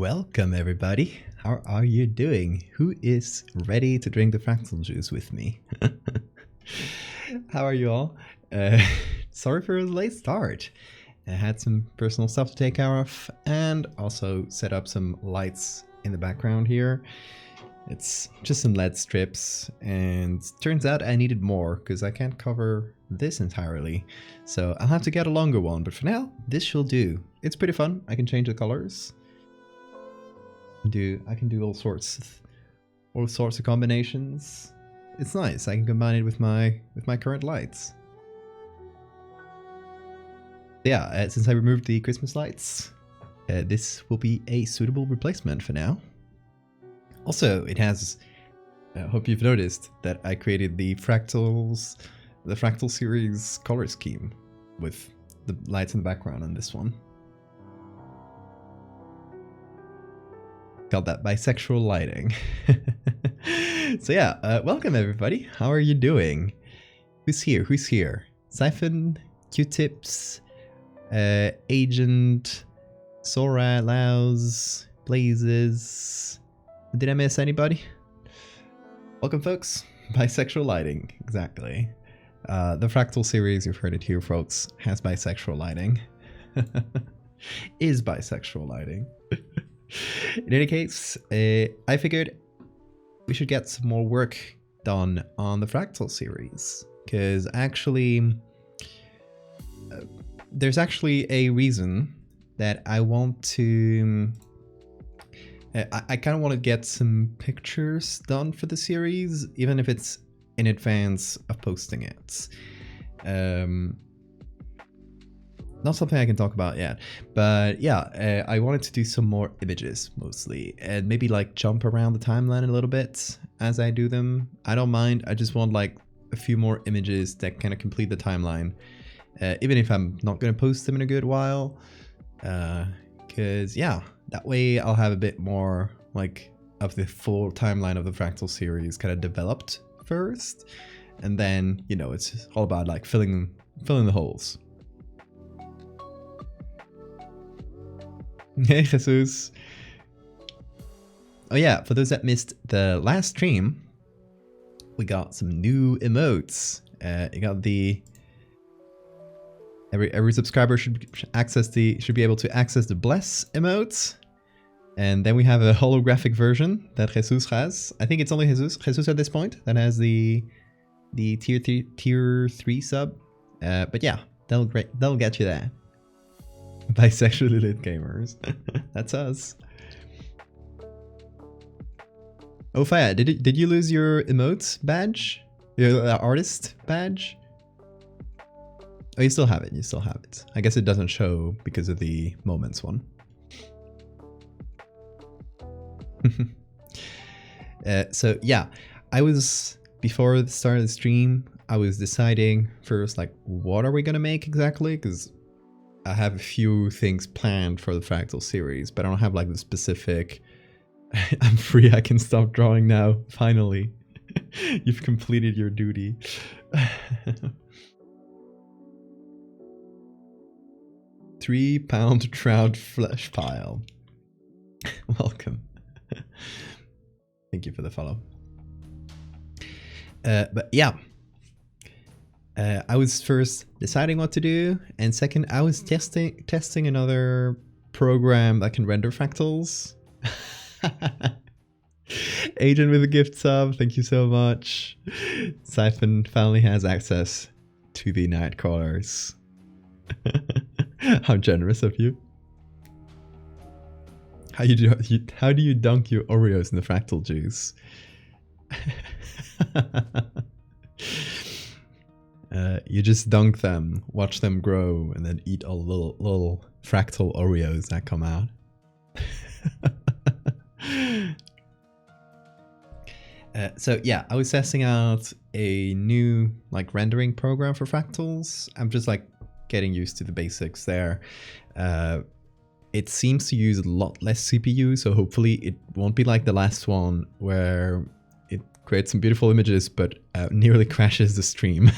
Welcome everybody. How are you doing? Who is ready to drink the fractal juice with me? How are you all? Sorry for the late start. I had some personal stuff to take care of and also set up some lights in the background here. It's just some LED strips, and turns out I needed more because I can't cover this entirely. So I'll have to get a longer one, but for now, this shall do. It's pretty fun. I can change the colors. I can do all sorts of combinations. It's nice. I can combine it with my current lights. Yeah, since I removed the Christmas lights, this will be a suitable replacement for now. Also, it has, I hope you've noticed that I created the Fractal series color scheme with the lights in the background on this one. Called that bisexual lighting. So yeah, welcome everybody. How are you doing? Who's here? Siphon, Q-tips, Agent, Sora, Laus, Blazes. Did I miss anybody? Welcome folks. Bisexual lighting, exactly. The Fractal series, you've heard it here folks, has bisexual lighting. Is bisexual lighting. In any case, I figured we should get some more work done on the Fractal series, because actually there's actually a reason that I want to I kind of want to get some pictures done for the series, even if it's in advance of posting it. Not something I can talk about yet, but yeah, I wanted to do some more images mostly, and maybe like jump around the timeline a little bit as I do them. I don't mind. I just want like a few more images that kind of complete the timeline, even if I'm not going to post them in a good while, because yeah, that way I'll have a bit more like of the full timeline of the Fractal series kind of developed first, and then, you know, it's all about like filling the holes. Hey Jesus. Oh yeah, for those that missed the last stream, we got some new emotes. You got the every subscriber should be able to access the bless emotes, and then we have a holographic version that Jesus has. I think it's only Jesus at this point that has the tier 3 sub. But yeah, that'll get you there. Bisexually lit gamers. That's us. Oh Faya, did you lose your emotes badge? Your artist badge? Oh, you still have it. I guess it doesn't show because of the moments one. So yeah, before the start of the stream, I was deciding first, like, what are we gonna make exactly? Because I have a few things planned for the Fractal series, but I don't have like the specific. I'm free, I can stop drawing now, finally. You've completed your duty. 3-pound trout flesh pile. Welcome. Thank you for the follow. But yeah. I was first deciding what to do, and second, I was testing another program that can render fractals. Agent with a gift sub, thank you so much. Siphon finally has access to the night crawlers. How generous of you. How do you dunk your Oreos in the fractal juice? You just dunk them, watch them grow, and then eat all the little fractal Oreos that come out. So yeah, I was testing out a new like rendering program for fractals. I'm just like getting used to the basics there. It seems to use a lot less CPU, so hopefully it won't be like the last one where it creates some beautiful images but nearly crashes the stream.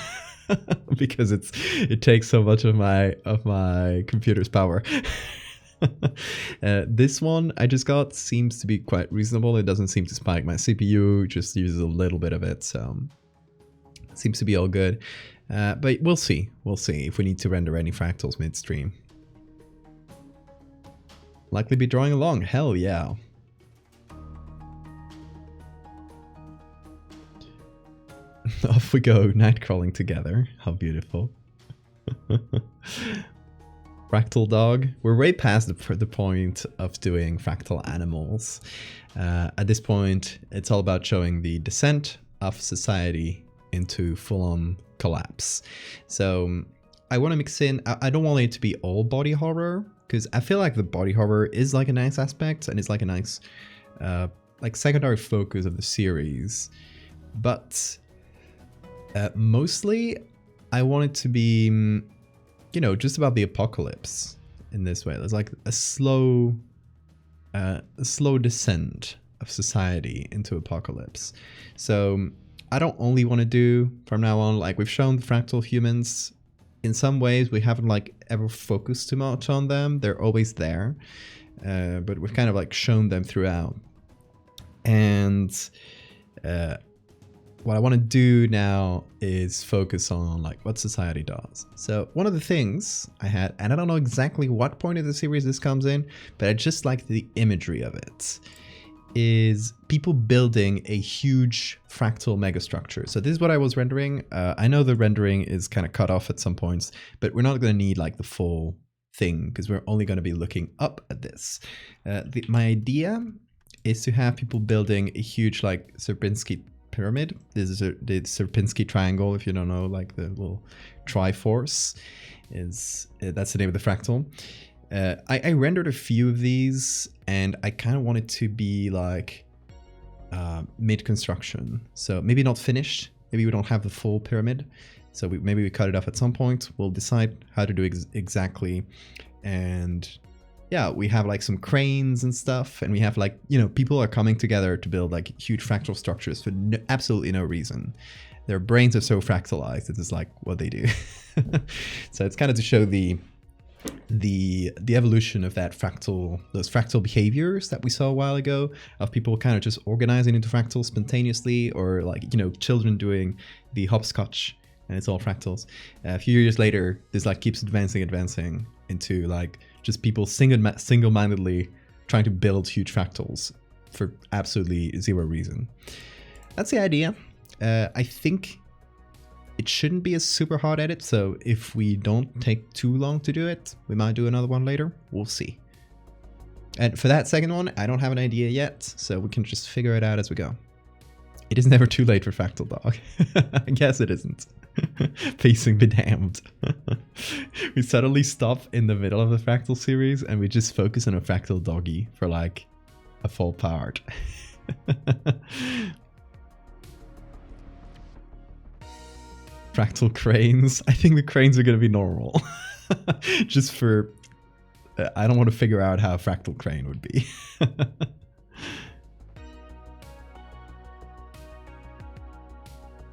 Because it takes so much of my computer's power. This one I just got seems to be quite reasonable. It doesn't seem to spike my CPU, just uses a little bit of it, so it seems to be all good. But we'll see. We'll see if we need to render any fractals midstream. Likely be drawing along. Hell yeah. Off we go, night crawling together. How beautiful. Fractal dog. We're way past the point of doing fractal animals. At this point, it's all about showing the descent of society into full-on collapse. So I want to mix in, I don't want it to be all body horror, because I feel like the body horror is like a nice aspect and it's like a nice like secondary focus of the series. But mostly I want it to be, you know, just about the apocalypse in this way. There's like a slow descent of society into apocalypse. So I don't only want to do from now on, like we've shown the fractal humans. In some ways we haven't like ever focused too much on them. They're always there, but we've kind of like shown them throughout. And what I want to do now is focus on like what society does. So one of the things I had, and I don't know exactly what point of the series this comes in, but I just like the imagery of it, is people building a huge fractal megastructure. So this is what I was rendering. I know the rendering is kind of cut off at some points, but we're not going to need like the full thing because we're only going to be looking up at this. My idea is to have people building a huge like Sierpinski pyramid. This is the Sierpinski triangle, if you don't know, like the little Triforce is, that's the name of the fractal. I rendered a few of these and I kind of want it to be like mid-construction. So maybe not finished, maybe we don't have the full pyramid. So maybe we cut it off at some point. We'll decide how to do exactly. And yeah, we have like some cranes and stuff, and we have like, you know, people are coming together to build like huge fractal structures for absolutely no reason. Their brains are so fractalized, it's just like what they do. So it's kind of to show the evolution of that fractal, those fractal behaviors that we saw a while ago, of people kind of just organizing into fractals spontaneously, or like, you know, children doing the hopscotch and it's all fractals. A few years later, this like keeps advancing into like just people single-mindedly trying to build huge fractals for absolutely zero reason. That's the idea. I think it shouldn't be a super hard edit, so if we don't take too long to do it, we might do another one later. We'll see. And for that second one, I don't have an idea yet, so we can just figure it out as we go. It is never too late for Fractal Dog. I guess it isn't. Facing be damned. We suddenly stop in the middle of the Fractal series and we just focus on a Fractal Doggy for like a full part. Fractal cranes. I think the cranes are going to be normal. Just for... I don't want to figure out how a fractal crane would be.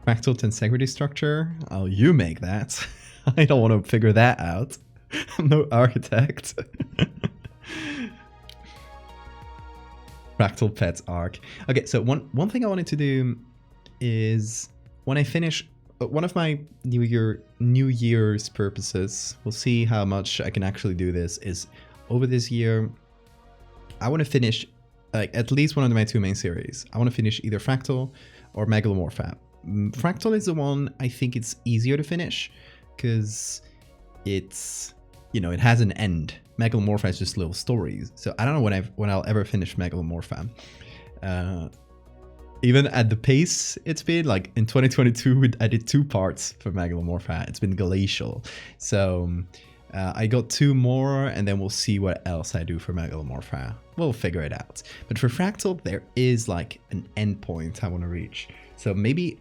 Fractal tensegrity structure? Oh, you make that. I don't want to figure that out. I'm no architect. Fractal pets arc. Okay, so one thing I wanted to do is when I finish one of my New Year's purposes, we'll see how much I can actually do this, is over this year, I want to finish like at least one of my two main series. I want to finish either Fractal or Megalomorpha. Fractal is the one I think it's easier to finish because it's, you know, it has an end. Megalomorpha is just little stories. So I don't know when I'll ever finish Megalomorpha. Even at the pace it's been, like in 2022, I did 2 parts for Megalomorpha. It's been glacial. So I got 2 more and then we'll see what else I do for Megalomorpha. We'll figure it out. But for Fractal, there is like an endpoint I want to reach. So maybe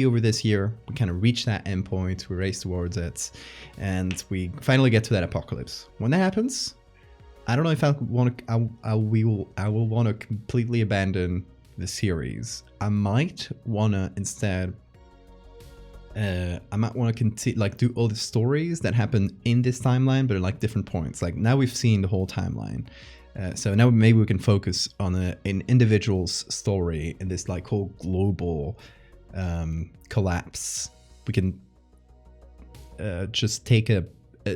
over this year, we kind of reach that endpoint, we race towards it, and we finally get to that apocalypse. When that happens, I don't know if I will want to completely abandon the series. I might want to instead I might want to continue, like, do all the stories that happen in this timeline, but at like different points. Like now we've seen the whole timeline, so now maybe we can focus on an individual's story in this like whole global collapse. We can just take a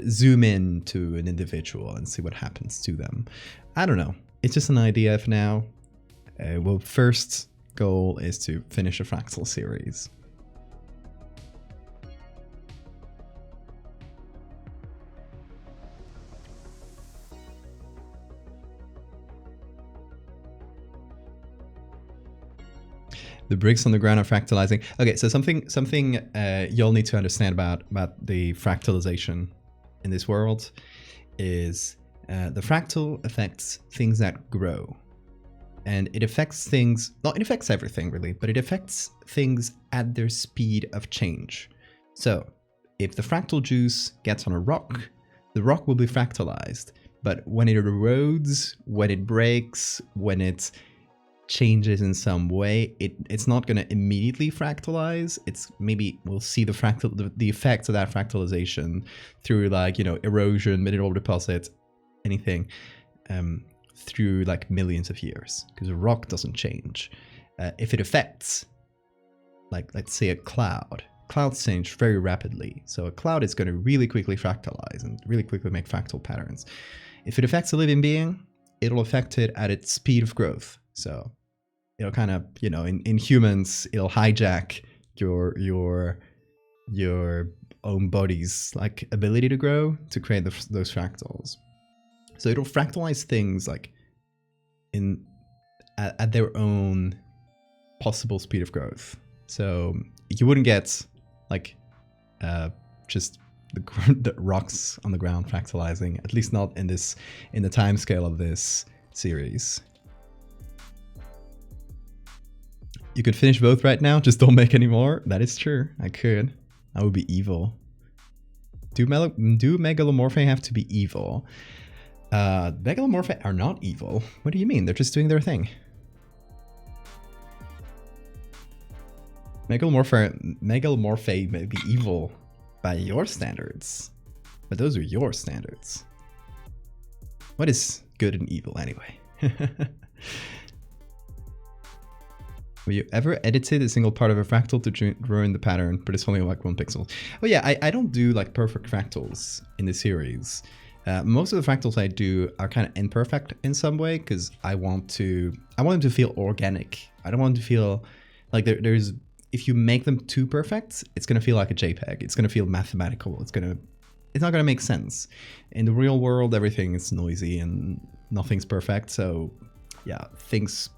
zoom in to an individual and see what happens to them. I don't know. It's just an idea for now. Well, first goal is to finish a Fractal series. The bricks on the ground are fractalizing. Okay, so something you'll need to understand about the fractalization in this world is the fractal affects things that grow. And it affects things, it affects everything really, but it affects things at their speed of change. So if the fractal juice gets on a rock, the rock will be fractalized. But when it erodes, when it breaks, when it changes in some way, it's not going to immediately fractalize. It's maybe we'll see the effects of that fractalization through like, you know, erosion, mineral deposit, anything, through like millions of years, because a rock doesn't change. If it affects, like, let's say a cloud, clouds change very rapidly. So a cloud is going to really quickly fractalize and really quickly make fractal patterns. If it affects a living being, it'll affect it at its speed of growth. So it'll kind of, you know, in humans, it'll hijack your own body's like ability to grow to create those fractals. So it'll fractalize things like at their own possible speed of growth. So you wouldn't get like just the rocks on the ground fractalizing, at least not in the time scale of this series. You could finish both right now, just don't make any more. That is true. I could. I would be evil. Do Megalomorphae have to be evil? Megalomorphae are not evil. What do you mean? They're just doing their thing. Megalomorphae may be evil by your standards, but those are your standards. What is good and evil anyway? Have you ever edited a single part of a fractal to ruin the pattern, but it's only like 1 pixel? Oh yeah, I don't do like perfect fractals in the series. Most of the fractals I do are kind of imperfect in some way, because I want them to feel organic. I don't want them to feel like there's, if you make them too perfect, it's going to feel like a JPEG. It's going to feel mathematical. It's not going to make sense. In the real world, everything is noisy and nothing's perfect. So yeah, things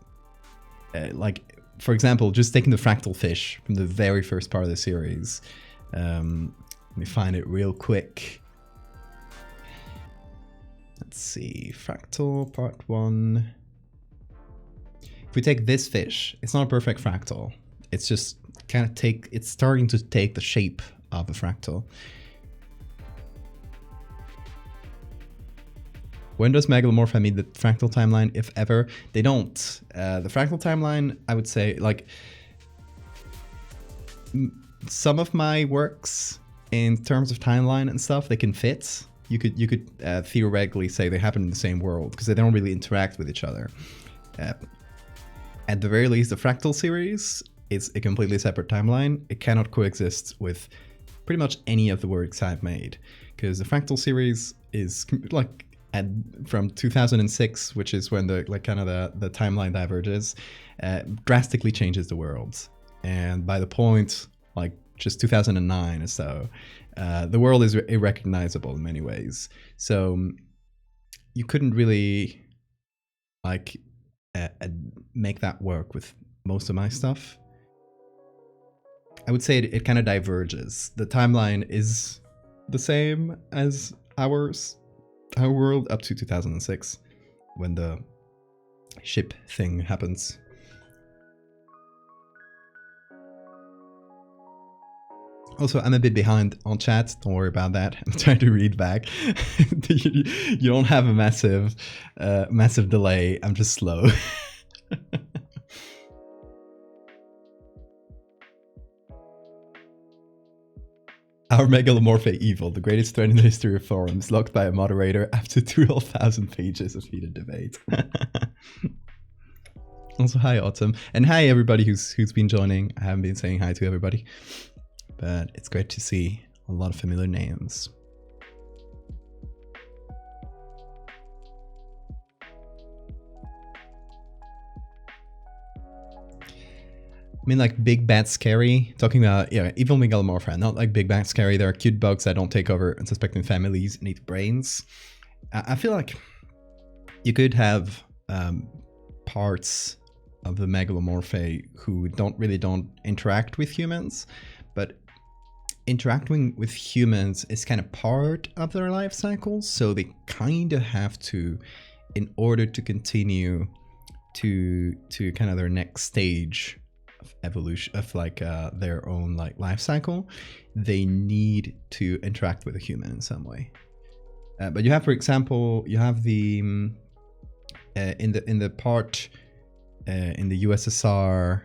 like, for example, just taking the fractal fish from the very first part of the series. Let me find it real quick. Let's see, fractal part 1. If we take this fish, it's not a perfect fractal. It's just kind of it's starting to take the shape of a fractal. When does Megalomorpha meet the fractal timeline, if ever? They don't. The fractal timeline, I would say, like, some of my works in terms of timeline and stuff, they can fit. You could theoretically say they happen in the same world, because they don't really interact with each other. At the very least, the Fractal series is a completely separate timeline. It cannot coexist with pretty much any of the works I've made, because the Fractal series is like from 2006, which is when the timeline diverges, drastically changes the world. And by the point, like just 2009 or so, the world is irrecognizable in many ways. So you couldn't really like make that work with most of my stuff. I would say it kind of diverges. The timeline is the same as our world up to 2006, when the ship thing happens. Also, I'm a bit behind on chat. Don't worry about that. I'm trying to read back. You don't have a massive delay. I'm just slow. Our megalomorphic evil, the greatest threat in the history of forums, locked by a moderator after 12,000 pages of heated debate. Also, hi Autumn, and hi everybody who's been joining. I haven't been saying hi to everybody, but it's great to see a lot of familiar names. I mean, like big bad scary, talking about, yeah, evil megalomorpha, not like big bad scary. There are cute bugs that don't take over unsuspecting families and eat brains. I feel like you could have parts of the megalomorphae who don't interact with humans, but interacting with humans is kind of part of their life cycle, so they kind of have to, in order to continue to kind of their next stage of evolution of like their own like life cycle, they need to interact with a human in some way. But you have, for example, you have the in the part in the USSR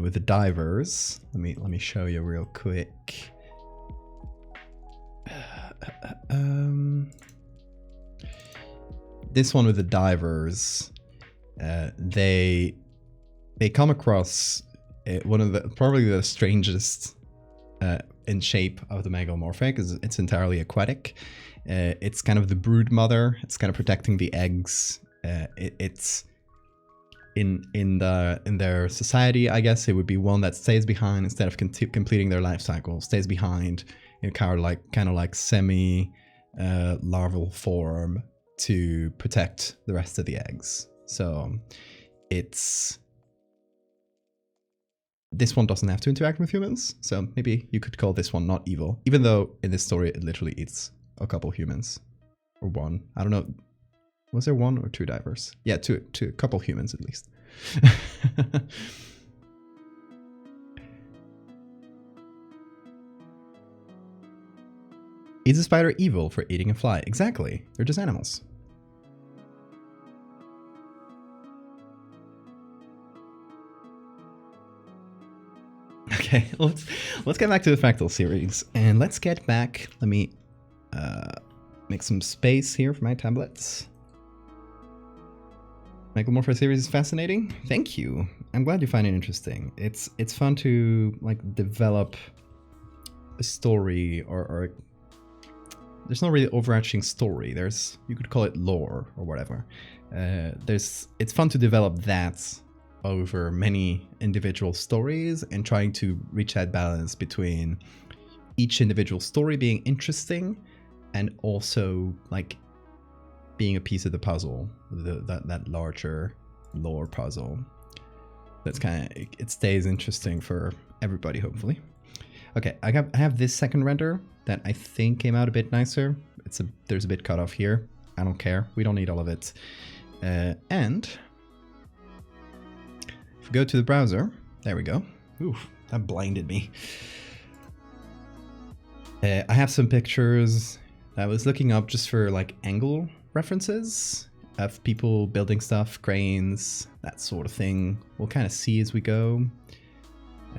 with the divers. Let me show you real quick. This one with the divers, they come across one of the probably the strangest in shape of the megalomorphae, because it's entirely aquatic. It's kind of the brood mother. It's kind of protecting the eggs. It's in their society, I guess it would be one that stays behind instead of completing their life cycle. Stays behind in kind of like semi larval form to protect the rest of the eggs. So this one doesn't have to interact with humans, so maybe you could call this one not evil, even though in this story it literally eats a couple humans, or one. I don't know. Was there one or two divers? Yeah, two, a couple humans at least. Is a spider evil for eating a fly? Exactly. They're just animals. Okay, let's get back to the Fractal series, and let's get back. Let me make some space here for my tablets. Megalomorpha series is fascinating. Thank you. I'm glad you find it interesting. It's fun to like develop a story, or there's not really overarching story. There's, you could call it lore or whatever. It's fun to develop that over many individual stories and trying to reach that balance between each individual story being interesting and also like being a piece of the puzzle, that larger lore puzzle. That's kind of, it stays interesting for everybody, hopefully. Okay, I have this second render that I think came out a bit nicer. There's a bit cut off here. I don't care. We don't need all of it. And if we go to the browser, there we go. Oof, that blinded me. I have some pictures I was looking up just for like angle references of people building stuff, cranes, that sort of thing. We'll kind of see as we go.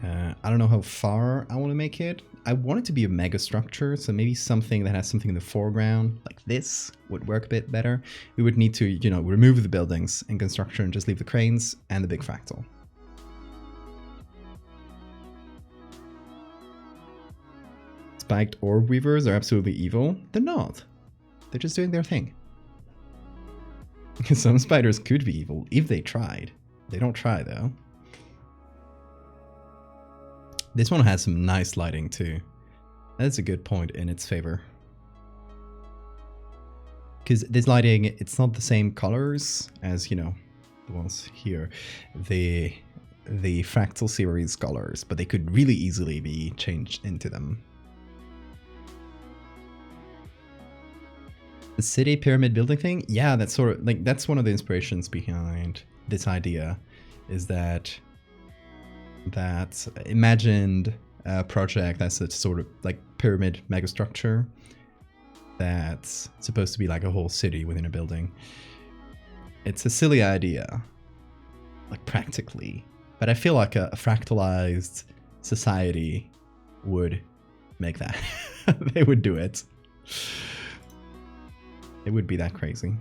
I don't know how far I want to make it. I want it to be a mega structure, so maybe something that has something in the foreground, like this, would work a bit better. We would need to, you know, remove the buildings in construction and just leave the cranes and the big fractal. Spiked orb weavers are absolutely evil. They're not. They're just doing their thing. Some spiders could be evil if they tried. They don't try though. This one has some nice lighting too. That's a good point in its favor. Because this lighting, it's not the same colors as, you know, the ones here. The Fractal series colors, but they could really easily be changed into them. The city pyramid building thing? Yeah, that's sort of like, that's one of the inspirations behind this idea, is that imagined project that's a sort of like pyramid megastructure that's supposed to be like a whole city within a building. It's a silly idea, like practically, but I feel like a fractalized society would make that. They would do it. It would be that crazy.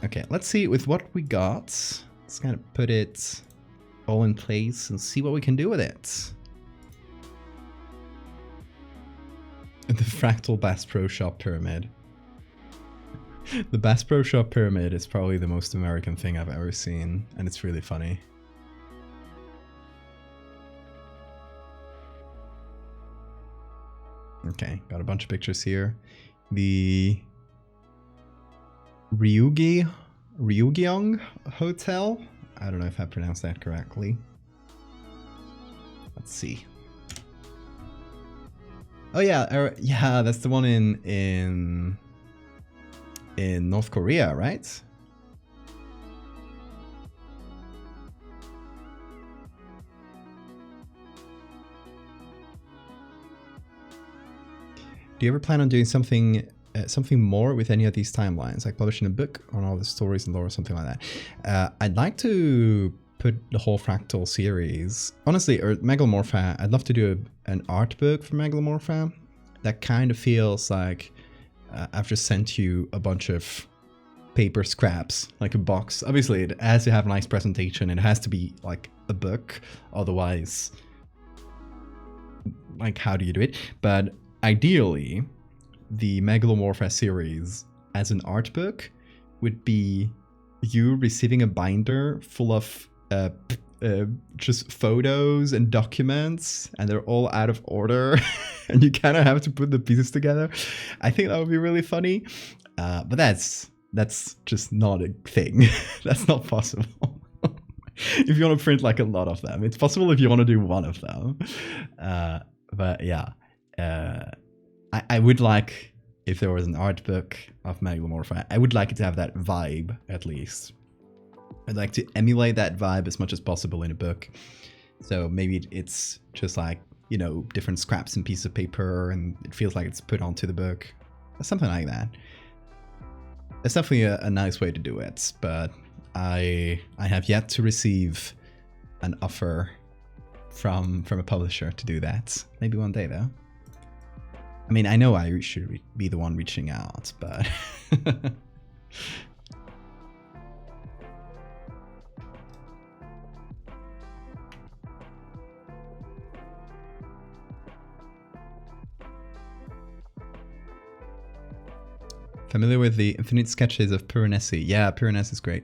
Okay, let's see with what we got. Let's kind of put it all in place and see what we can do with it. The Fractal Bass Pro Shop Pyramid. The Bass Pro Shop Pyramid is probably the most American thing I've ever seen, and it's really funny. Okay, got a bunch of pictures here. The Ryugyong Hotel. I don't know if I pronounced that correctly. Let's see. Oh yeah, yeah, that's the one in North Korea, right? Do you ever plan on doing something more with any of these timelines, like publishing a book on all the stories and lore or something like that? I'd like to put the whole Fractal series, honestly, or Megalomorpha, I'd love to do an art book for Megalomorpha. That kind of feels like I've just sent you a bunch of paper scraps, like a box. Obviously, it has to have a nice presentation. It has to be like a book. Otherwise, like, how do you do it? But ideally, the Megalomorpha series as an art book would be you receiving a binder full of just photos and documents, and they're all out of order, and you kind of have to put the pieces together. I think that would be really funny, but that's just not a thing. That's not possible. If you want to print like a lot of them, it's possible if you want to do one of them. But yeah, I would like, if there was an art book of Megalomorpha, I would like it to have that vibe at least. I'd like to emulate that vibe as much as possible in a book. So maybe it's just like, you know, different scraps and pieces of paper, and it feels like it's put onto the book. Something like that. It's definitely a nice way to do it, but I have yet to receive an offer from a publisher to do that. Maybe one day though. I mean, I know I should be the one reaching out, but familiar with the infinite sketches of Piranesi? Yeah, Piranesi is great.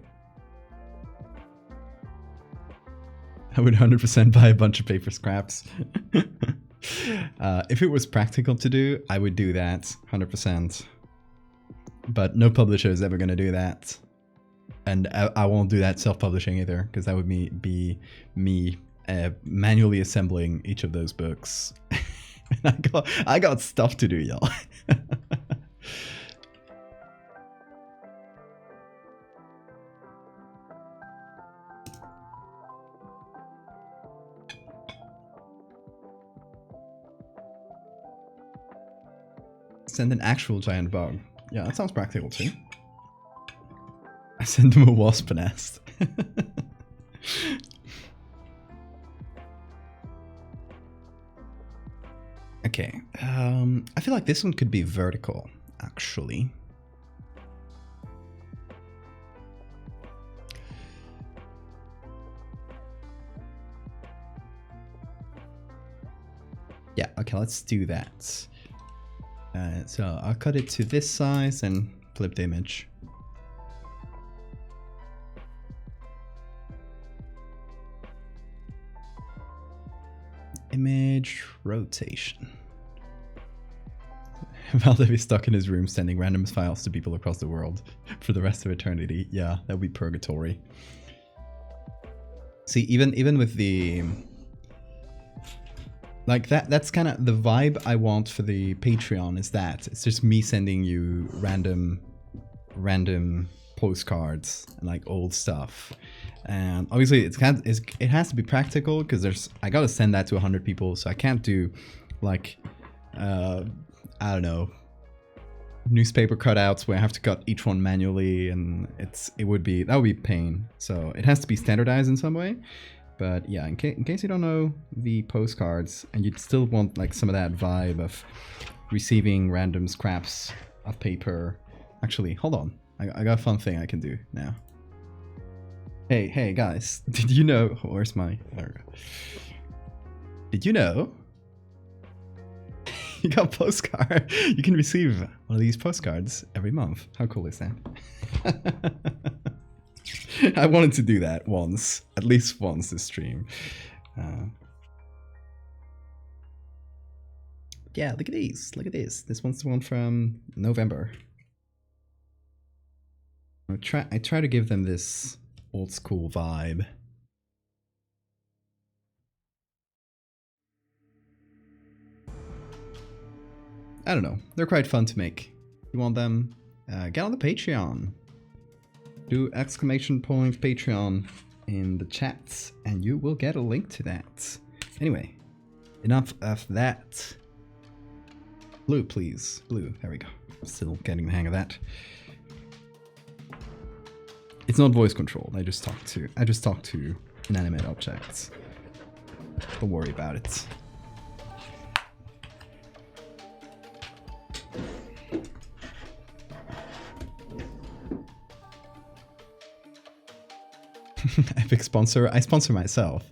I would 100% buy a bunch of paper scraps. If it was practical to do, I would do that 100%. But no publisher is ever going to do that. And I won't do that self-publishing either, because that would be me manually assembling each of those books. I got stuff to do, y'all. Send an actual giant bug. Yeah, that sounds practical too. I send them a wasp nest. Okay, I feel like this one could be vertical, actually. Yeah, okay, let's do that. So I'll cut it to this size and flip the image. Image rotation. Valdevia is stuck in his room sending random files to people across the world for the rest of eternity. Yeah, that would be purgatory. See, even with the... Like that's kind of the vibe I want for the Patreon, is that it's just me sending you random postcards and like old stuff. And obviously it has to be practical, because I gotta send that to 100 people, so I can't do like I don't know, newspaper cutouts where I have to cut each one manually, and that would be pain. So it has to be standardized in some way. But yeah, in case you don't know the postcards and you still want like some of that vibe of receiving random scraps of paper. Actually, hold on. I got a fun thing I can do now. Hey guys, did you know? Where's my? There we go. Did you know? You got a postcard. You can receive one of these postcards every month. How cool is that? I wanted to do that once, at least once this stream. Yeah, look at these. Look at this. This one's the one from November. I try to give them this old school vibe. I don't know. They're quite fun to make. If you want them, get on the Patreon. Do !Patreon in the chats and you will get a link to that. Anyway, enough of that. Blue, please. Blue. There we go. Still getting the hang of that. It's not voice controlled. I just talk to inanimate objects. Don't worry about it. Epic sponsor. I sponsor myself.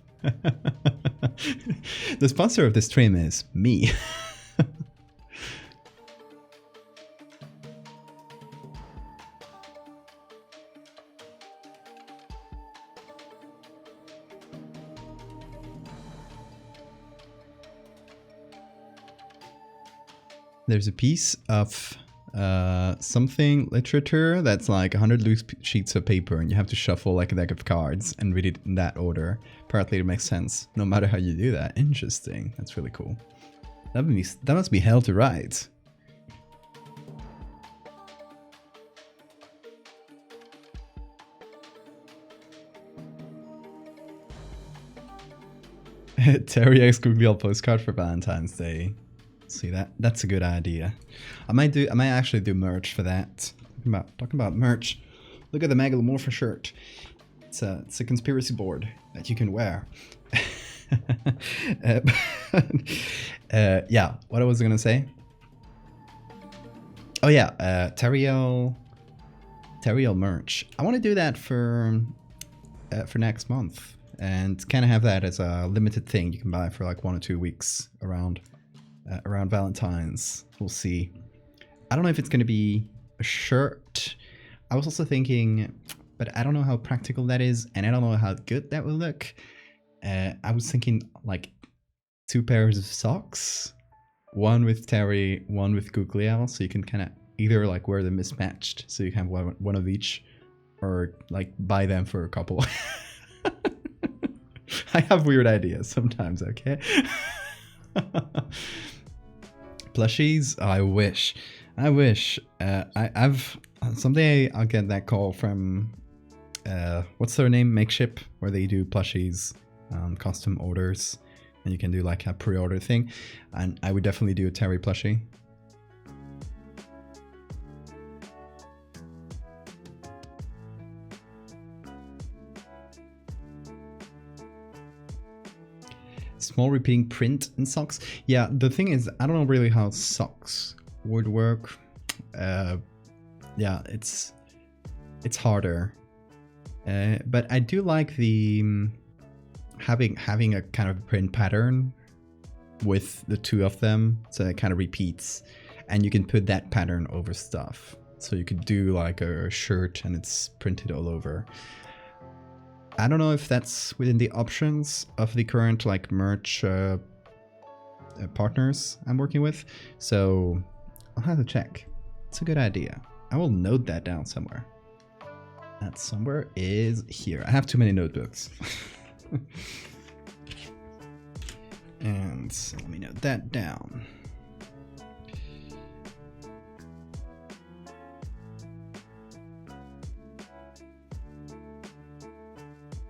The sponsor of this stream is me. There's a piece of something literature that's like 100 loose sheets of paper and you have to shuffle like a deck of cards and read it in that order. Apparently it makes sense no matter how you do that. Interesting. That's really cool. That must be hell to write. Terry X Googly postcard for Valentine's Day. See, that's a good idea. I might actually do merch for that. Talking about merch. Look at the Megalomorpha shirt. It's a conspiracy board that you can wear. Yeah, what I was gonna say. Oh yeah, Teriel merch. I want to do that for next month and kind of have that as a limited thing you can buy for like 1 or 2 weeks around Valentine's. We'll see. I don't know if it's going to be a shirt. I was also thinking, but I don't know how practical that is, and I don't know how good that will look. I was thinking like 2 pairs of socks, one with Terry, one with Gugliel, so you can kind of either like wear them mismatched, so you can have one of each, or like buy them for a couple. I have weird ideas sometimes, okay? Plushies? Oh, I wish. I've someday I'll get that call from what's their name? Makeship, where they do plushies, custom orders, and you can do like a pre-order thing. And I would definitely do a Terry plushie. Small repeating print in socks. Yeah, the thing is, I don't know really how socks would work. Yeah, it's harder. But I do like the having a kind of print pattern with the 2 of them, so it kind of repeats, and you can put that pattern over stuff. So you could do like a shirt and it's printed all over. I don't know if that's within the options of the current like merch partners I'm working with, so I'll have to check. It's a good idea. I will note that down somewhere. That somewhere is here. I have too many notebooks. And let me note that down.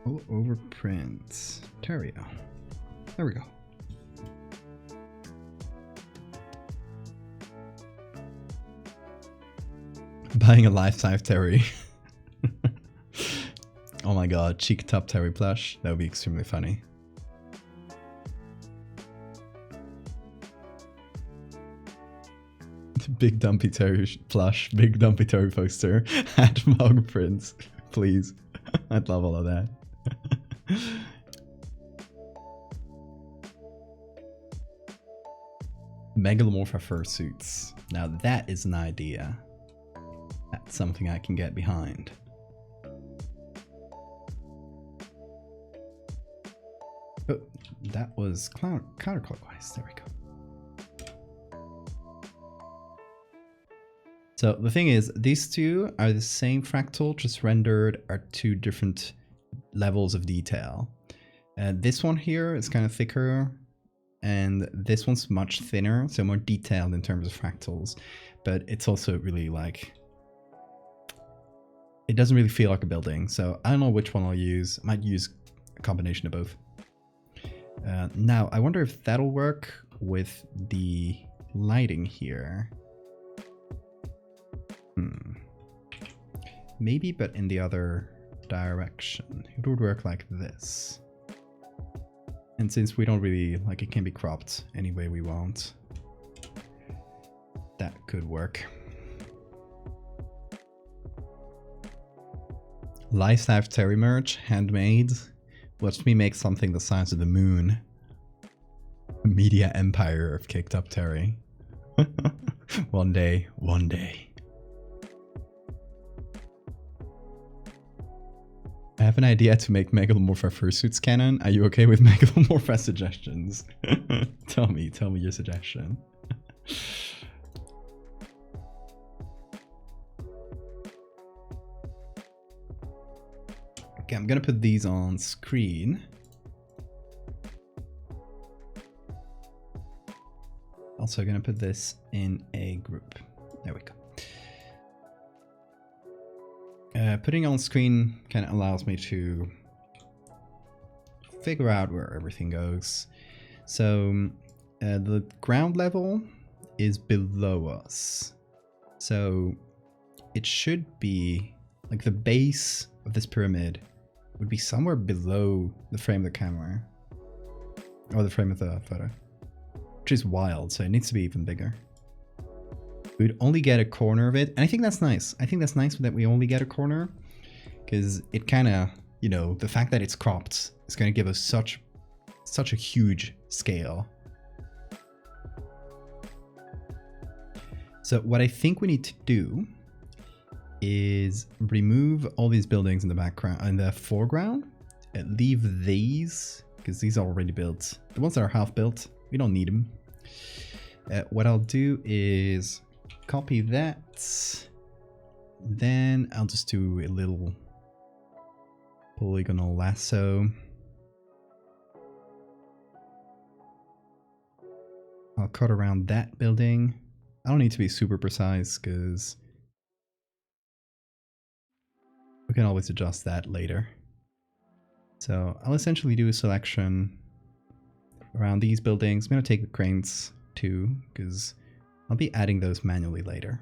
Oh, overprint. Terrio. There we go. Buying a life-size Terry. Oh my god, cheek top Terry plush. That would be extremely funny. Big Dumpy Terry plush, Big Dumpy Terry poster, at Mog Prince. Please. I'd love all of that. Megalomorpha fursuits. Now that is an idea. That's something I can get behind. Oh, that was counterclockwise. There we go. So the thing is, these two are the same fractal, just rendered at two different levels of detail. This one here is kind of thicker, and this one's much thinner, so more detailed in terms of fractals. But it's also really like, it doesn't really feel like a building. So I don't know which one I'll use. I might use a combination of both. Now, I wonder if that'll work with the lighting here. Maybe, but in the other direction. It would work like this. And since we don't really, like, it can be cropped any way we want, that could work. Lifestyle Terry merch, handmade. Watch me make something the size of the moon. Media empire of Caked Up Terry. One day, one day. I have an idea to make Megalomorpha fursuits canon. Are you okay with Megalomorpha suggestions? Tell me your suggestion. Okay, I'm gonna put these on screen. Also gonna put this in a group. There we go. Putting on screen kind of allows me to figure out where everything goes. So the ground level is below us. So it should be like the base of this pyramid would be somewhere below the frame of the camera. Or the frame of the photo. Which is wild, so it needs to be even bigger. We'd only get a corner of it, and I think that's nice. I think that's nice that we only get a corner, because it kind of, you know, the fact that it's cropped is going to give us such a huge scale. So what I think we need to do is remove all these buildings in the background, in the foreground, and leave these, because these are already built. The ones that are half built, we don't need them. What I'll do is copy that. Then I'll just do a little polygonal lasso. I'll cut around that building. I don't need to be super precise because we can always adjust that later. So I'll essentially do a selection around these buildings. I'm going to take the cranes too, because I'll be adding those manually later.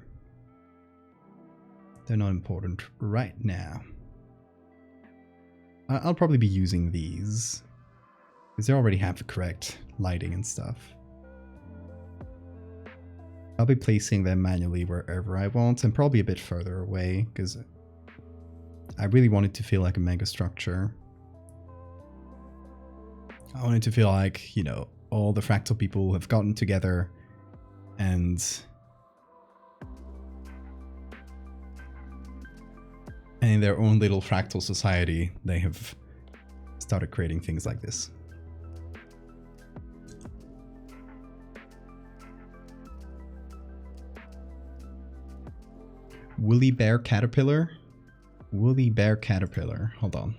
They're not important right now. I'll probably be using these, because they already have the correct lighting and stuff. I'll be placing them manually wherever I want, and probably a bit further away, because I really want it to feel like a mega structure. I want it to feel like, you know, all the fractal people have gotten together and in their own little fractal society, they have started creating things like this. Woolly bear caterpillar? Woolly bear caterpillar. Hold on.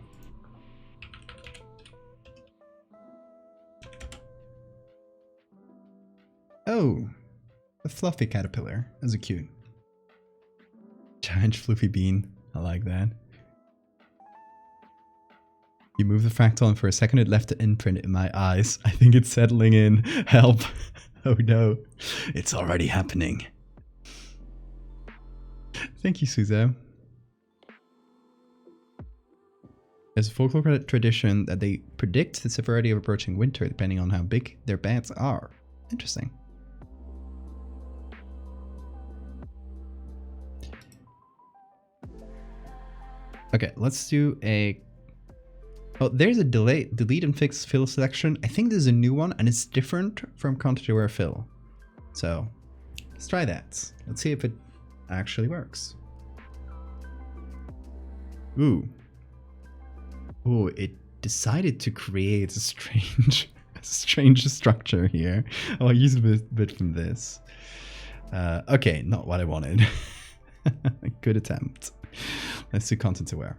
Oh, a fluffy caterpillar. Those are cute. Giant fluffy bean. I like that. You move the fractal and for a second it left an imprint in my eyes. I think it's settling in. Help. Oh no. It's already happening. Thank you, Suzo. There's a folklore tradition that they predict the severity of approaching winter depending on how big their beds are. Interesting. Okay, let's do a... Oh, there's a delete and fix fill selection. I think there's a new one and it's different from content-aware fill. So let's try that. Let's see if it actually works. Ooh. Oh, it decided to create a strange structure here. I'll use a bit from this. Okay, not what I wanted. Good attempt. Let's do content aware.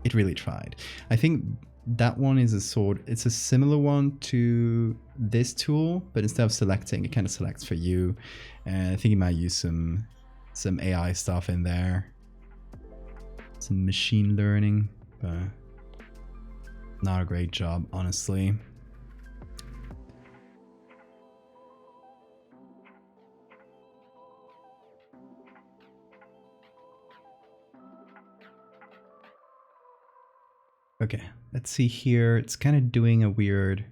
It really tried. I think that one is it's a similar one to this tool, but instead of selecting, it kind of selects for you. And I think it might use some AI stuff in there. Some machine learning, but not a great job, honestly. Okay, let's see here. It's kind of doing a weird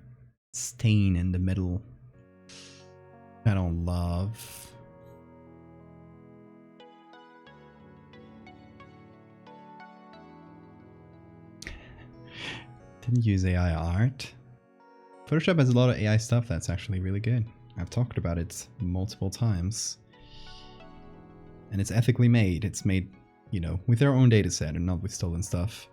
stain in the middle. I don't love. Didn't use AI art. Photoshop has a lot of AI stuff that's actually really good. I've talked about it multiple times. And it's ethically made. It's made, you know, with their own data set and not with stolen stuff.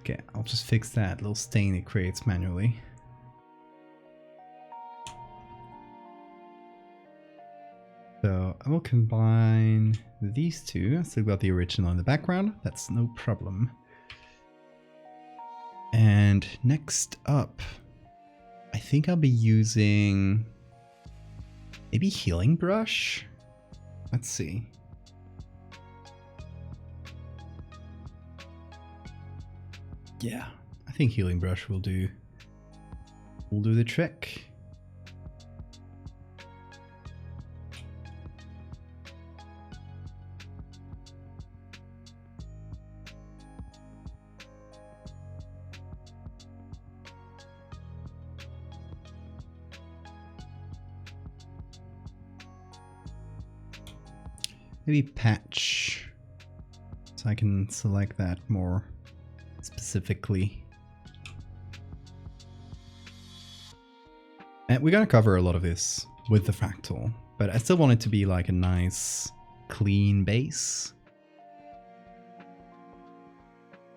Okay, I'll just fix that little stain it creates manually. So I will combine these two. I still got the original in the background. That's no problem. And next up, I think I'll be using maybe Healing Brush. Let's see. Yeah, I think Healing Brush will do the trick. Maybe patch, so I can select that more specifically. And we're gonna cover a lot of this with the fractal, but I still want it to be like a nice clean base.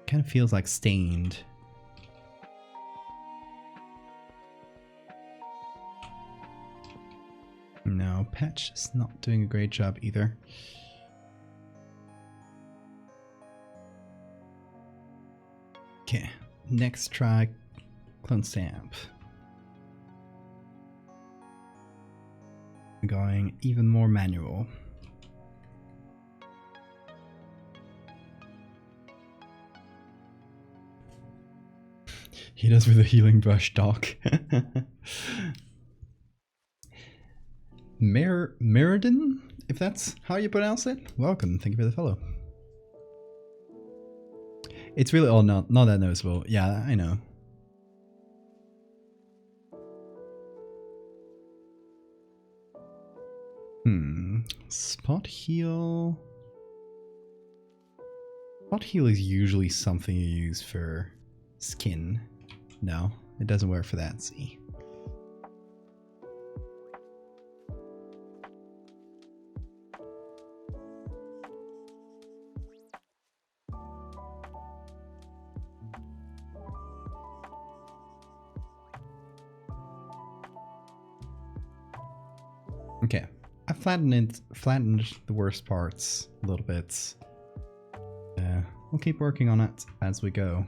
Kind of feels like stained. No, patch is not doing a great job either. Okay, next try clone stamp. Going even more manual. He does with a Healing Brush, Doc. Meriden, if that's how you pronounce it. Welcome, thank you for the follow. It's really all not that noticeable. Yeah, I know. Spot heal. Spot heal is usually something you use for skin. No, it doesn't work for that. See. Okay, I flattened the worst parts a little bit. We'll keep working on it as we go.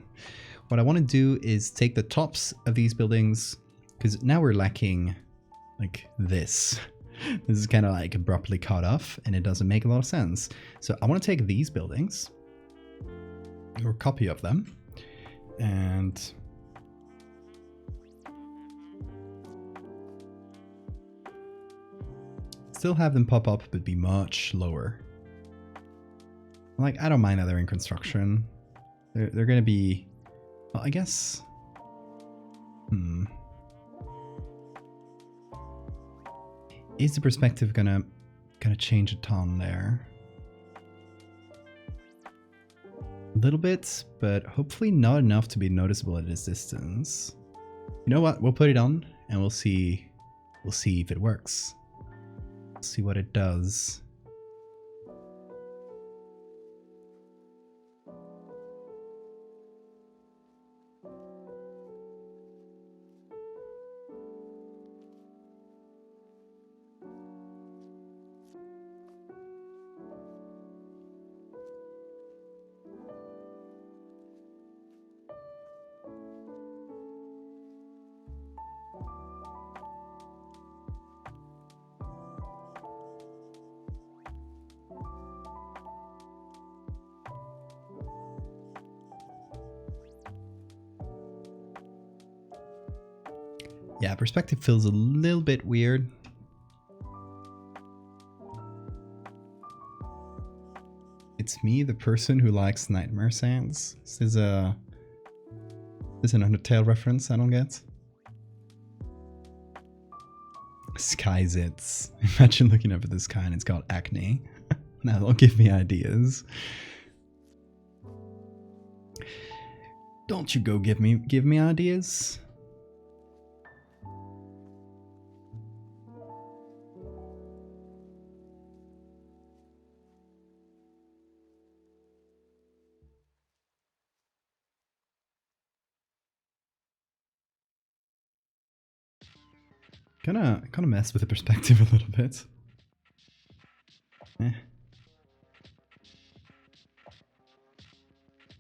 What I want to do is take the tops of these buildings, because now we're lacking like this. This is kind of like abruptly cut off and it doesn't make a lot of sense. So I want to take these buildings, or a copy of them, and still have them pop up, but be much lower. Like, I don't mind that they're in construction. They're gonna be, well, I guess, is the perspective gonna change a ton there? A little bit, but hopefully not enough to be noticeable at this distance. You know what? We'll put it on and we'll see if it works. See what it does. Yeah, perspective feels a little bit weird. It's me, the person who likes nightmare sounds. This is an Undertale reference I don't get. Sky zits. Imagine looking up at the sky and it's got acne. Now don't give me ideas. Don't you go give me ideas. Kind of mess with the perspective a little bit.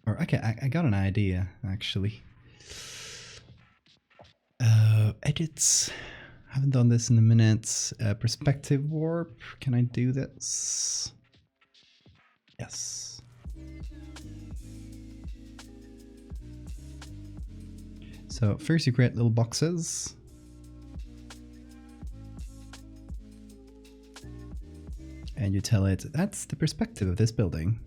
Or okay, I got an idea actually. Edits. Haven't done this in a minute. Perspective warp. Can I do this? Yes. So first you create little boxes. And you tell it, that's the perspective of this building.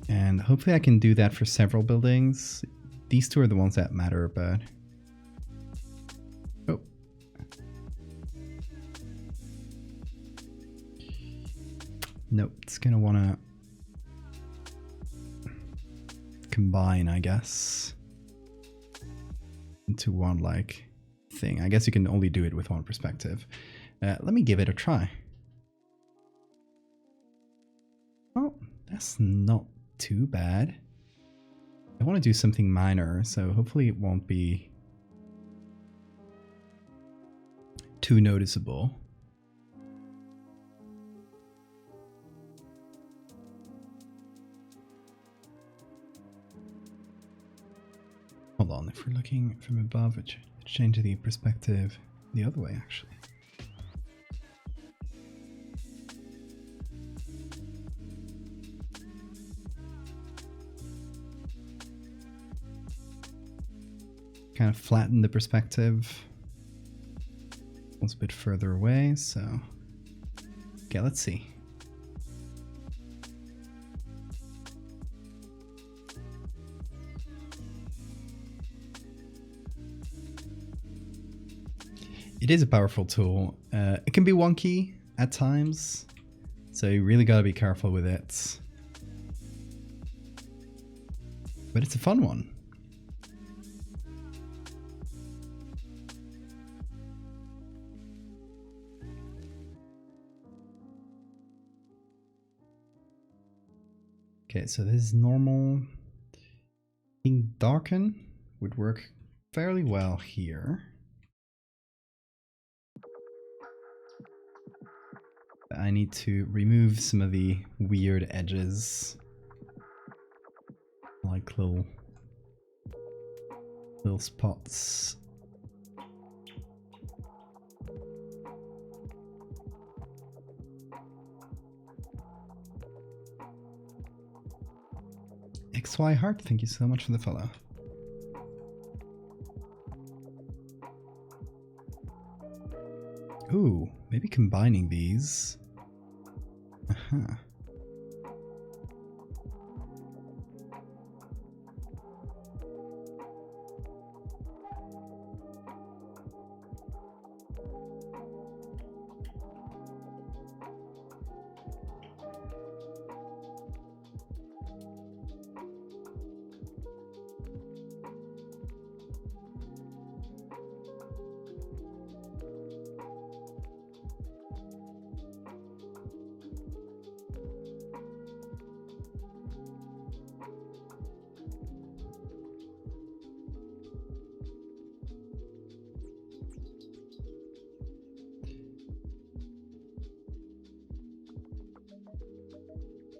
And hopefully I can do that for several buildings. These two are the ones that matter, but... Oh. Nope, it's gonna wanna combine, I guess, into one like thing. I guess you can only do it with one perspective. Let me give it a try. Oh, that's not too bad. I want to do something minor, so hopefully it won't be too noticeable. Hold on, if we're looking from above, it should change the perspective the other way, actually. Kind of flatten the perspective. It's a bit further away, so... Okay, let's see. It is a powerful tool. It can be wonky at times, so you really gotta be careful with it. But it's a fun one. Okay, so this is normal. I think darken would work fairly well here. I need to remove some of the weird edges. Like little spots. XY Heart, thank you so much for the follow. Ooh, maybe combining these. Uh-huh.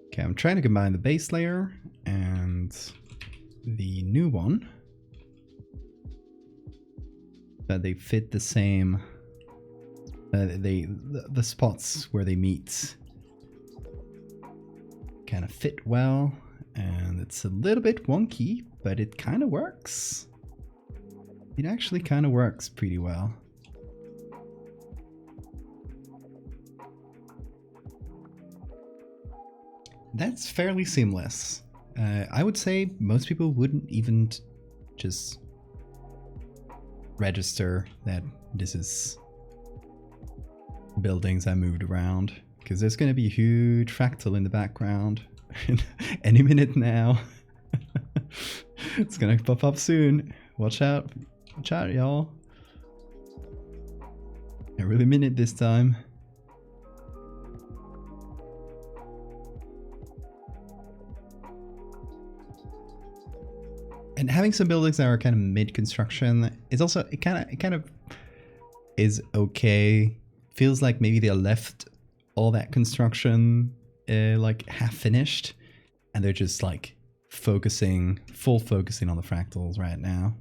Okay, I'm trying to combine the base layer and the new one, but they fit the same. The spots where they meet kind of fit well, and it's a little bit wonky, but it kind of works. It actually kind of works pretty well. That's fairly seamless. I would say most people wouldn't even just register that this is buildings I moved around, because there's going to be a huge fractal in the background any minute now. It's going to pop up soon. Watch out, y'all. I really mean it this time. And having some buildings that are kind of mid-construction is also, it kind of is okay. Feels like maybe they left all that construction like half finished, and they're just like focusing on the fractals right now.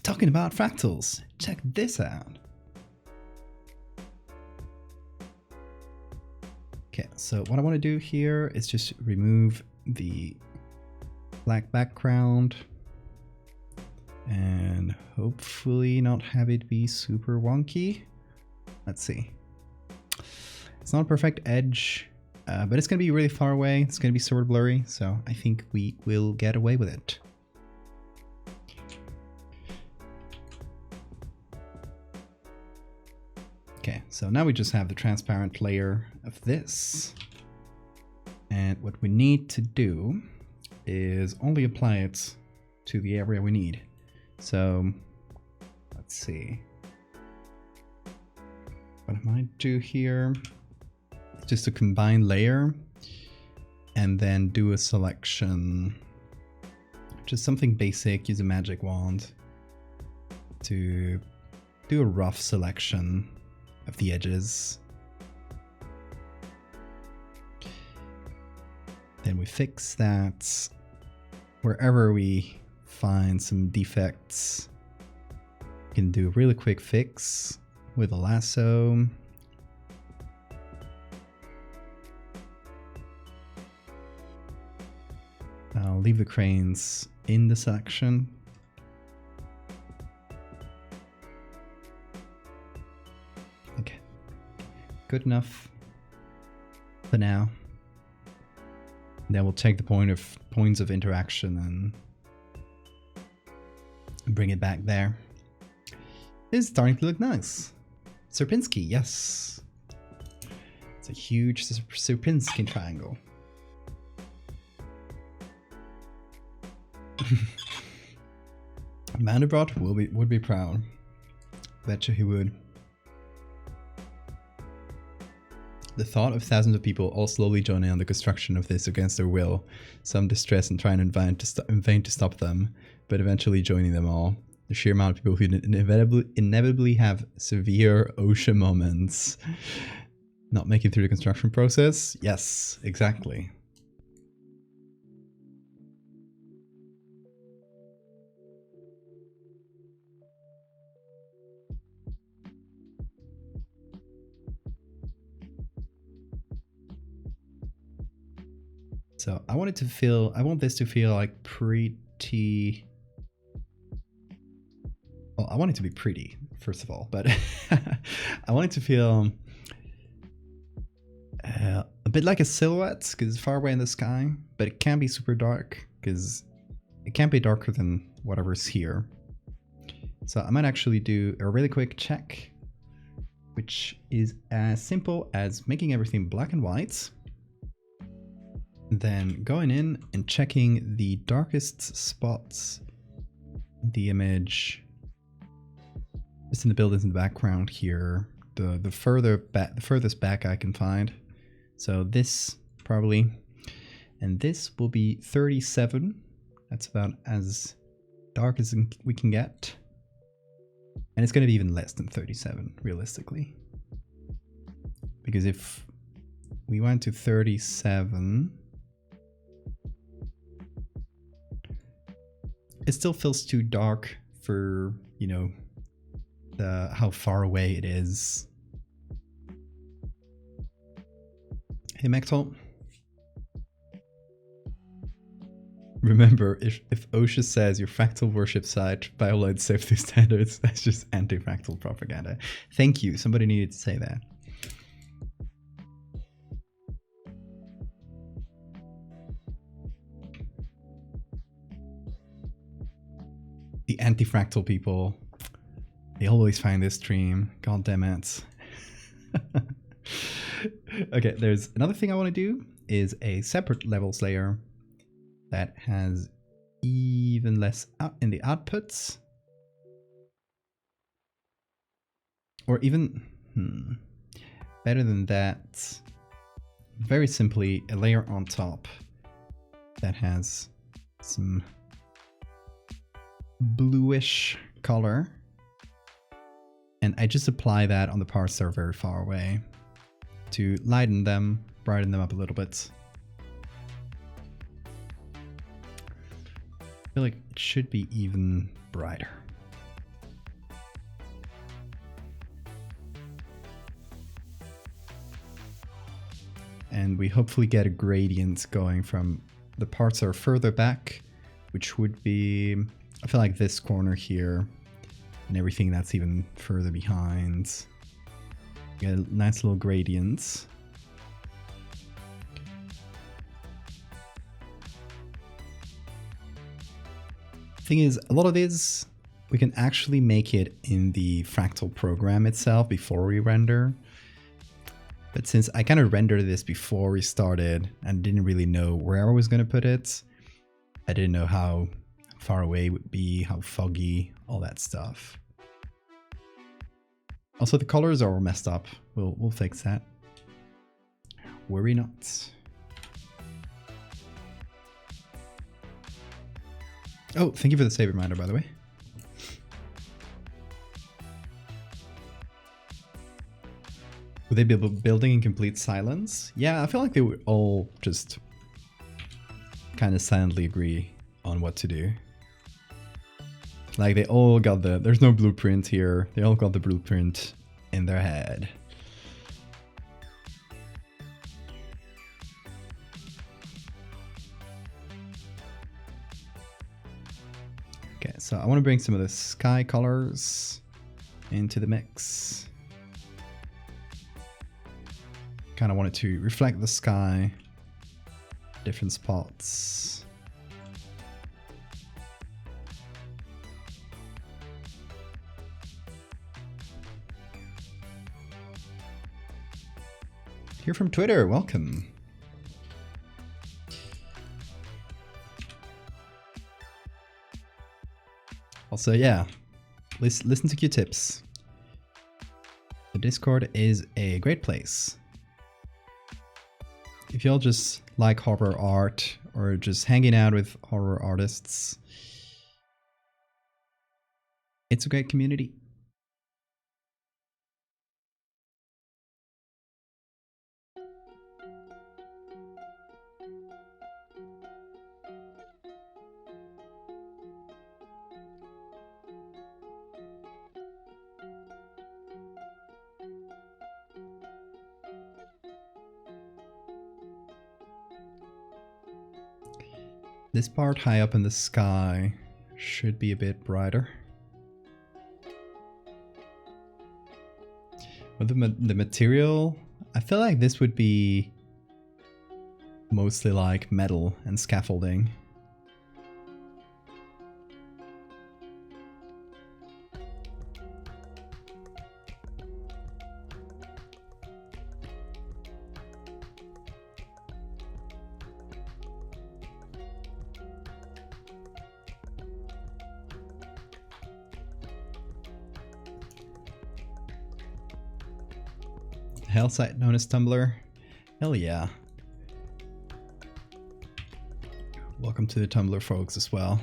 Talking about fractals, check this out. Okay, so what I want to do here is just remove the black background and hopefully not have it be super wonky. Let's see. It's not a perfect edge, but it's going to be really far away. It's going to be sort of blurry, so I think we will get away with it. Okay, so now we just have the transparent layer of this. And what we need to do is only apply it to the area we need. So let's see. What I might do here is just a combine layer and then do a selection. Just something basic, use a magic wand to do a rough selection of the edges. Then we fix that wherever we find some defects. We can do a really quick fix with a lasso. I'll leave the cranes in the section. Okay, good enough for now. Then we'll take the points of interaction and bring it back there. It's starting to look nice. Sierpinski, yes. It's a huge Sierpinski triangle. Mandelbrot would be proud. Betcha he would. The thought of thousands of people all slowly joining on the construction of this against their will, some distressed and trying in vain to stop them, but eventually joining them all. The sheer amount of people who inevitably have severe OSHA moments. Not making it through the construction process? Yes, exactly. So I want this to feel like pretty... Well, I want it to be pretty, first of all, but I want it to feel a bit like a silhouette, because it's far away in the sky, but it can be super dark, because it can't be darker than whatever's here. So I might actually do a really quick check, which is as simple as making everything black and white, then going in and checking the darkest spots in the image, just in the buildings in the background here, the furthest back I can find. So this probably, and this will be 37. That's about as dark as we can get. And it's going to be even less than 37, realistically. Because if we went to 37, it still feels too dark for, you know, how far away it is. Hey, Mectol. Remember, if OSHA says your fractal worship site violates safety standards, that's just anti-fractal propaganda. Thank you. Somebody needed to say that. The anti-fractal people, they always find this stream. God damn it. Okay, there's another thing I want to do is a separate levels layer that has even less out in the outputs, or even better than that, very simply a layer on top that has some bluish color, and I just apply that on the parts that are very far away to lighten them, brighten them up a little bit. I feel like it should be even brighter. And we hopefully get a gradient going from the parts that are further back, which would be, I feel like this corner here, and everything that's even further behind. Get a nice little gradients. Thing is, a lot of this, we can actually make it in the Fractal program itself before we render. But since I kind of rendered this before we started and didn't really know where I was going to put it, I didn't know how far away it would be, how foggy, all that stuff. Also, the colors are all messed up. We'll fix that. Worry not. Oh, thank you for the save reminder, by the way. Would they be building in complete silence? Yeah, I feel like they would all just kind of silently agree on what to do. Like they all got there's no blueprint here. They all got the blueprint in their head. Okay, so I want to bring some of the sky colors into the mix. Kind of want it to reflect the sky, different spots. Here from Twitter, welcome. Also, yeah, listen to Q-tips. The Discord is a great place if y'all just like horror art or just hanging out with horror artists, it's a great community. This part high up in the sky should be a bit brighter. With the material, I feel like this would be mostly like metal and scaffolding. Hell site known as Tumblr. Hell yeah. Welcome to the Tumblr folks as well.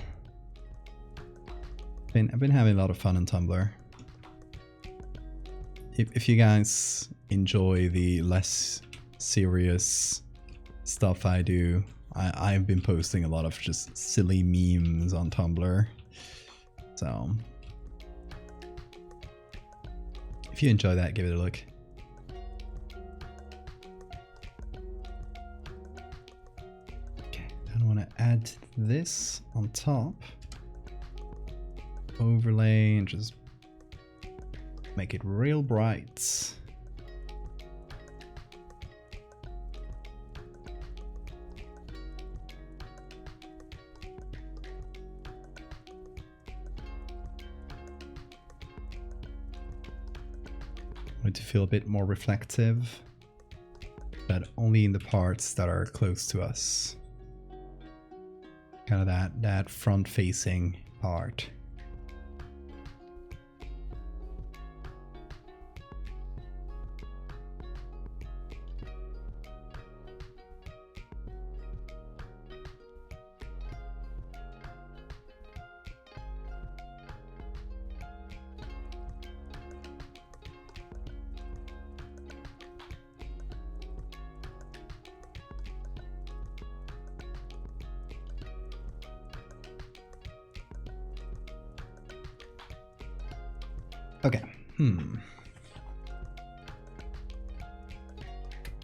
I've been having a lot of fun on Tumblr. If you guys enjoy the less serious stuff I do, I've been posting a lot of just silly memes on Tumblr. So if you enjoy that, give it a look. I want to add this on top, overlay, and just make it real bright. I want it to feel a bit more reflective, but only in the parts that are close to us. Kind of that front-facing part. Okay,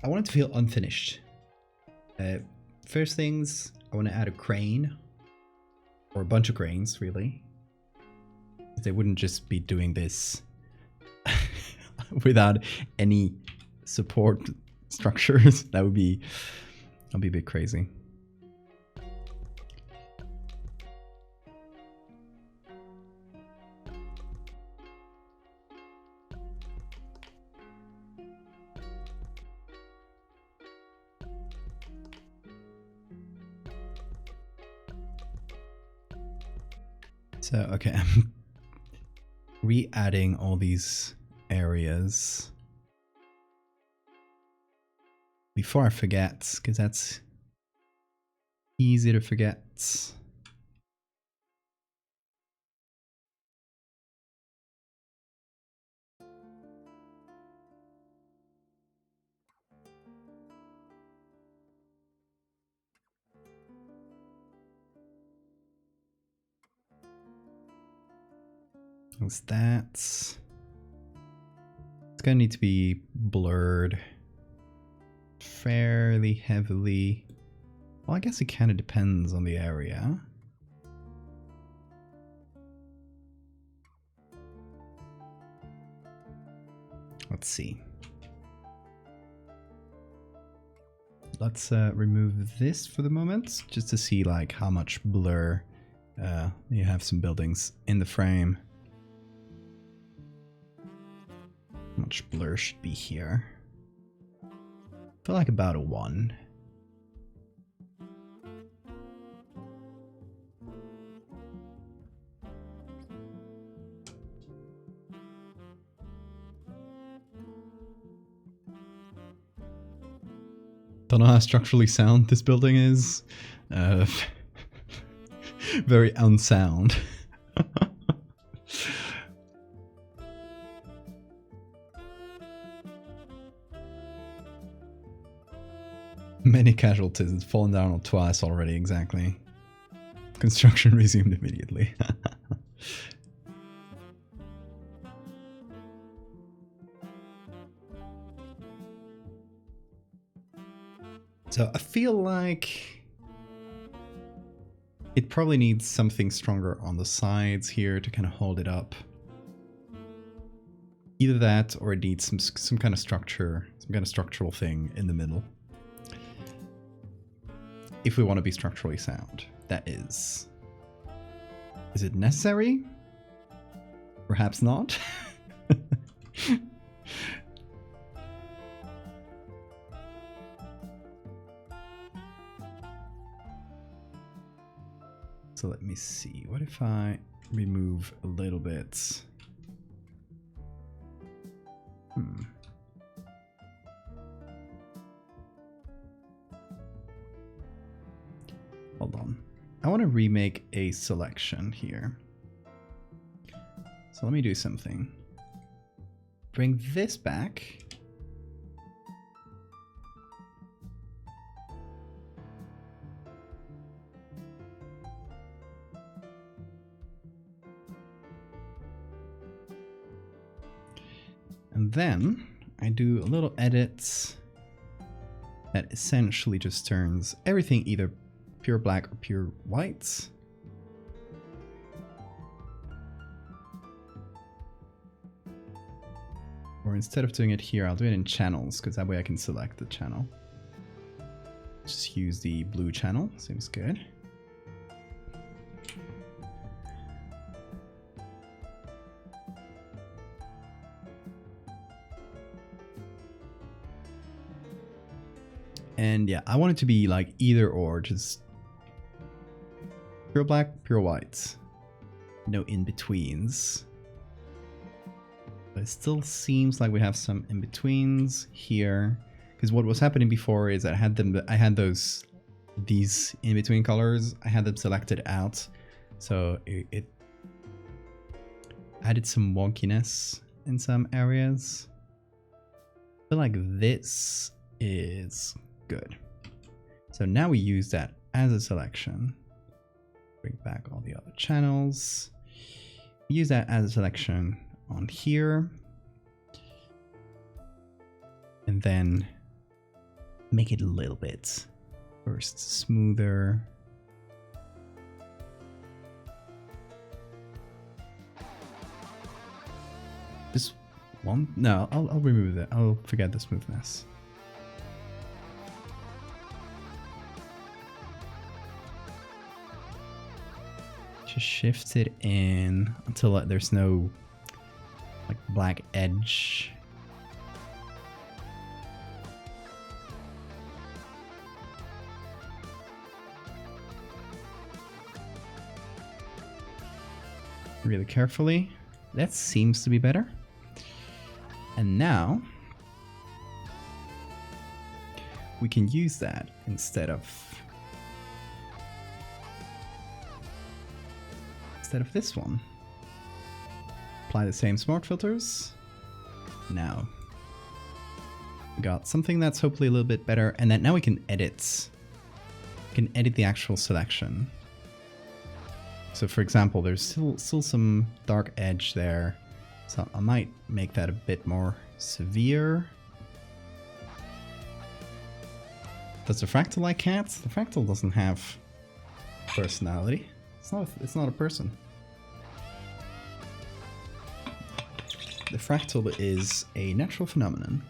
I want it to feel unfinished. First things, I want to add a crane, or a bunch of cranes, really. They wouldn't just be doing this without any support structures. That'd be a bit crazy. So, okay, I'm re-adding all these areas before I forget, because that's easy to forget. What's that? It's gonna need to be blurred fairly heavily. Well, I guess it kind of depends on the area. Let's see. Let's remove this for the moment, just to see like how much blur you have some buildings in the frame. How much blur should be here? I feel like about a 1. Don't know how structurally sound this building is. Very unsound. Many casualties. It's fallen down on twice already, exactly. Construction resumed immediately. So I feel like it probably needs something stronger on the sides here to kind of hold it up. Either that or it needs some kind of structure, some kind of structural thing in the middle. If we want to be structurally sound, that is. Is it necessary? Perhaps not. So let me see. What if I remove a little bit? Hold on. I want to remake a selection here. So let me do something. Bring this back. And then I do a little edit that essentially just turns everything either pure black or pure white. Or instead of doing it here, I'll do it in channels, because that way I can select the channel. Just use the blue channel, seems good. And yeah, I want it to be like either or, just pure black, pure white. No in-betweens. But it still seems like we have some in-betweens here. Because what was happening before is I had these in-between colors, I had them selected out. So it added some wonkiness in some areas. I feel like this is good. So now we use that as a selection. Bring back all the other channels. Use that as a selection on here. And then make it a little bit first smoother. Just one? No, I'll remove that. I'll forget the smoothness. Just shift it in until there's no like black edge. Really carefully. That seems to be better. And now we can use that instead of this one. Apply the same smart filters. Now we got something that's hopefully a little bit better, and then now we can edit. We can edit the actual selection. So for example, there's still some dark edge there. So I might make that a bit more severe. Does the Fractal like cats? The Fractal doesn't have personality. It's not a person. The Fractal is a natural phenomenon.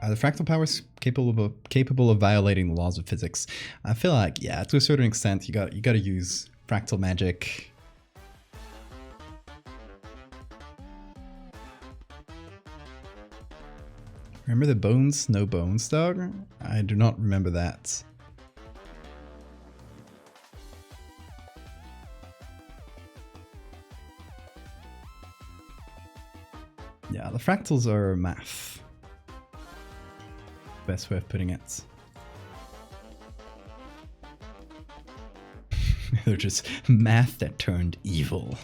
Are the fractal powers capable of violating the laws of physics? I feel like, yeah, to a certain extent, you got to use fractal magic. Remember the bones, no bones dog? I do not remember that. Yeah, the fractals are math. Best way of putting it. They're just math that turned evil.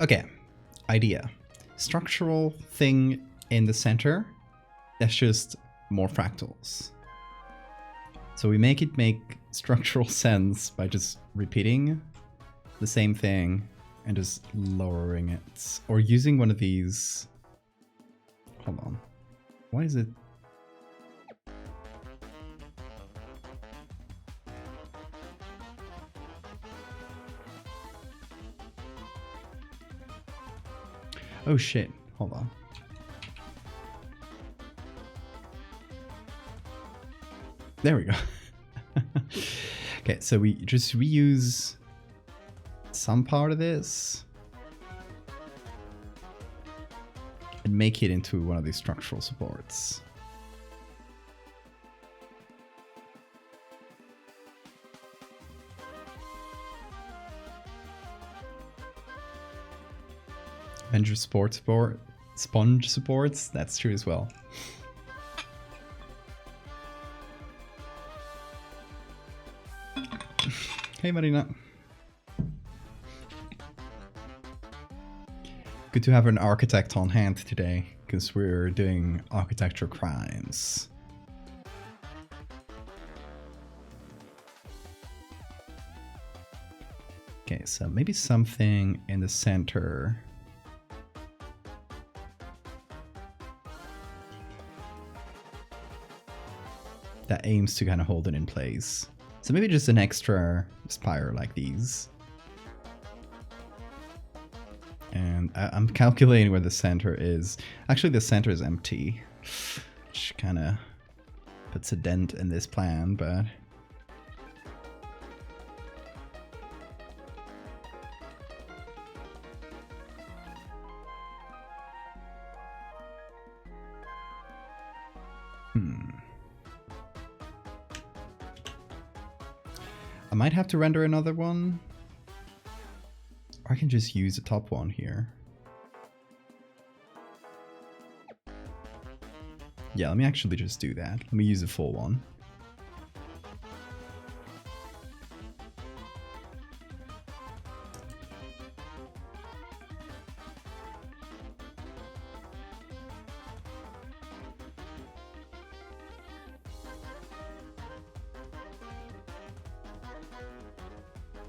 Okay, idea. Structural thing in the center, that's just more fractals. So we make it make structural sense by just repeating the same thing and just lowering it. Or using one of these... Hold on. Why is it... Oh shit, hold on. There we go. Okay, so we just reuse some part of this and make it into one of these structural supports. Avenger support, sponge supports, that's true as well. Hey Marina. Good to have an architect on hand today, because we're doing architecture crimes. Okay, so maybe something in the center. That aims to kind of hold it in place. So maybe just an extra spire like these. And I'm calculating where the center is. Actually, the center is empty, which kind of puts a dent in this plan, but... I might have to render another one. Or I can just use the top one here. Yeah, let me actually just do that. Let me use the full one.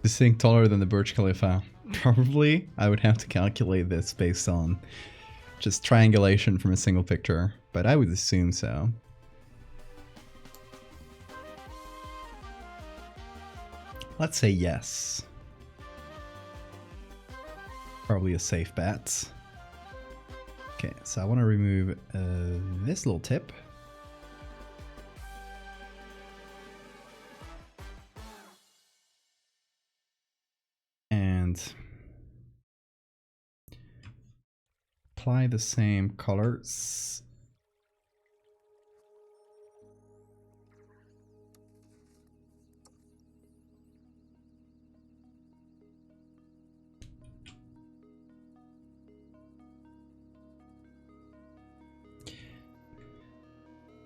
This thing taller than the Burj Khalifa. Probably. I would have to calculate this based on just triangulation from a single picture, but I would assume so. Let's say yes. Probably a safe bet. Okay, so I want to remove this little tip. And apply the same colors.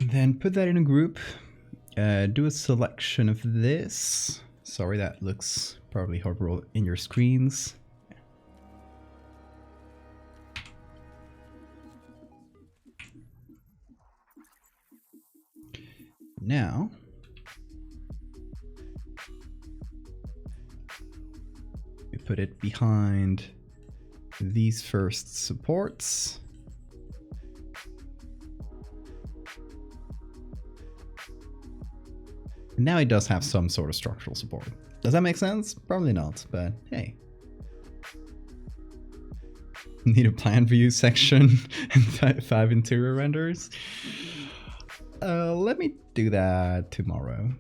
Then put that in a group. Do a selection of this. Sorry, that looks probably horrible in your screens. Now, we put it behind these first supports. And now it does have some sort of structural support. Does that make sense? Probably not, but hey. Need a plan view section and 5 interior renders? Let me do that tomorrow.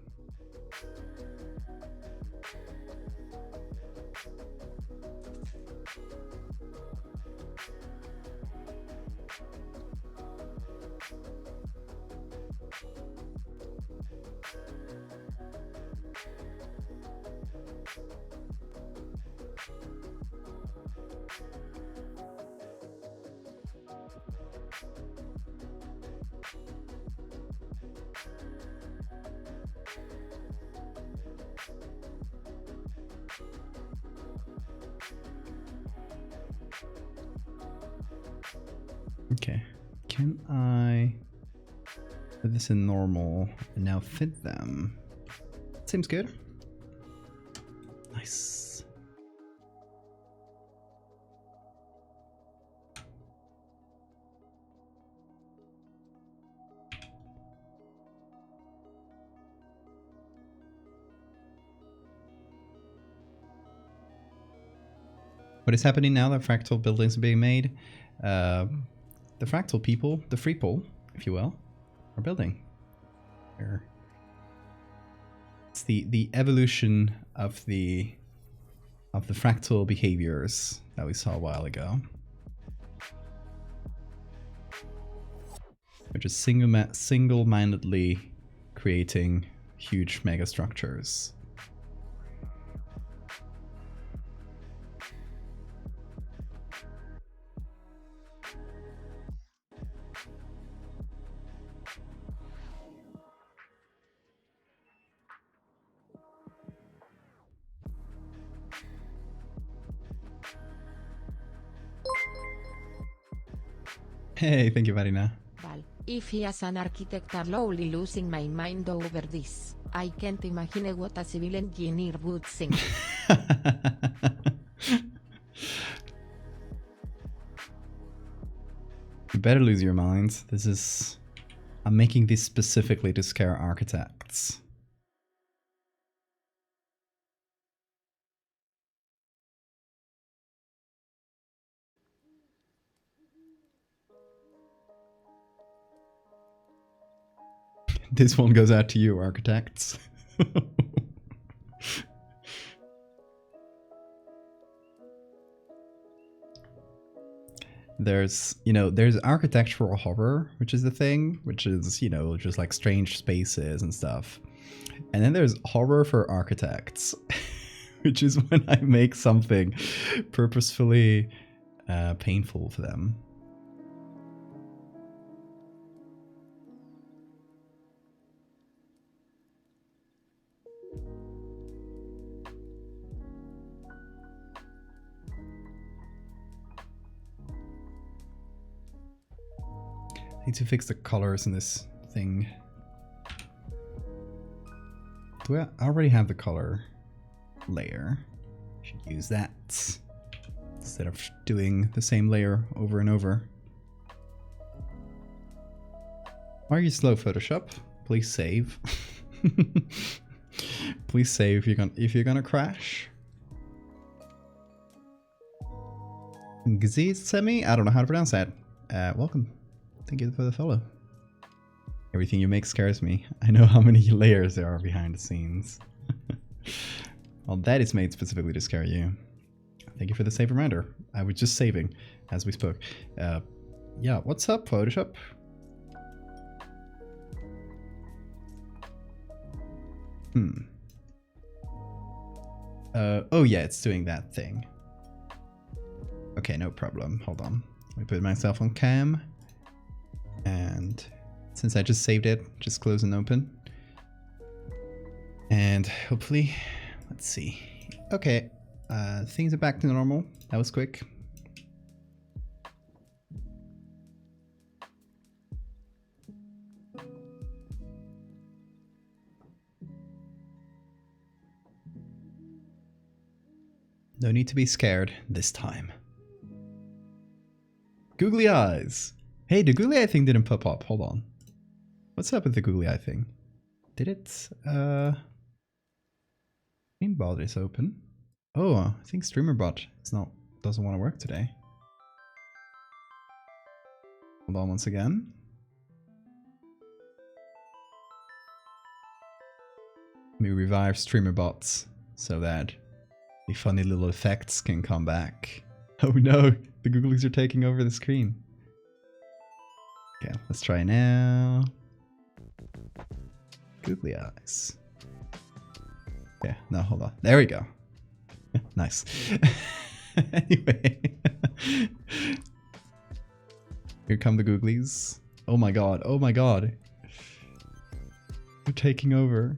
Okay, can I put this in normal and now fit them? Seems good. Nice. What is happening now that fractal buildings are being made? The fractal people, the free pole, if you will, are building. It's the evolution of the fractal behaviors that we saw a while ago. We're just single-mindedly creating huge megastructures. Hey, thank you, Marina. Val, if he as an architect are slowly losing my mind over this, I can't imagine what a civil engineer would think. You better lose your mind. I'm making this specifically to scare architects. This one goes out to you, architects. There's architectural horror, which is the thing, which is, just like strange spaces and stuff. And then there's horror for architects, which is when I make something purposefully painful for them. Need to fix the colors in this thing. Do I already have the color layer? Should use that instead of doing the same layer over and over. Why are you slow, Photoshop? Please save. Please save if you're gonna crash. Gzitsemi? I don't know how to pronounce that. Welcome. Thank you for the follow. Everything you make scares me. I know how many layers there are behind the scenes. Well, that is made specifically to scare you. Thank you for the save reminder. I was just saving as we spoke. Yeah, what's up, Photoshop? Oh yeah, it's doing that thing. Okay, no problem. Hold on. Let me put myself on cam. And since I just saved it, just close and open. And hopefully, let's see. Okay, things are back to normal. That was quick. No need to be scared this time. Googly eyes. Hey, the googly eye thing didn't pop up. Hold on. What's up with the googly eye thing? Did it? Streambot is open. Oh, I think StreamerBot doesn't want to work today. Hold on once again. Let me revive StreamerBots so that the funny little effects can come back. Oh no, the googlies are taking over the screen. Okay, let's try now. Googly eyes. Yeah, no, hold on. There we go. Nice. Anyway. Here come the googlies. Oh my god, oh my god. They're taking over.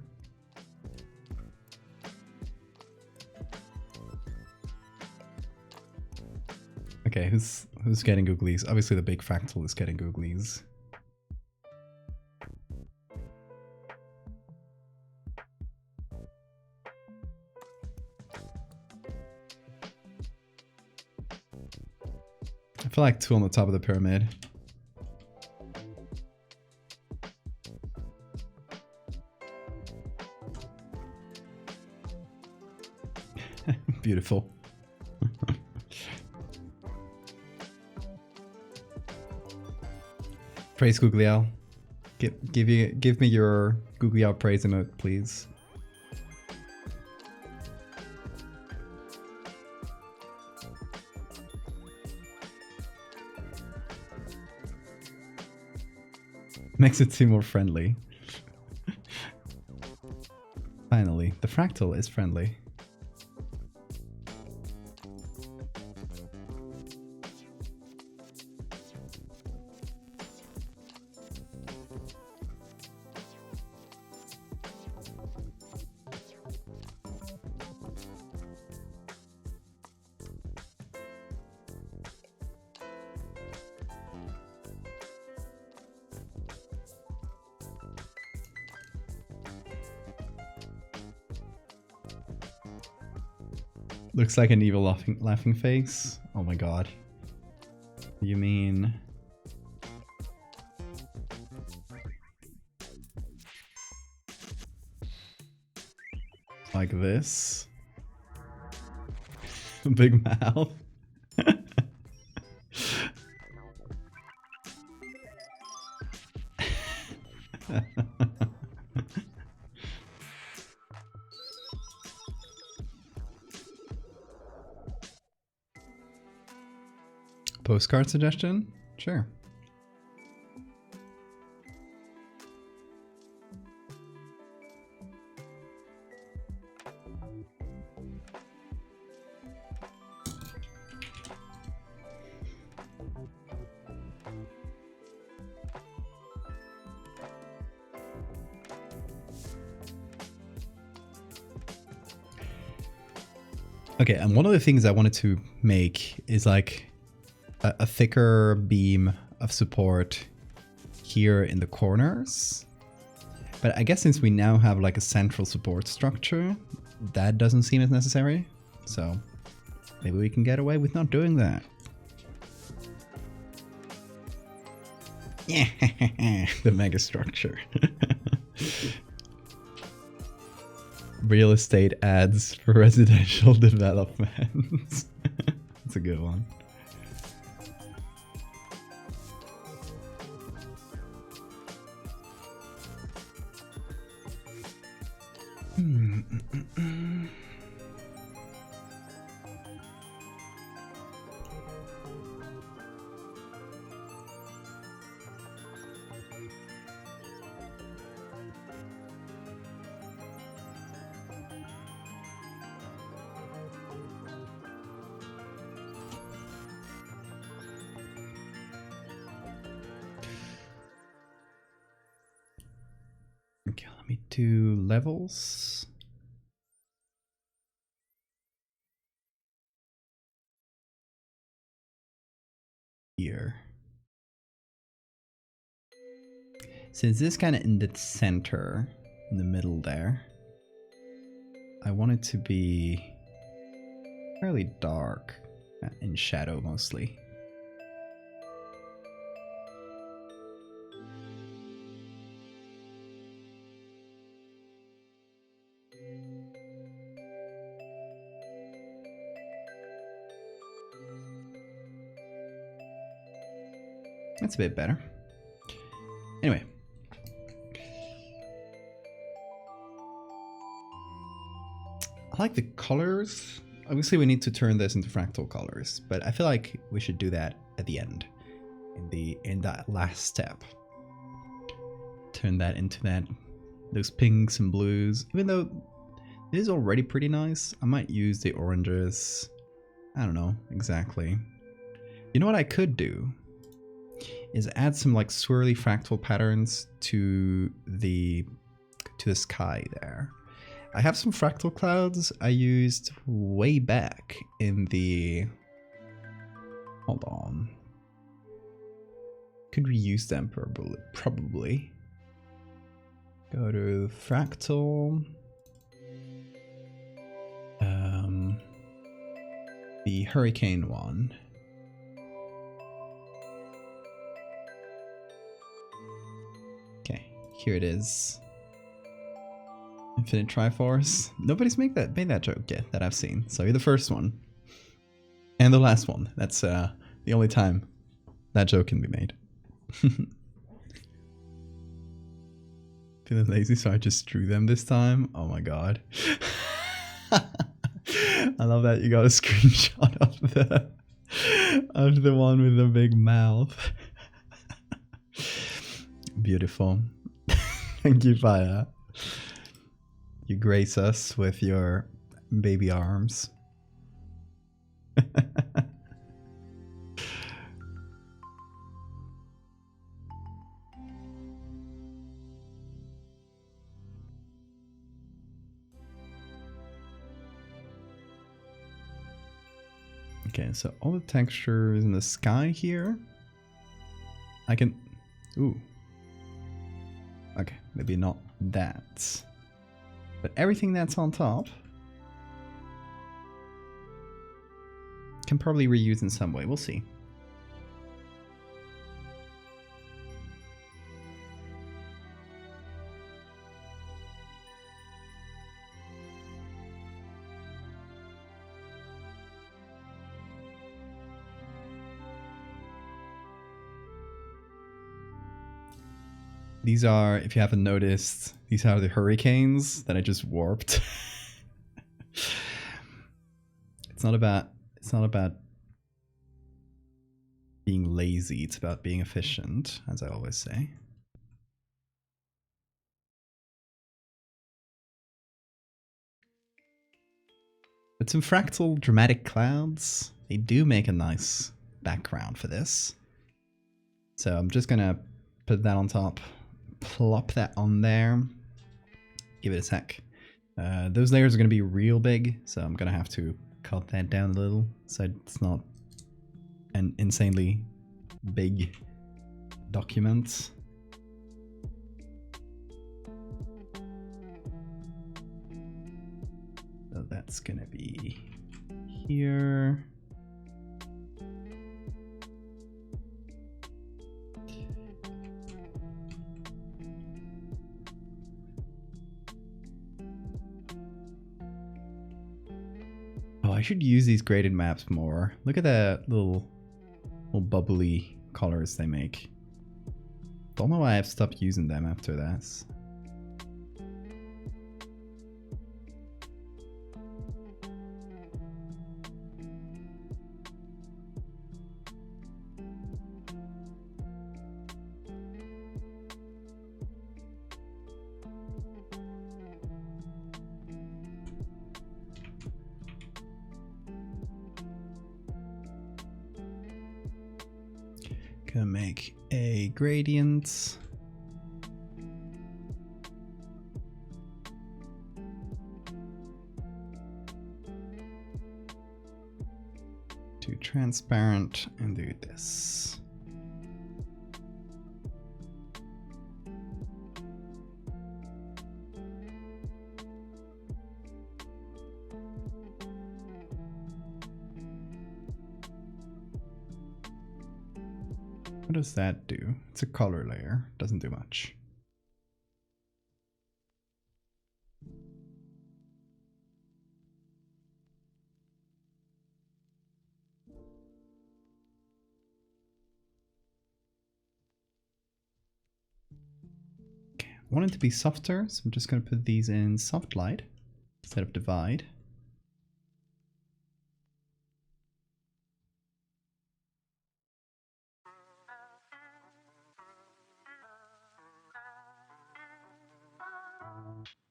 Okay, Who's getting googlies? Obviously the big fractal is getting googlies. I feel like 2 on the top of the pyramid. Beautiful. Praise Googly Owl. Give me your Googly Owl praise emote, please. Makes it seem more friendly. Finally, the fractal is friendly. Looks like an evil laughing face. Oh my god. You mean... like this? Big mouth? Postcard suggestion? Sure. Okay, and one of the things I wanted to make is like a thicker beam of support here in the corners. But I guess since we now have like a central support structure, that doesn't seem as necessary. So maybe we can get away with not doing that. Yeah, the megastructure. Real estate ads for residential developments. That's a good one. Okay, let me do levels. Here. Since this kind of in the center, in the middle there, I want it to be fairly dark, in shadow mostly. That's a bit better. Anyway. I like the colors. Obviously we need to turn this into fractal colors, but I feel like we should do that at the end. In that last step. Turn that into those pinks and blues. Even though it is already pretty nice, I might use the oranges. I don't know exactly. You know what I could do? Is add some like swirly fractal patterns to the sky there. I have some fractal clouds I used way back in the Hold on. Could reuse them probably. Go to Fractal. The Hurricane one. Okay, here it is. Infinite Triforce. Nobody's made that joke yet that I've seen. So you're the first one. And the last one. That's the only time that joke can be made. Feeling lazy, so I just drew them this time. Oh my god. I love that you got a screenshot of the one with the big mouth. Beautiful. Thank you, Fire. You grace us with your baby arms. Okay, so all the textures in the sky here. I can... Ooh. Okay, maybe not that. But everything that's on top can probably reuse in some way. We'll see. These are, if you haven't noticed, these are the hurricanes that I just warped. It's not about being lazy, it's about being efficient, as I always say. But some fractal dramatic clouds, they do make a nice background for this. So I'm just gonna put that on top. Plop that on there. Give it a sec. Those layers are going to be real big, so I'm going to have to cut that down a little so it's not an insanely big document. So that's going to be here. I should use these graded maps more. Look at the little bubbly colors they make. Don't know why I've stopped using them after this. Gonna make a gradient. Do transparent and do this. What does that do? It's a color layer, doesn't do much. Okay, I want it to be softer, so I'm just going to put these in soft light instead of divide.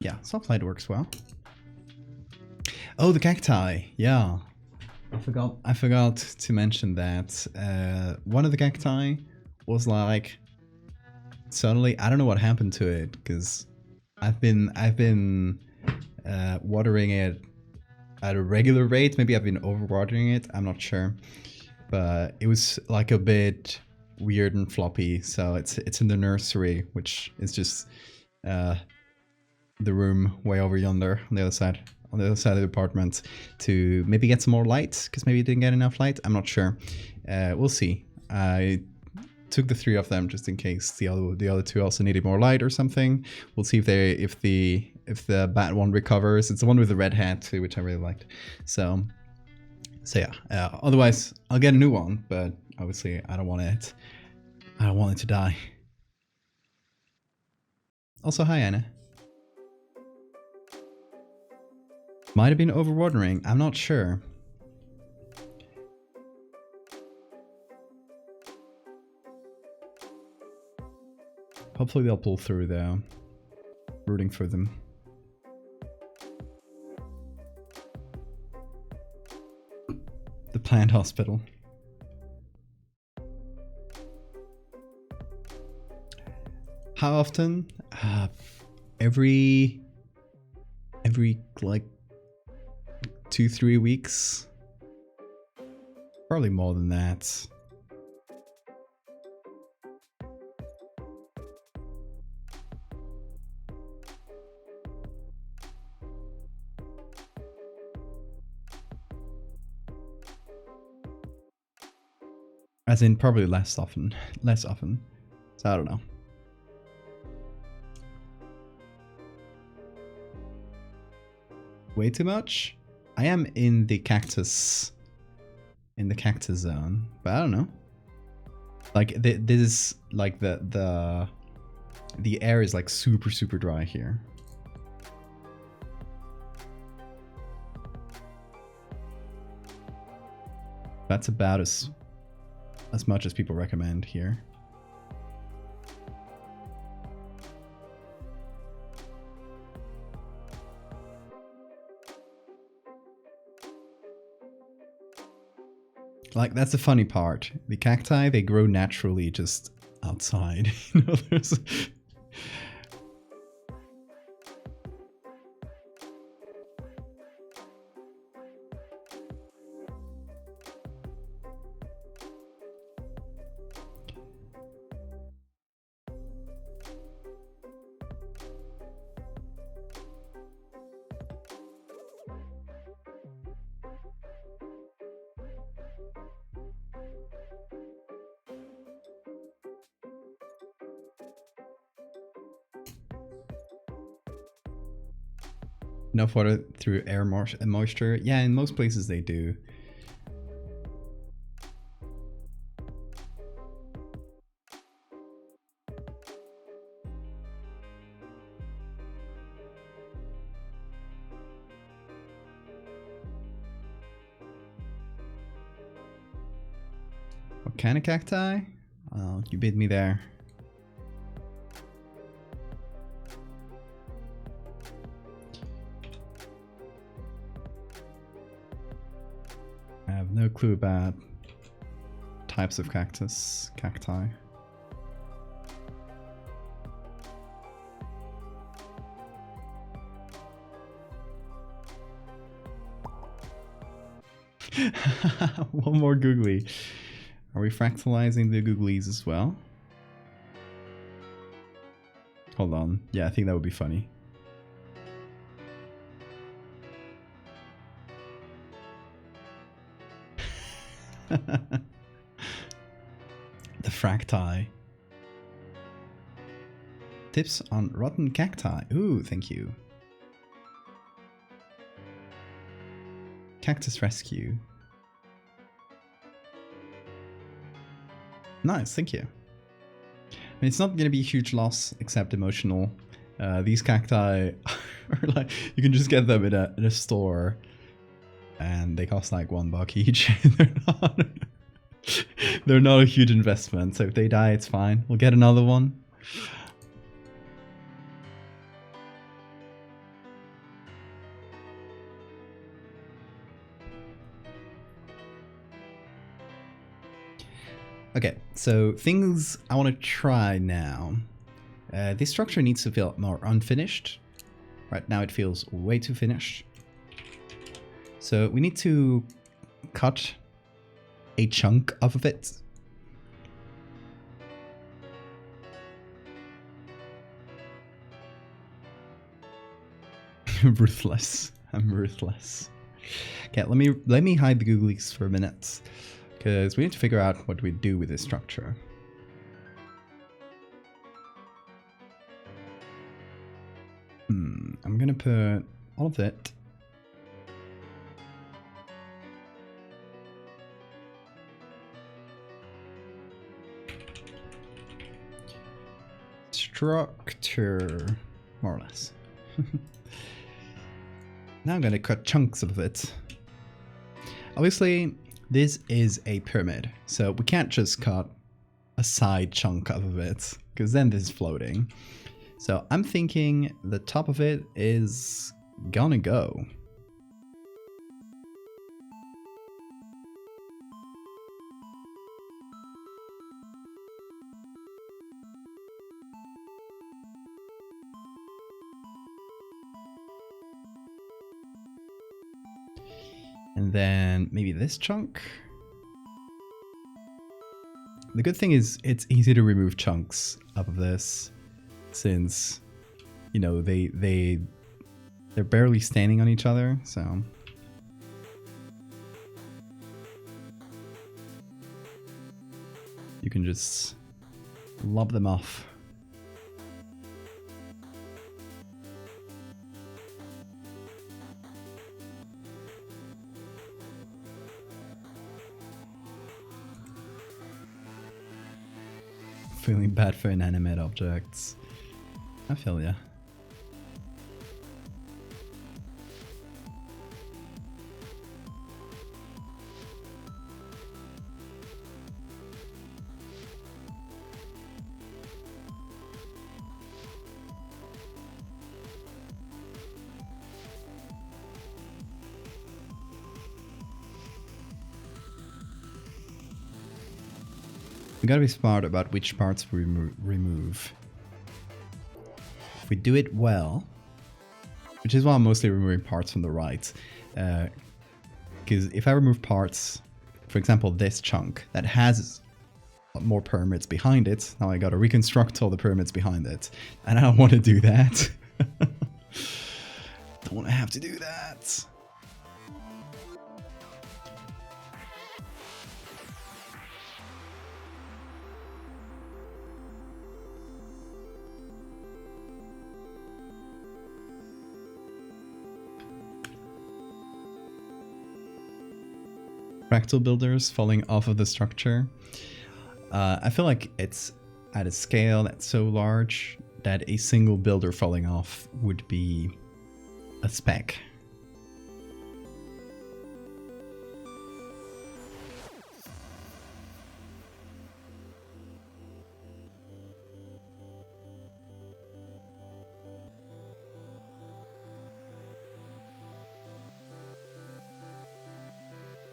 Yeah, soft light works well. Oh, the cacti. Yeah. I forgot to mention that one of the cacti was like suddenly, I don't know what happened to it, because I've been watering it at a regular rate. Maybe I've been overwatering it, I'm not sure. but it was like a bit weird and floppy. So it's in the nursery, which is just the room way over yonder on the other side. On the other side of the apartment, to maybe get some more light, because maybe it didn't get enough light. I'm not sure. We'll see. I took the 3 of them just in case the other 2 also needed more light or something. We'll see if the bat one recovers. It's the one with the red hat too, which I really liked. So yeah. Otherwise, I'll get a new one, but obviously I don't want it to die. Also, hi Anna. Might have been overwatering, I'm not sure. Hopefully they'll pull through though. Rooting for them. The plant hospital. How often? Every like 2-3 weeks, probably more than that. As in probably less often. So I don't know. Way too much? I am in the cactus zone, but I don't know. Like this is like the air is like super dry here. That's about as much as people recommend here. Like, that's the funny part. The cacti, they grow naturally just outside. You know, there's... Enough water through air moisture. Yeah, in most places they do. What kind of cacti? Oh, you bid me there. I have no clue about types of cacti. One more googly. Are we fractalizing the googlies as well? Hold on. Yeah, I think that would be funny. The fracti. Tips on rotten cacti. Ooh, thank you. Cactus rescue. Nice, thank you. I mean, it's not going to be a huge loss, except emotional. These cacti are like, you can just get them in a store, and they cost like $1 each. They're not a huge investment, so if they die, it's fine. We'll get another one. Okay, so things I want to try now. This structure needs to feel more unfinished. Right now it feels way too finished. So we need to cut a chunk off of it. Ruthless. I'm ruthless. Okay, let me hide the googlies for a minute, because we need to figure out what we do with this structure. I'm gonna put all of it. Structure, more or less. Now I'm gonna cut chunks of it. Obviously, this is a pyramid, so we can't just cut a side chunk of it, because then this is floating. So I'm thinking the top of it is gonna go. And then maybe this chunk. The good thing is it's easy to remove chunks up of this, since, you know, they're barely standing on each other, so. You can just lob them off. Feeling bad for inanimate objects. I feel ya. We gotta be smart about which parts we remove. If we do it well, which is why I'm mostly removing parts from the right, because if I remove parts, for example this chunk, that has more pyramids behind it, now I gotta reconstruct all the pyramids behind it, and I don't want to do that. Don't want to have to do that. Fractal builders falling off of the structure. I feel like it's at a scale that's so large that a single builder falling off would be a speck.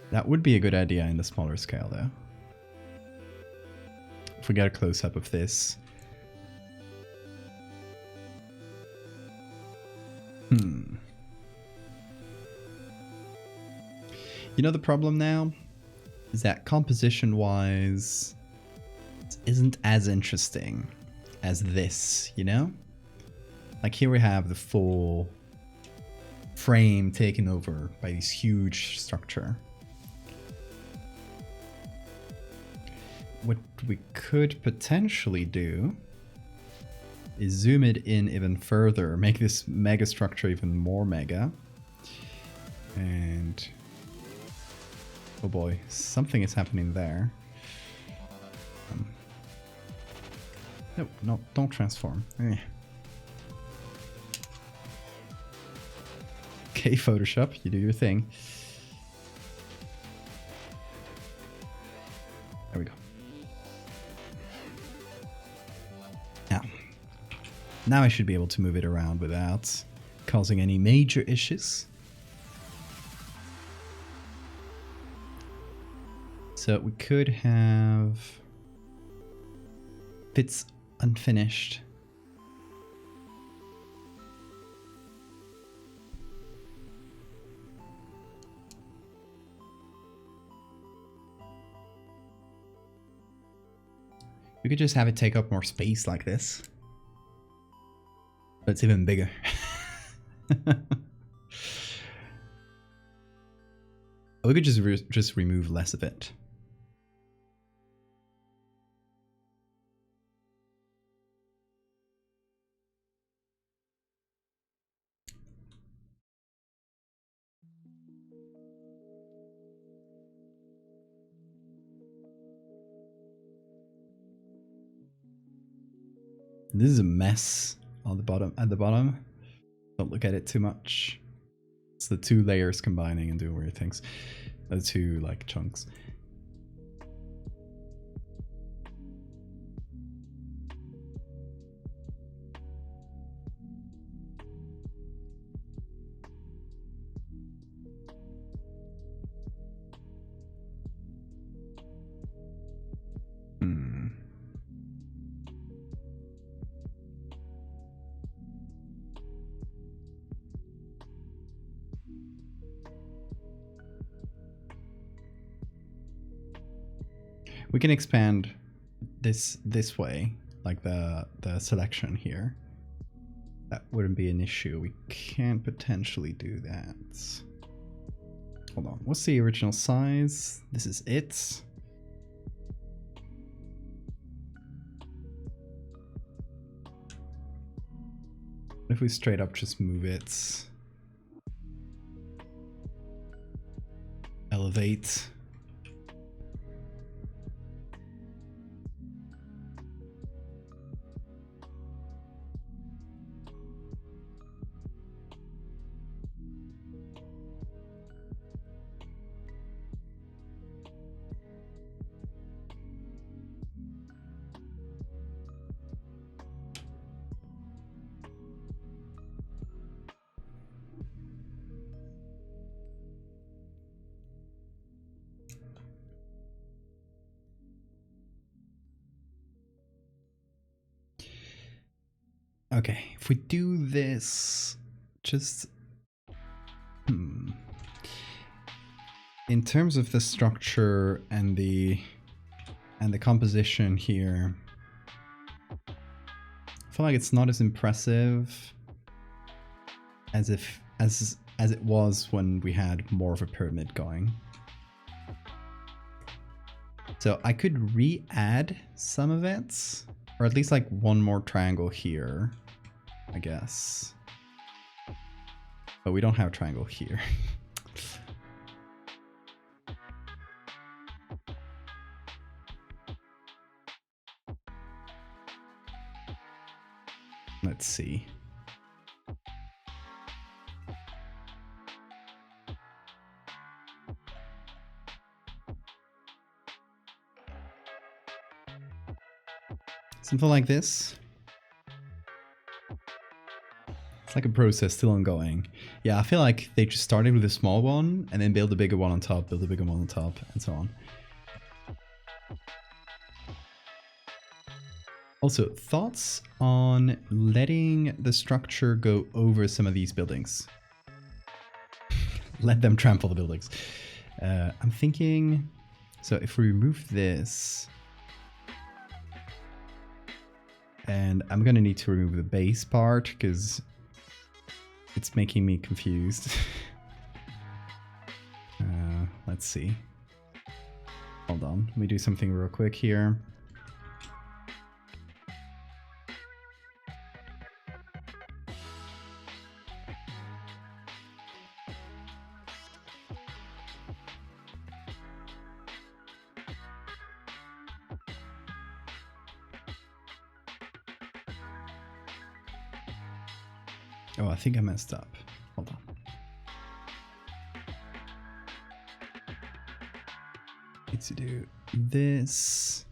That would be a good idea in the smaller scale, though. If we get a close-up of this. You know, the problem now is that composition-wise, it isn't as interesting as this, you know? Like here we have the full frame taken over by this huge structure. What we could potentially do is zoom it in even further, make this mega structure even more mega. And oh boy, something is happening there. No, don't transform. Okay, Photoshop, you do your thing. There we go. Now I should be able to move it around without causing any major issues. So we could have bits unfinished. We could just have it take up more space like this. But it's even bigger. We could just remove less of it. This is a mess on the bottom. At the bottom, don't look at it too much. It's the two layers combining and doing weird things. The two like chunks. We can expand this way, like the selection here. That wouldn't be an issue. We can potentially do that. Hold on. What's the original size? This is it. If we straight up just move it, elevate. Okay, if we do this, just in terms of the structure and the composition here, I feel like it's not as impressive as it was when we had more of a pyramid going. So I could re-add some of it. Or at least like one more triangle here, I guess. But we don't have a triangle here. Let's see. Something like this. It's like a process still ongoing. Yeah, I feel like they just started with a small one and then build a bigger one on top, build a bigger one on top, and so on. Also, thoughts on letting the structure go over some of these buildings? Let them trample the buildings. I'm thinking, so if we remove this, and I'm gonna need to remove the base part because it's making me confused. Let's see. Hold on, let me do something real quick here. Oh, I think I messed up. Hold on. Need to do this.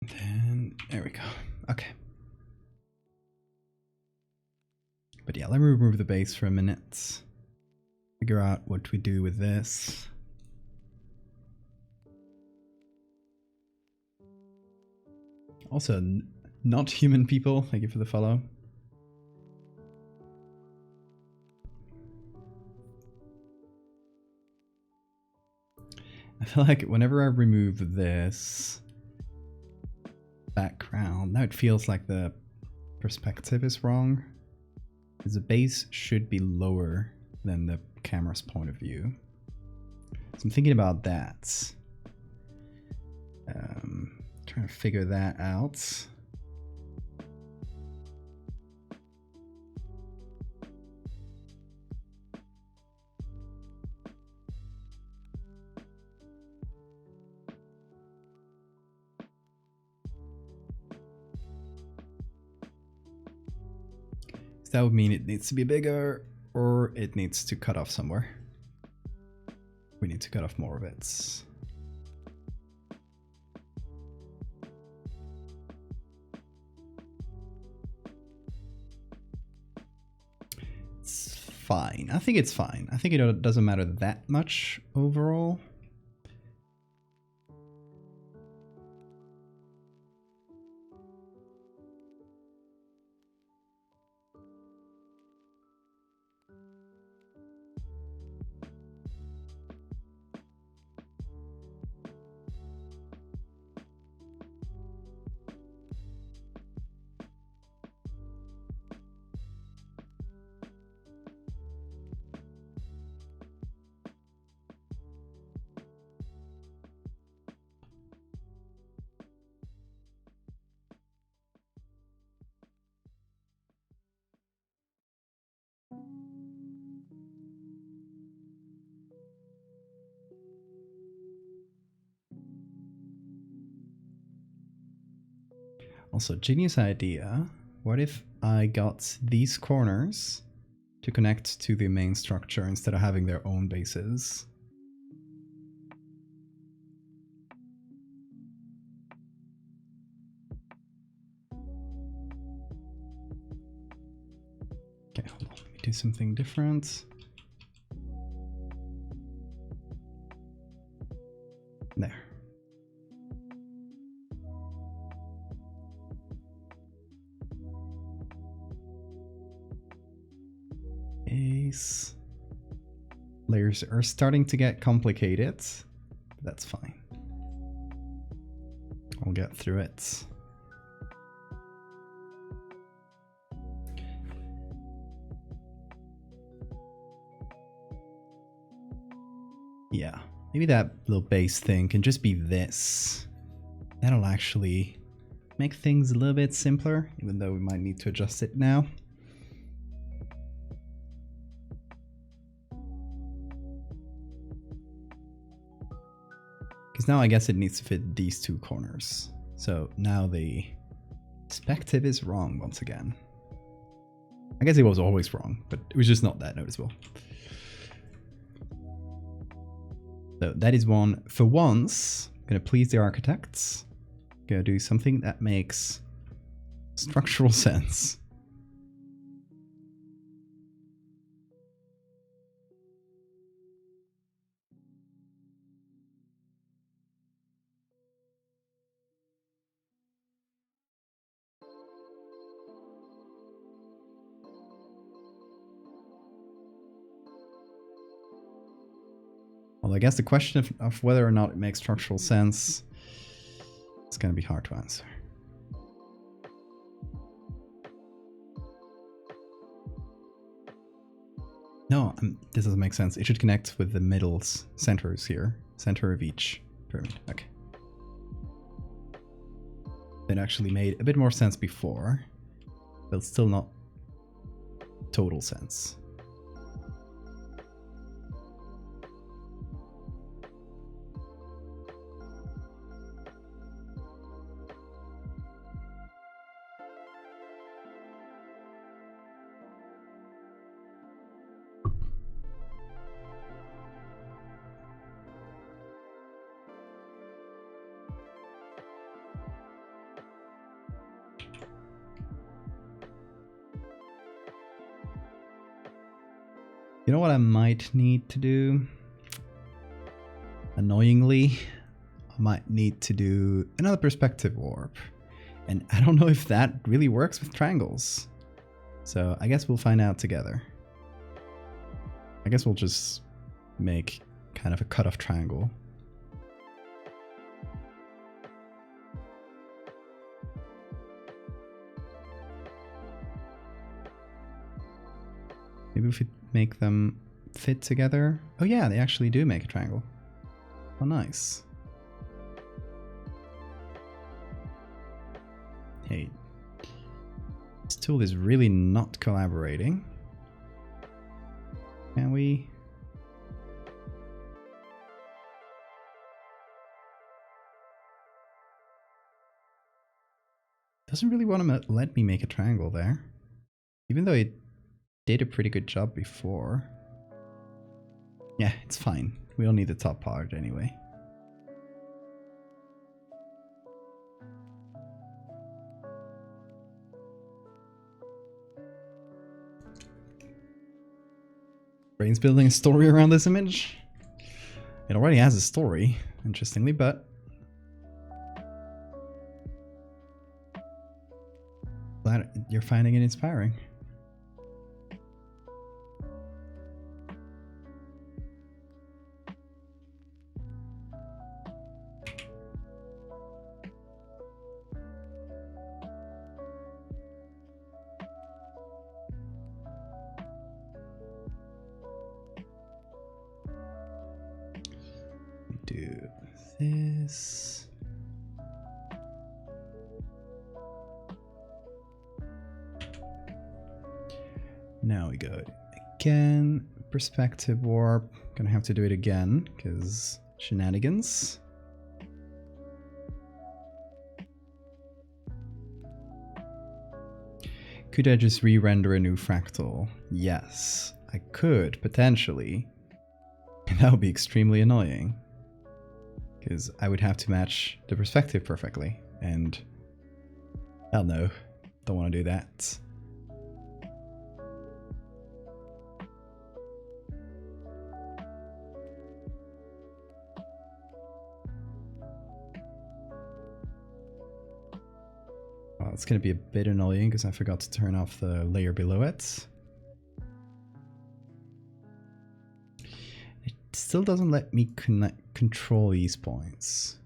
Then there we go. Okay. But yeah, let me remove the base for a minute. Figure out what we do with this. Also, not human people, thank you for the follow. I feel like whenever I remove this background, now it feels like the perspective is wrong. Because the base should be lower than the camera's point of view. So I'm thinking about that. Trying to figure that out. That would mean it needs to be bigger, or it needs to cut off somewhere. We need to cut off more of it. It's fine. I think it's fine. I think it doesn't matter that much overall. Also, genius idea. What if I got these corners to connect to the main structure instead of having their own bases? Okay, hold on. Let me do something different. There. Layers are starting to get complicated, but that's fine. I'll get through it. Yeah, maybe that little base thing can just be this. That'll actually make things a little bit simpler, even though we might need to adjust it now. Because now I guess it needs to fit these two corners. So now the perspective is wrong once again. I guess it was always wrong, but it was just not that noticeable. So that is one. For once, I'm going to please the architects. I'm going to do something that makes structural sense. Well, I guess the question of whether or not it makes structural sense is going to be hard to answer. No, this doesn't make sense. It should connect with the middle centers here. Center of each pyramid. Okay. It actually made a bit more sense before, but still not total sense. You know what I might need to do? Annoyingly, I might need to do another perspective warp. And I don't know if that really works with triangles. So I guess we'll find out together. I guess we'll just make kind of a cut-off triangle. Maybe if we make them fit together. Oh yeah, they actually do make a triangle. Oh, nice. Hey, this tool is really not collaborating. Can we? Doesn't really want to let me make a triangle there. Even though it did a pretty good job before. Yeah, it's fine. We don't need the top part anyway. Brain's building a story around this image. It already has a story, interestingly, but glad you're finding it inspiring. Do this. Now we go again. Perspective warp. Gonna have to do it again because shenanigans. Could I just re-render a new fractal? Yes, I could potentially. That would be extremely annoying. Because I would have to match the perspective perfectly, and hell no, don't want to do that. Well, it's going to be a bit annoying because I forgot to turn off the layer below it. It still doesn't let me control these points.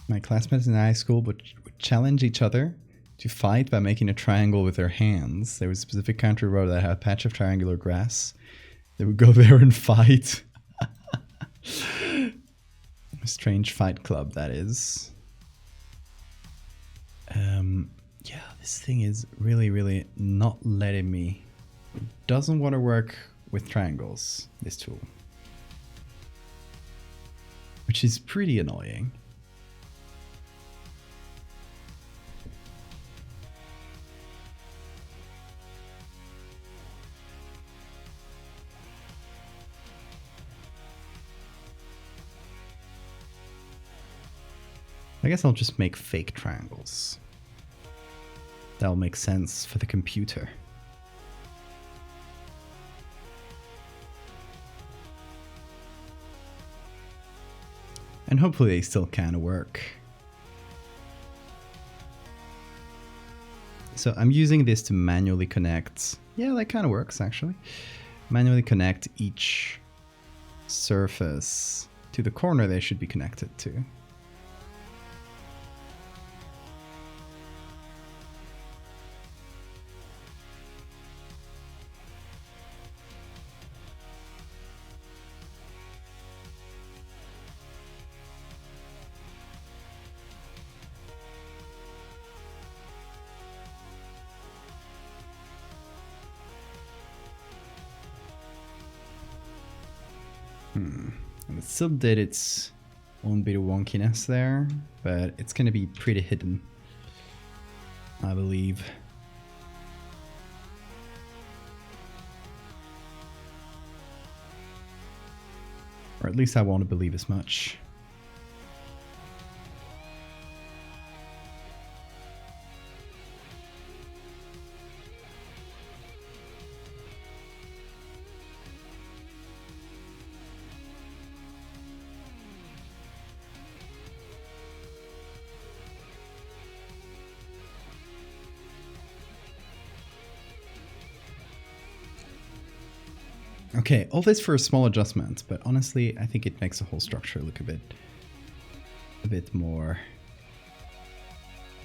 My classmates in high school would challenge each other to fight by making a triangle with their hands. There was a specific country road that had a patch of triangular grass. They would go there and fight. A strange fight club, that is. Yeah, this thing is really not letting me. It doesn't want to work with triangles, this tool. Which is pretty annoying. I guess I'll just make fake triangles. That'll make sense for the computer. And hopefully they still kind of work. So I'm using this to manually connect. Yeah, that kind of works actually. Manually connect each surface to the corner they should be connected to. And it still did its own bit of wonkiness there, but it's going to be pretty hidden, I believe. Or at least I want to believe as much. Okay, all this for a small adjustment, but honestly, I think it makes the whole structure look a bit more.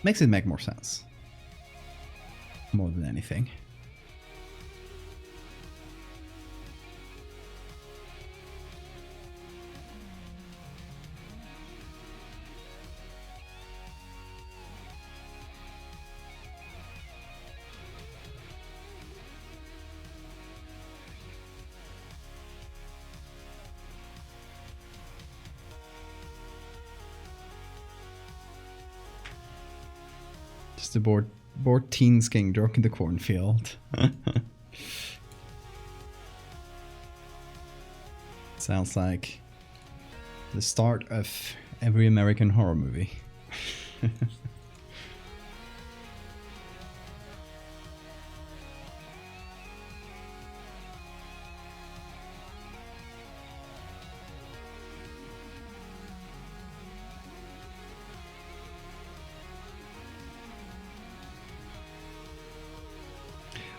Makes it make more sense. More than anything. Just a bored teens getting drunk in the cornfield. Sounds like the start of every American horror movie.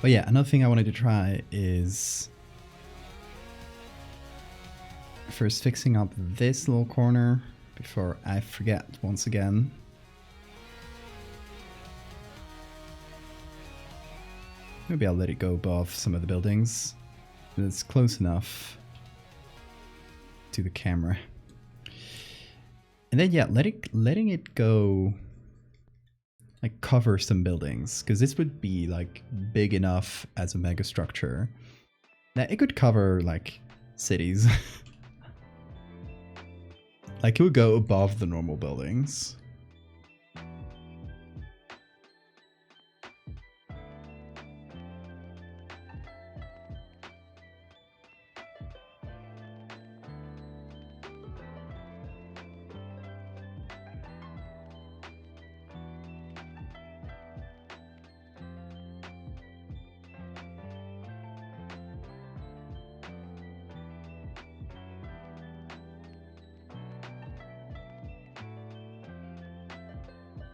Oh yeah, another thing I wanted to try is first fixing up this little corner before I forget once again. Maybe I'll let it go above some of the buildings. It's close enough to the camera. And then yeah, letting it go, like cover some buildings, because this would be like big enough as a mega structure that it could cover like cities. Like it would go above the normal buildings.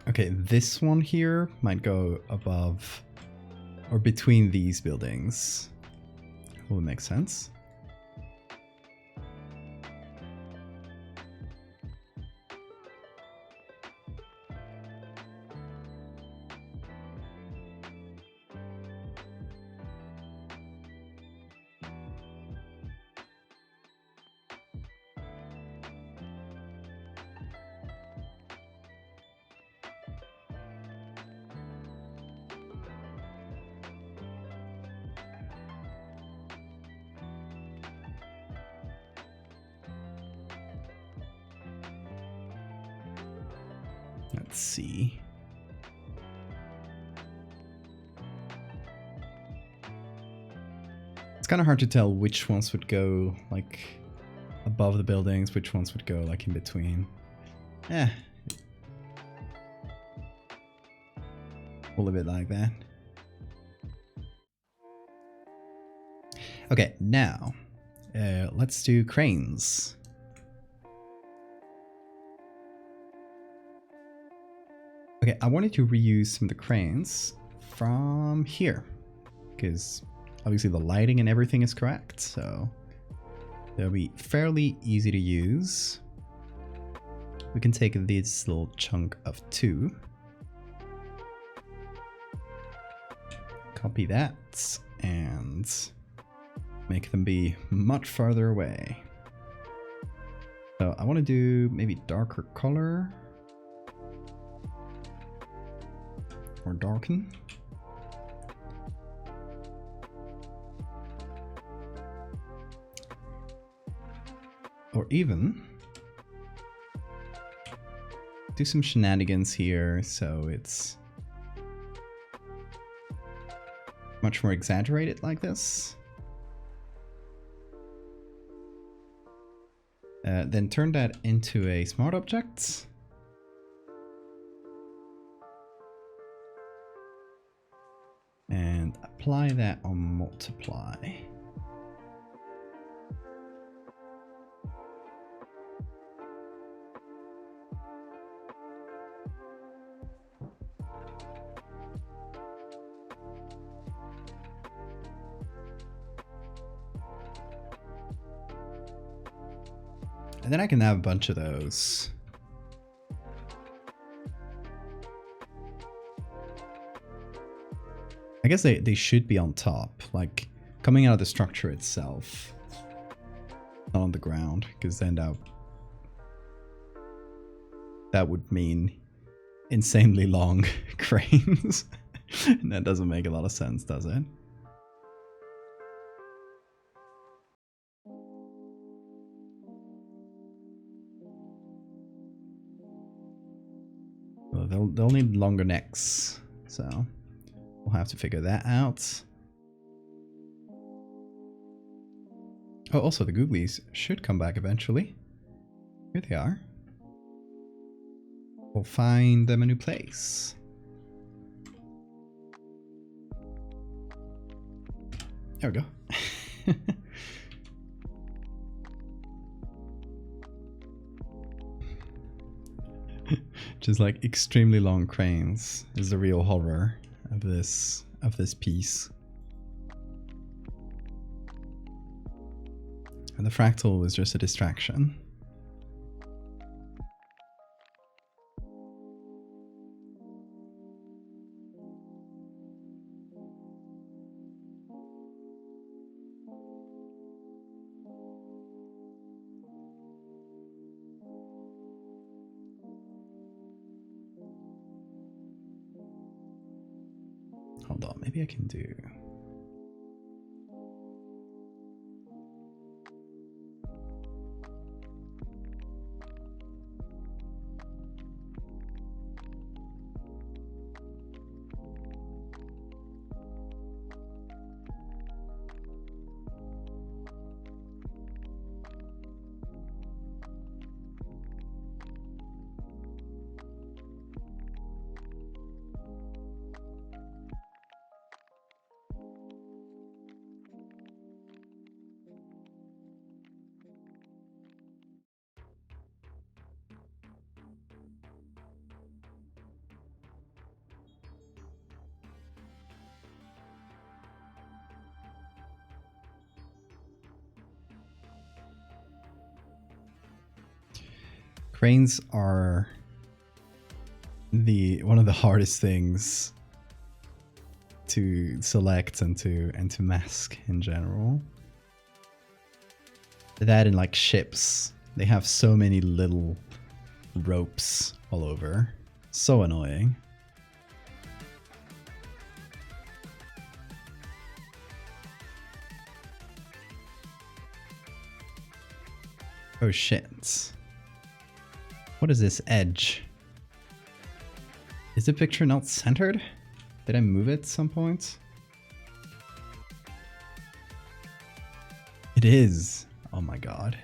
Okay, this one here might go above or between these buildings. Will it make sense? Let's see. It's kind of hard to tell which ones would go like above the buildings, which ones would go like in between. Yeah. We'll leave it like that. Okay, now let's do cranes. Okay, I wanted to reuse some of the cranes from here because obviously the lighting and everything is correct, so they'll be fairly easy to use. We can take this little chunk of 2, copy that, and make them be much farther away. So I want to do maybe darker color. Or darken. Or even do some shenanigans here so it's much more exaggerated like this. Then turn that into a smart object. And apply that on multiply. And then I can have a bunch of those. I guess they should be on top, like coming out of the structure itself, not on the ground, because then that would mean insanely long cranes. And that doesn't make a lot of sense, does it? Well, they'll need longer necks, so we'll have to figure that out. Oh, also the googlies should come back eventually. Here they are. We'll find them a new place. There we go. Just like extremely long cranes is the real horror of this piece. And the fractal was just a distraction. Hold on, maybe I can do... Cranes are one of the hardest things to select and to mask in general. That and like ships, they have so many little ropes all over. So annoying. Oh shit. What is this edge? Is the picture not centered? Did I move it at some point? It is. Oh my god.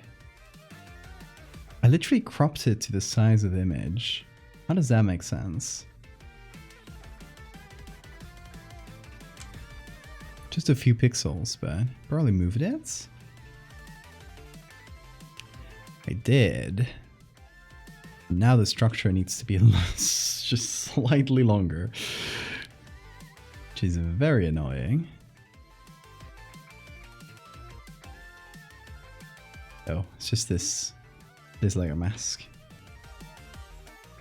I literally cropped it to the size of the image. How does that make sense? Just a few pixels, but probably moved it. I did. Now the structure needs to be just slightly longer, which is very annoying. Oh, it's just this layer mask.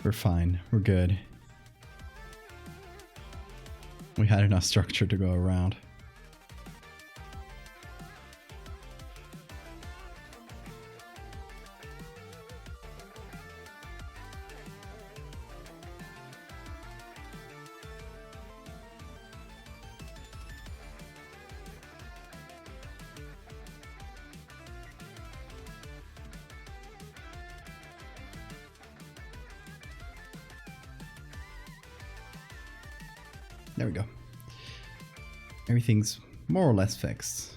We're fine. We're good. We had enough structure to go around. There we go. Everything's more or less fixed.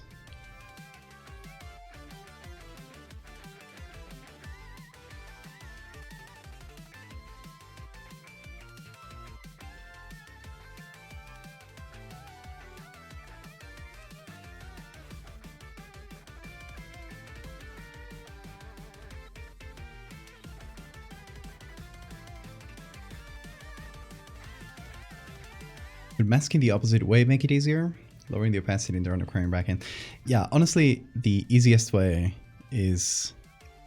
Would masking the opposite way make it easier? Lowering the opacity in the undercurrent bracket. Yeah, honestly, the easiest way is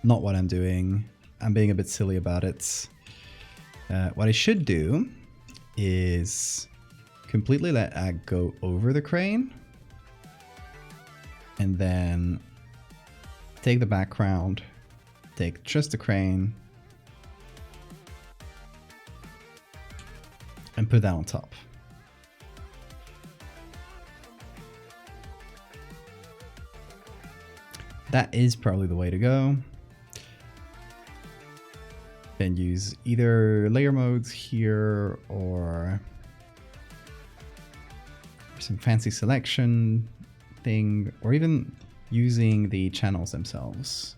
not what I'm doing. I'm being a bit silly about it. What I should do is completely let ag go over the crane. And then take the background, take just the crane, and put that on top. That is probably the way to go. Then use either layer modes here or some fancy selection thing, or even using the channels themselves.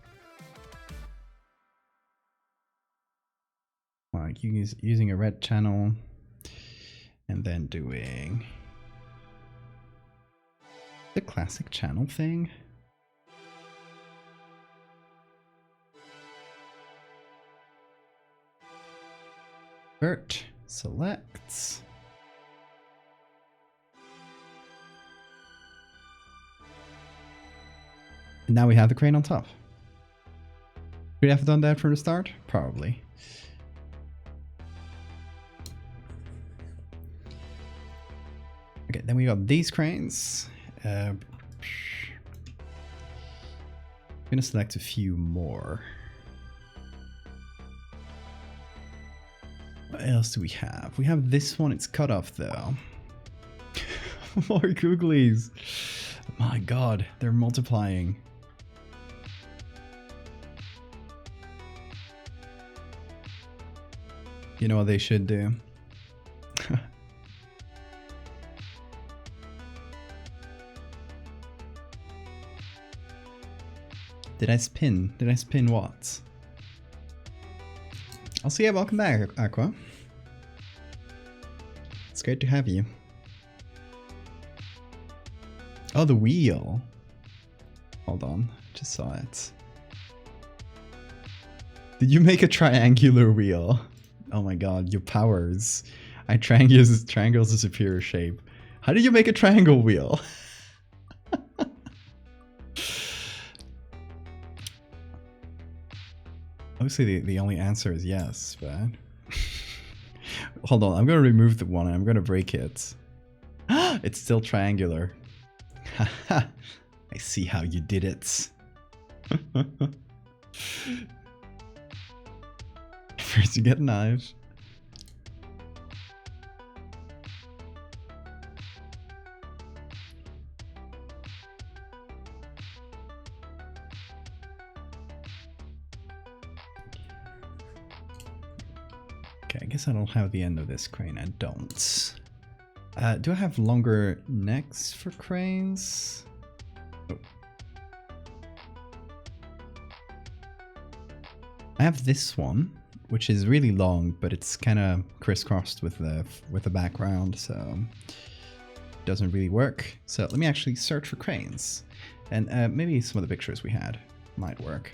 Like using a red channel and then doing the classic channel thing. Vert, select. And now we have the crane on top. Should we have done that from the start? Probably. Okay, then we got these cranes. I'm gonna select a few more. What else do we have? We have this one, it's cut off though. More googlies. My god, they're multiplying. You know what they should do? Did I spin? Did I spin what? I'll see you. Welcome back, Aqua. It's great to have you. Oh, the wheel. Hold on, just saw it. Did you make a triangular wheel? Oh my god, your powers. Triangle's a superior shape. How did you make a triangle wheel? Obviously the only answer is yes, but... Hold on, I'm gonna remove the one and I'm gonna break it. It's still triangular. Haha, I see how you did it. First you get a knife. Okay, I guess I don't have the end of this crane. I don't. Do I have longer necks for cranes? Oh. I have this one, which is really long, but it's kind of crisscrossed with the background, so it doesn't really work. So let me actually search for cranes, and maybe some of the pictures we had might work.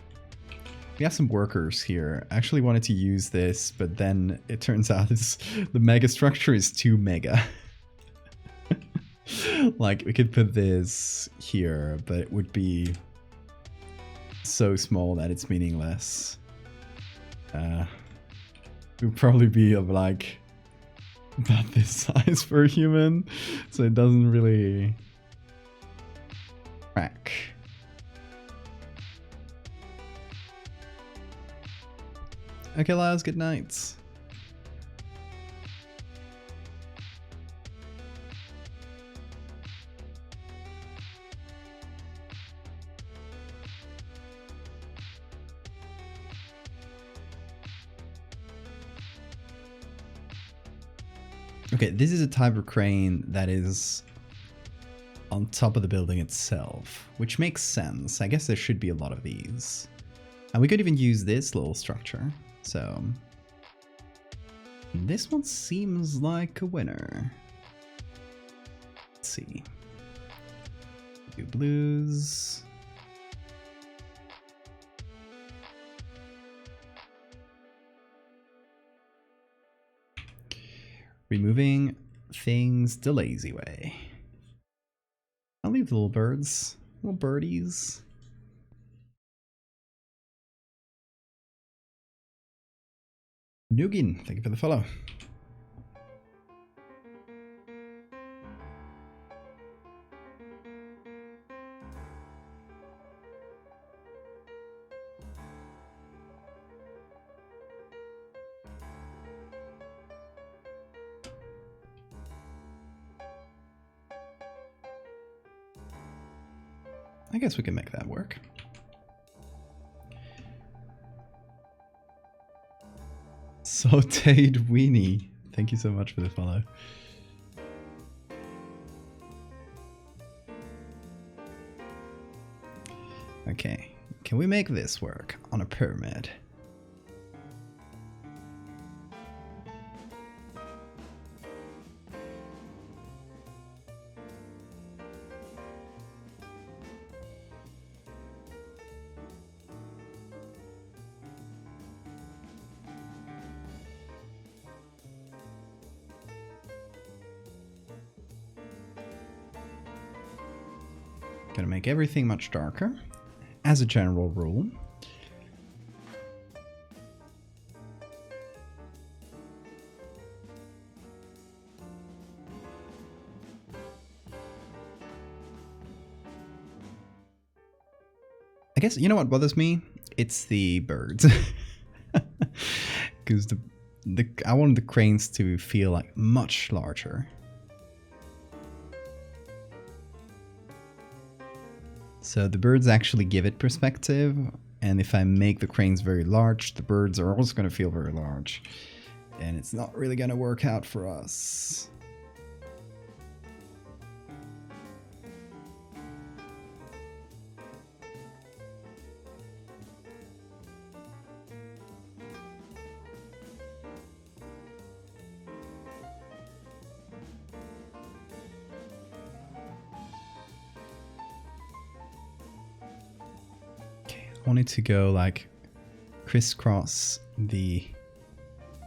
We have some workers here. I actually wanted to use this, but then it turns out the megastructure is too mega. Like, we could put this here, but it would be so small that it's meaningless. It would probably be of like about this size for a human, so it doesn't really track. Okay, Lyles, good night. Okay, this is a type of crane that is on top of the building itself, which makes sense. I guess there should be a lot of these. And we could even use this little structure. So this one seems like a winner. Let's see. Do blues. Removing things the lazy way. I'll leave the little birds, little birdies. Nugin, thank you for the follow. I guess we can make that work. Sauteed weenie. Thank you so much for the follow. Okay, can we make this work on a pyramid? Gonna make everything much darker, as a general rule. I guess, you know what bothers me? It's the birds. Because I want the cranes to feel like much larger. So the birds actually give it perspective, and if I make the cranes very large, the birds are also going to feel very large. And it's not really going to work out for us. I wanted to go like crisscross the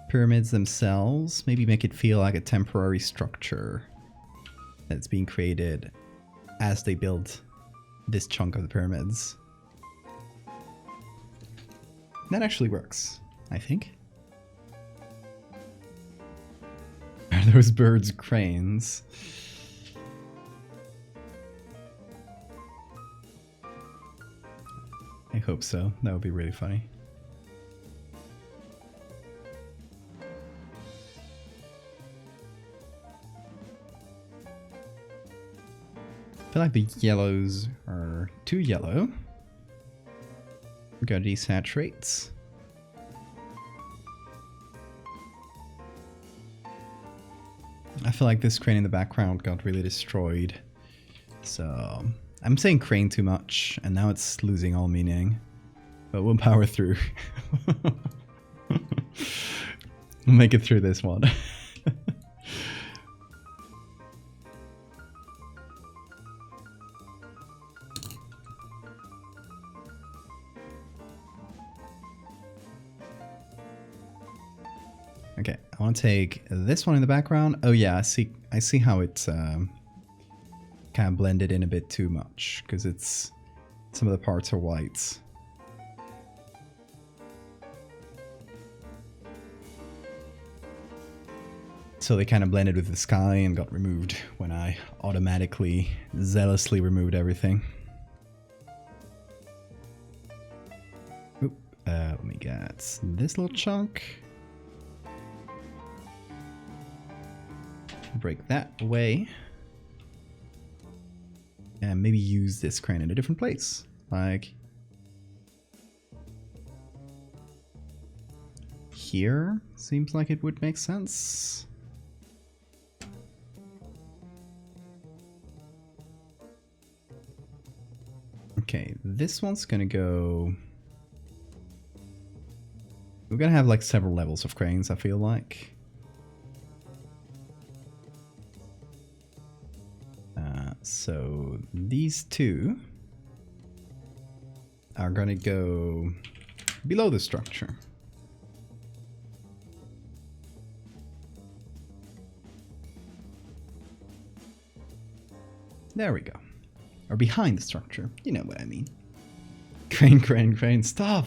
pyramids themselves, maybe make it feel like a temporary structure that's being created as they build this chunk of the pyramids. That actually works, I think. Are those birds cranes? I hope so. That would be really funny. I feel like the yellows are too yellow. We gotta desaturate. I feel like this crane in the background got really destroyed. So I'm saying crane too much, and now it's losing all meaning. But we'll power through. We'll make it through this one. Okay, I want to take this one in the background. Oh yeah, I see how it's kind of blended in a bit too much, because it's some of the parts are white. So they kind of blended with the sky and got removed when I automatically, zealously removed everything. Oop, let me get this little chunk. Break that away. And maybe use this crane in a different place. Like here, seems like it would make sense. Okay, this one's gonna go... We're gonna have like several levels of cranes, I feel like. So these two are gonna go below the structure. There we go. Or behind the structure. You know what I mean. Crane, crane, crane, stop!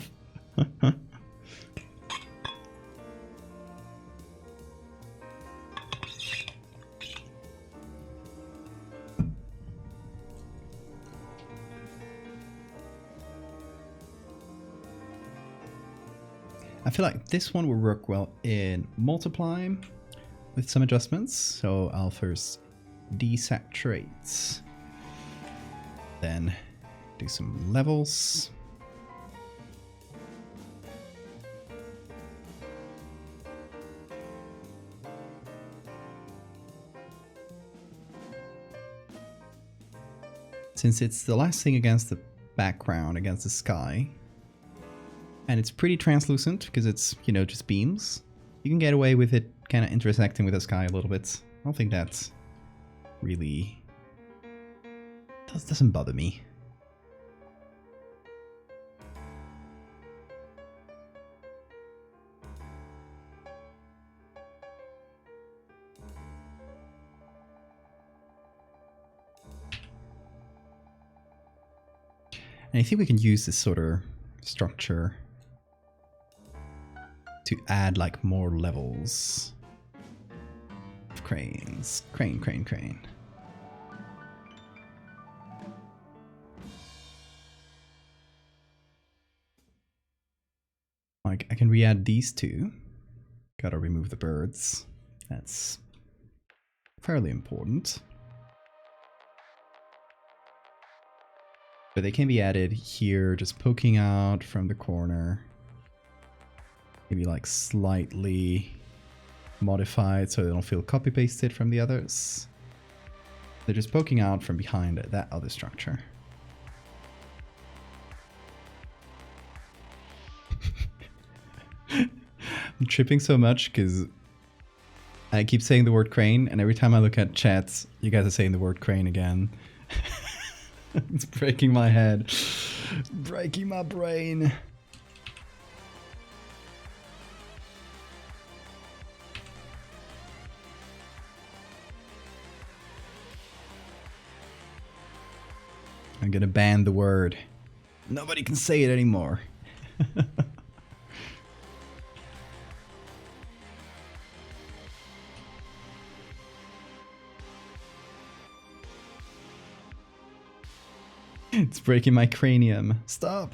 I feel like this one will work well in multiply with some adjustments. So I'll first desaturate, then do some levels. Since it's the last thing against the background, against the sky, and it's pretty translucent because it's, you know, just beams, you can get away with it kind of intersecting with the sky a little bit. I don't think that's really... doesn't bother me. And I think we can use this sort of structure to add like more levels of cranes. Crane, crane, crane. Like I can re-add these two. Gotta remove the birds. That's fairly important. But they can be added here, just poking out from the corner. Maybe like slightly modified so they don't feel copy-pasted from the others. They're just poking out from behind that other structure. I'm tripping so much because I keep saying the word crane, and every time I look at chats, you guys are saying the word crane again. It's breaking my head. Breaking my brain. I'm gonna ban the word. Nobody can say it anymore. It's breaking my cranium. Stop.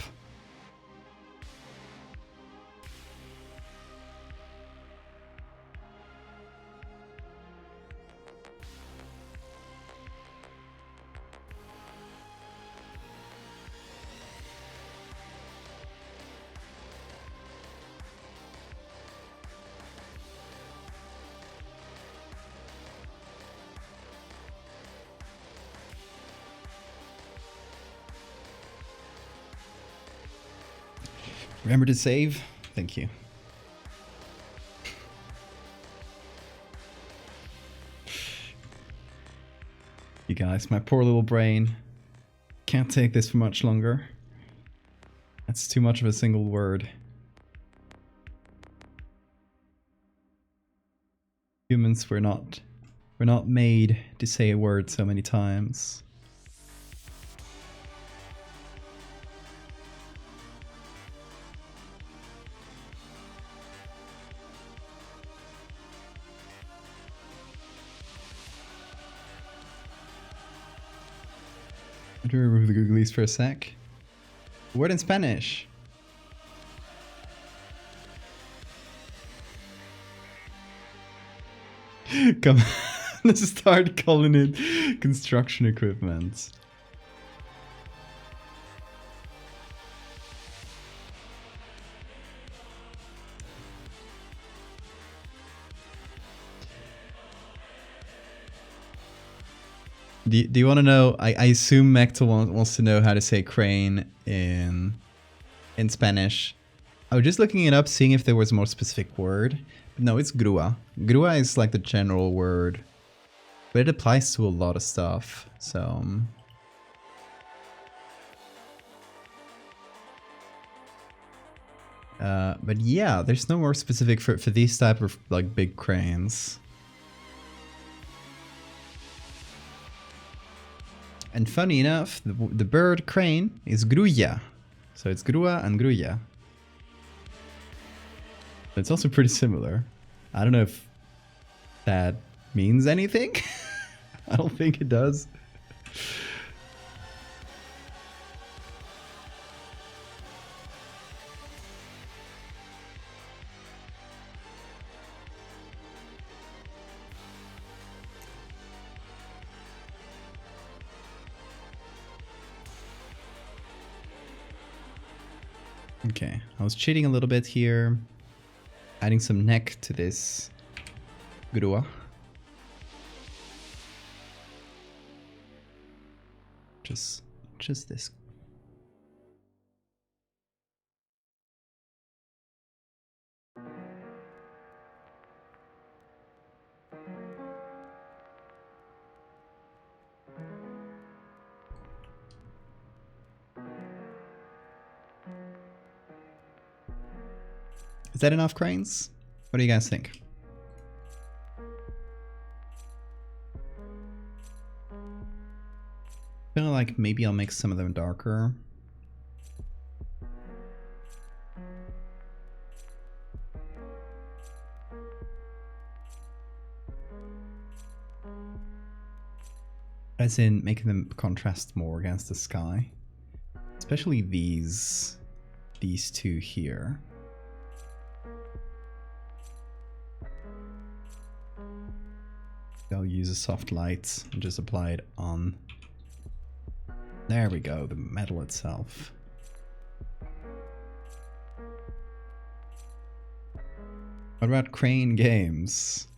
Remember to save? Thank you. You guys, my poor little brain can't take this for much longer. That's too much of a single word. Humans, we're not made to say a word so many times. To remove the googlies for a sec. Word in Spanish. Come on, let's start calling it construction equipment. Do you want to know? I assume Mectal wants to know how to say crane in Spanish. I was just looking it up, seeing if there was a more specific word. But no, it's grúa. Grúa is like the general word, but it applies to a lot of stuff. So, but yeah, there's no more specific for these type of like big cranes. And funny enough, the bird crane is grulla. So it's grúa and grulla. It's also pretty similar. I don't know if that means anything. I don't think it does. Okay, I was cheating a little bit here. Adding some neck to this grua. Just this. Is that enough cranes? What do you guys think? I feel like maybe I'll make some of them darker. As in making them contrast more against the sky. Especially these two here. I'll use a soft light and just apply it on. There we go, the metal itself. What about Crane Games?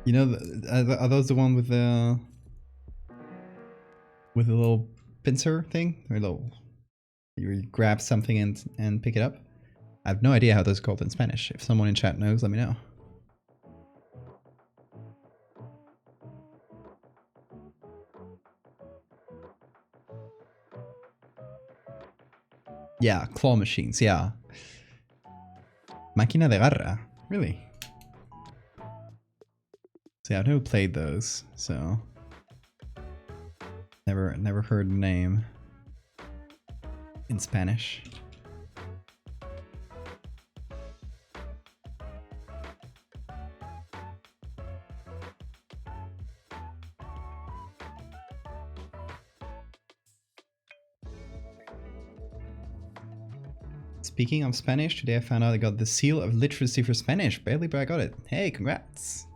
You know, are those the one with the little pincer thing? Or little, you grab something and pick it up? I have no idea how those are called in Spanish. If someone in chat knows, let me know. Yeah, claw machines, yeah. Máquina de garra, really? See, I've never played those, so never heard the name in Spanish. Speaking of Spanish, today I found out I got the seal of literacy for Spanish. Barely, but I got it. Hey, congrats!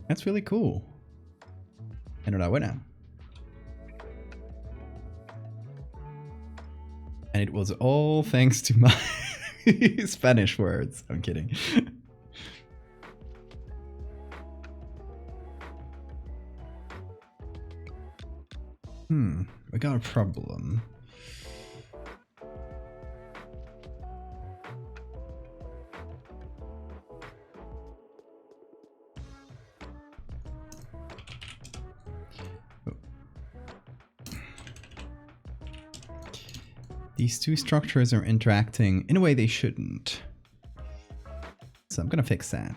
That's really cool. Enhorabuena. And it was all thanks to my Spanish words. I'm kidding. We got a problem. These two structures are interacting in a way they shouldn't. So I'm gonna fix that.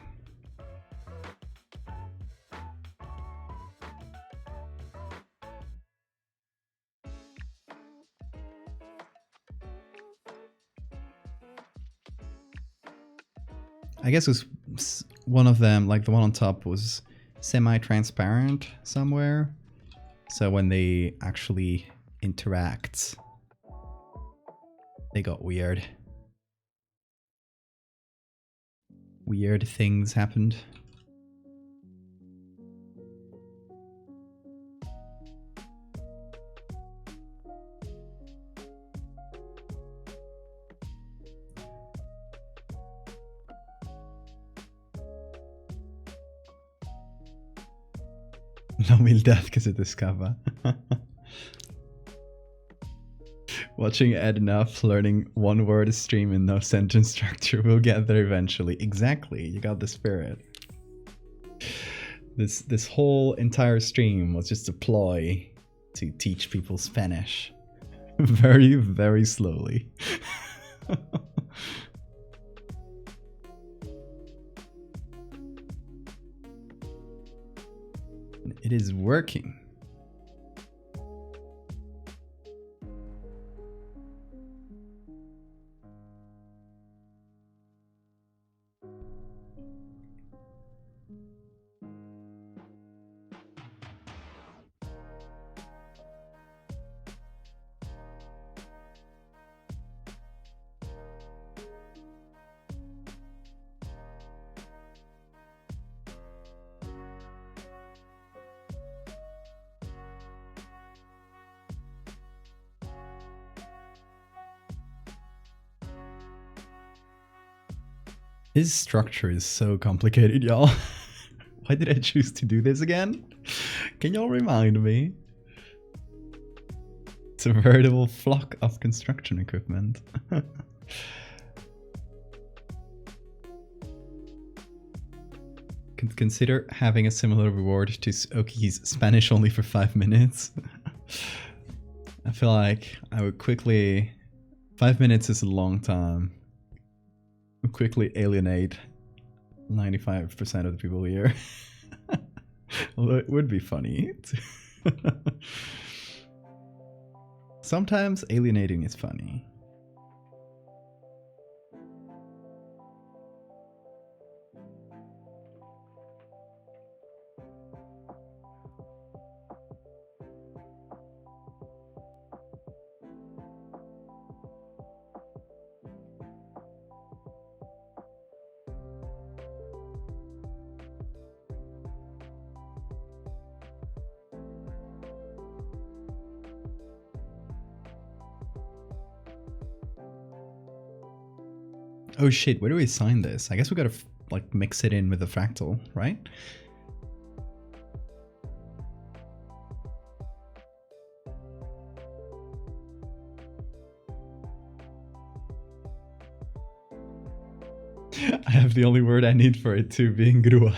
I guess it was one of them, like the one on top was semi-transparent somewhere. So when they actually interact, they got weird. Weird things happened. La humildad que se te escapa. Watching Ed enough, learning one word stream and no sentence structure, we'll get there eventually. Exactly, you got the spirit. This whole entire stream was just a ploy to teach people Spanish. Very, very slowly. It is working. This structure is so complicated, y'all. Why did I choose to do this again? Can y'all remind me? It's a veritable flock of construction equipment. Consider having a similar reward to Oki's Spanish only for 5 minutes. I feel like I would quickly... 5 minutes is a long time. I would quickly alienate 95% of the people here. Although it would be funny. Sometimes alienating is funny. Oh shit, where do we assign this? I guess we gotta like mix it in with the fractal, right? I have the only word I need for it too, being grua.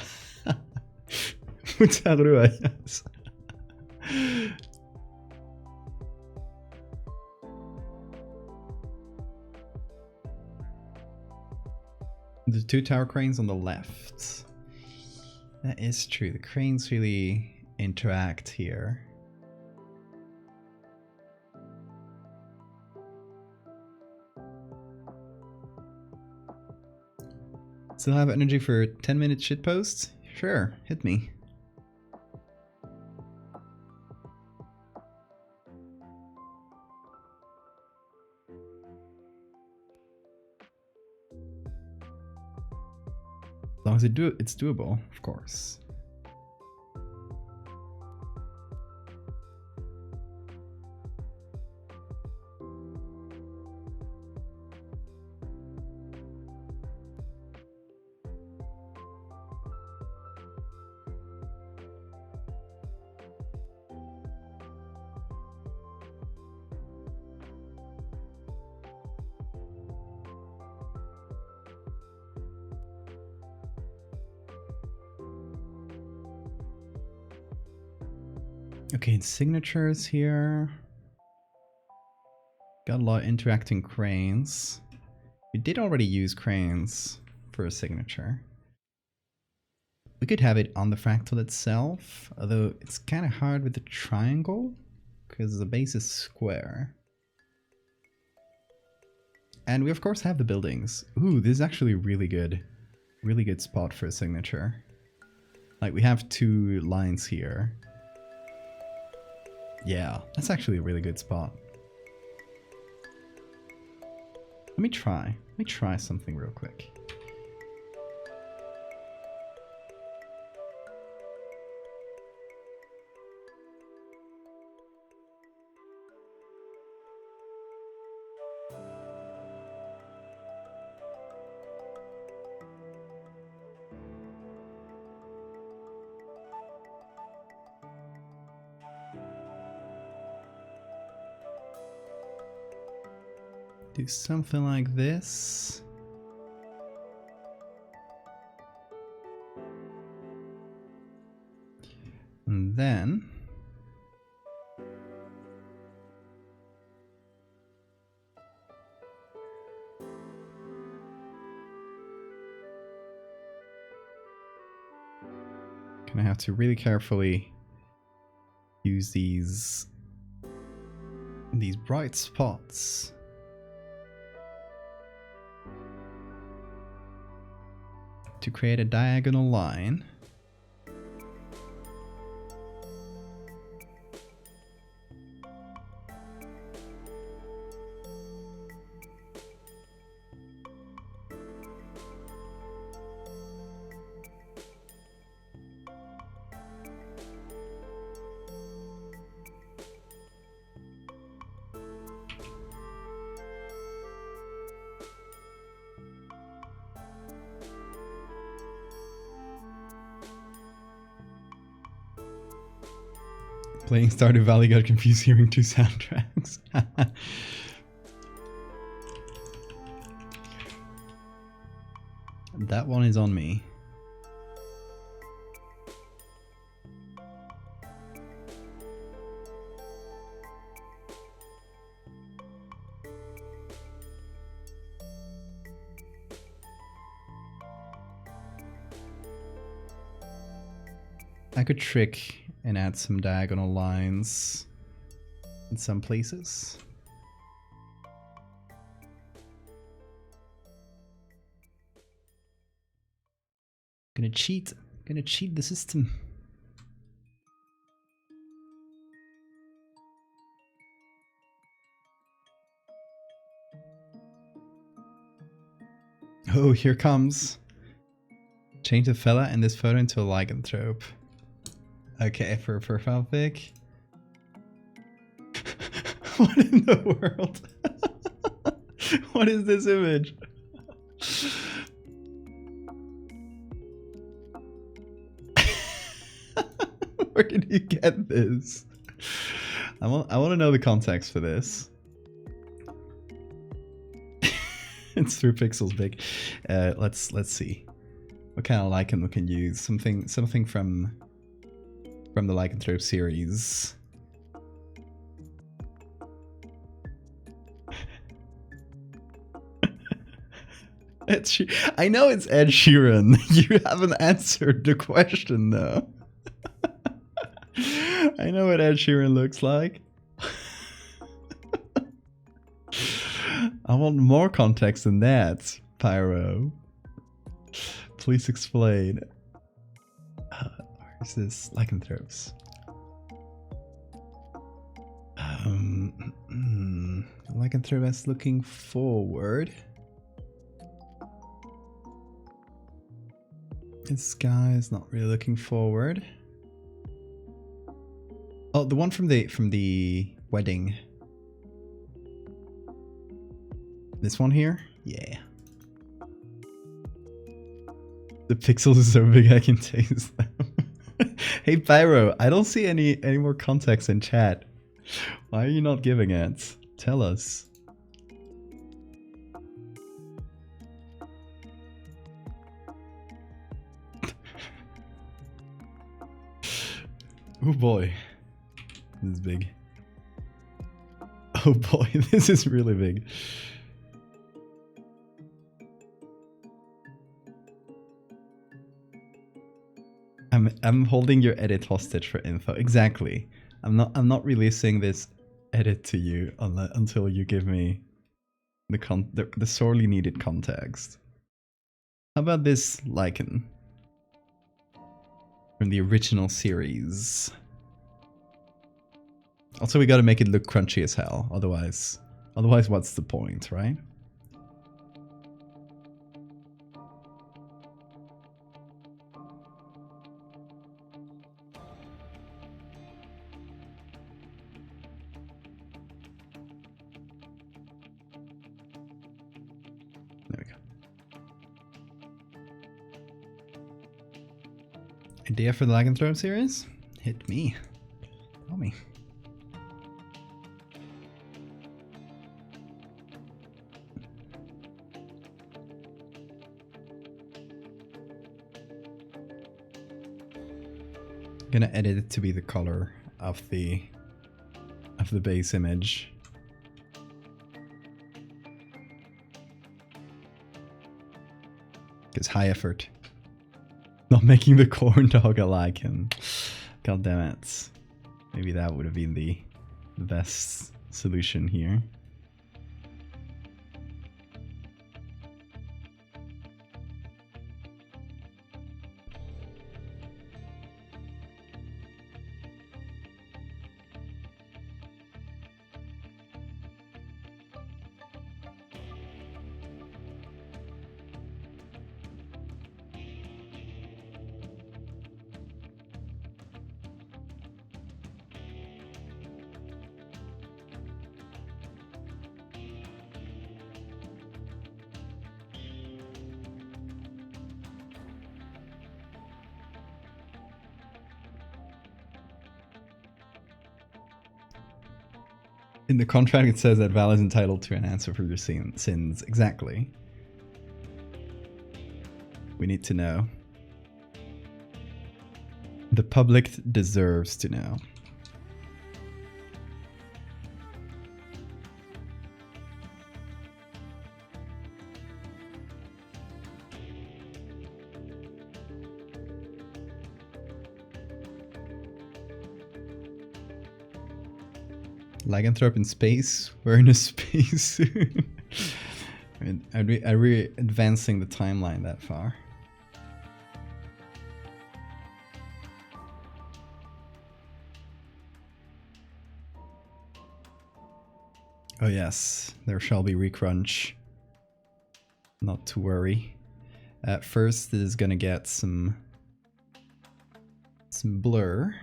Mucha grua, yes. The 2 tower cranes on the left. That is true. The cranes really interact here. Still have energy for 10-minute shitposts? Sure, hit me. As long as it's doable, of course. Okay, signatures here. Got a lot of interacting cranes. We did already use cranes for a signature. We could have it on the fractal itself, although it's kind of hard with the triangle because the base is square. And we of course have the buildings. Ooh, this is actually really good spot for a signature. Like we have 2 lines here. Yeah, that's actually a really good spot. Let me try something real quick. Do something like this. And then gonna have to really carefully use these bright spots. To create a diagonal line. Playing Stardew Valley got confused hearing 2 soundtracks. That one is on me. I could trick and add some diagonal lines in some places. Gonna cheat the system. Oh, here comes. Change the fella in this photo into a lycanthrope. Okay, for a profile pic. What in the world? What is this image? Where did you get this? I want to know the context for this. It's 3 pixels big. Let's see. What kind of lichen we can use? Something from the lycanthrope series. I know it's Ed Sheeran. You haven't answered the question though. I know what Ed Sheeran looks like. I want more context than that, Pyro. Please explain. Where's this? Lycanthropes. Lycanthrope is looking forward. This guy is not really looking forward. Oh, the one from the wedding. This one here? Yeah. The pixels are so big I can taste them. Hey Pyro, I don't see any more context in chat. Why are you not giving it? Tell us. Oh boy. This is big. Oh boy, this is really big. I'm holding your edit hostage for info. Exactly. I'm not releasing this edit to you until you give me the sorely needed context. How about this lichen from the original series? Also, we gotta make it look crunchy as hell. Otherwise, what's the point, right? There we go. Idea for the lycanthrope series? Hit me. Tell me. I'm gonna edit it to be the color of the base image. It's high effort. Not making the corn dog a lichen. God damn it. Maybe that would have been the best solution here. In the contract, it says that Val is entitled to an answer for your sins. Exactly. We need to know. The public deserves to know. Lycanthrope in space? We're in a space soon. I mean, are we advancing the timeline that far? Oh yes, there shall be recrunch. Not to worry. At first, it is gonna get some blur.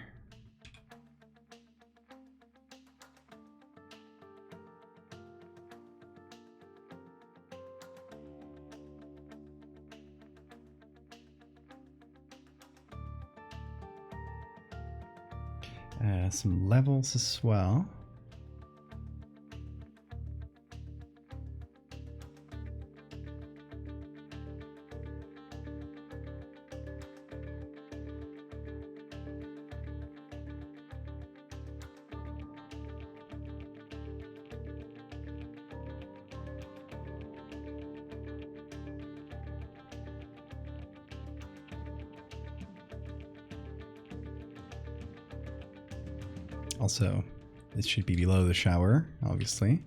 Some levels as well. Also, it should be below the shower, obviously.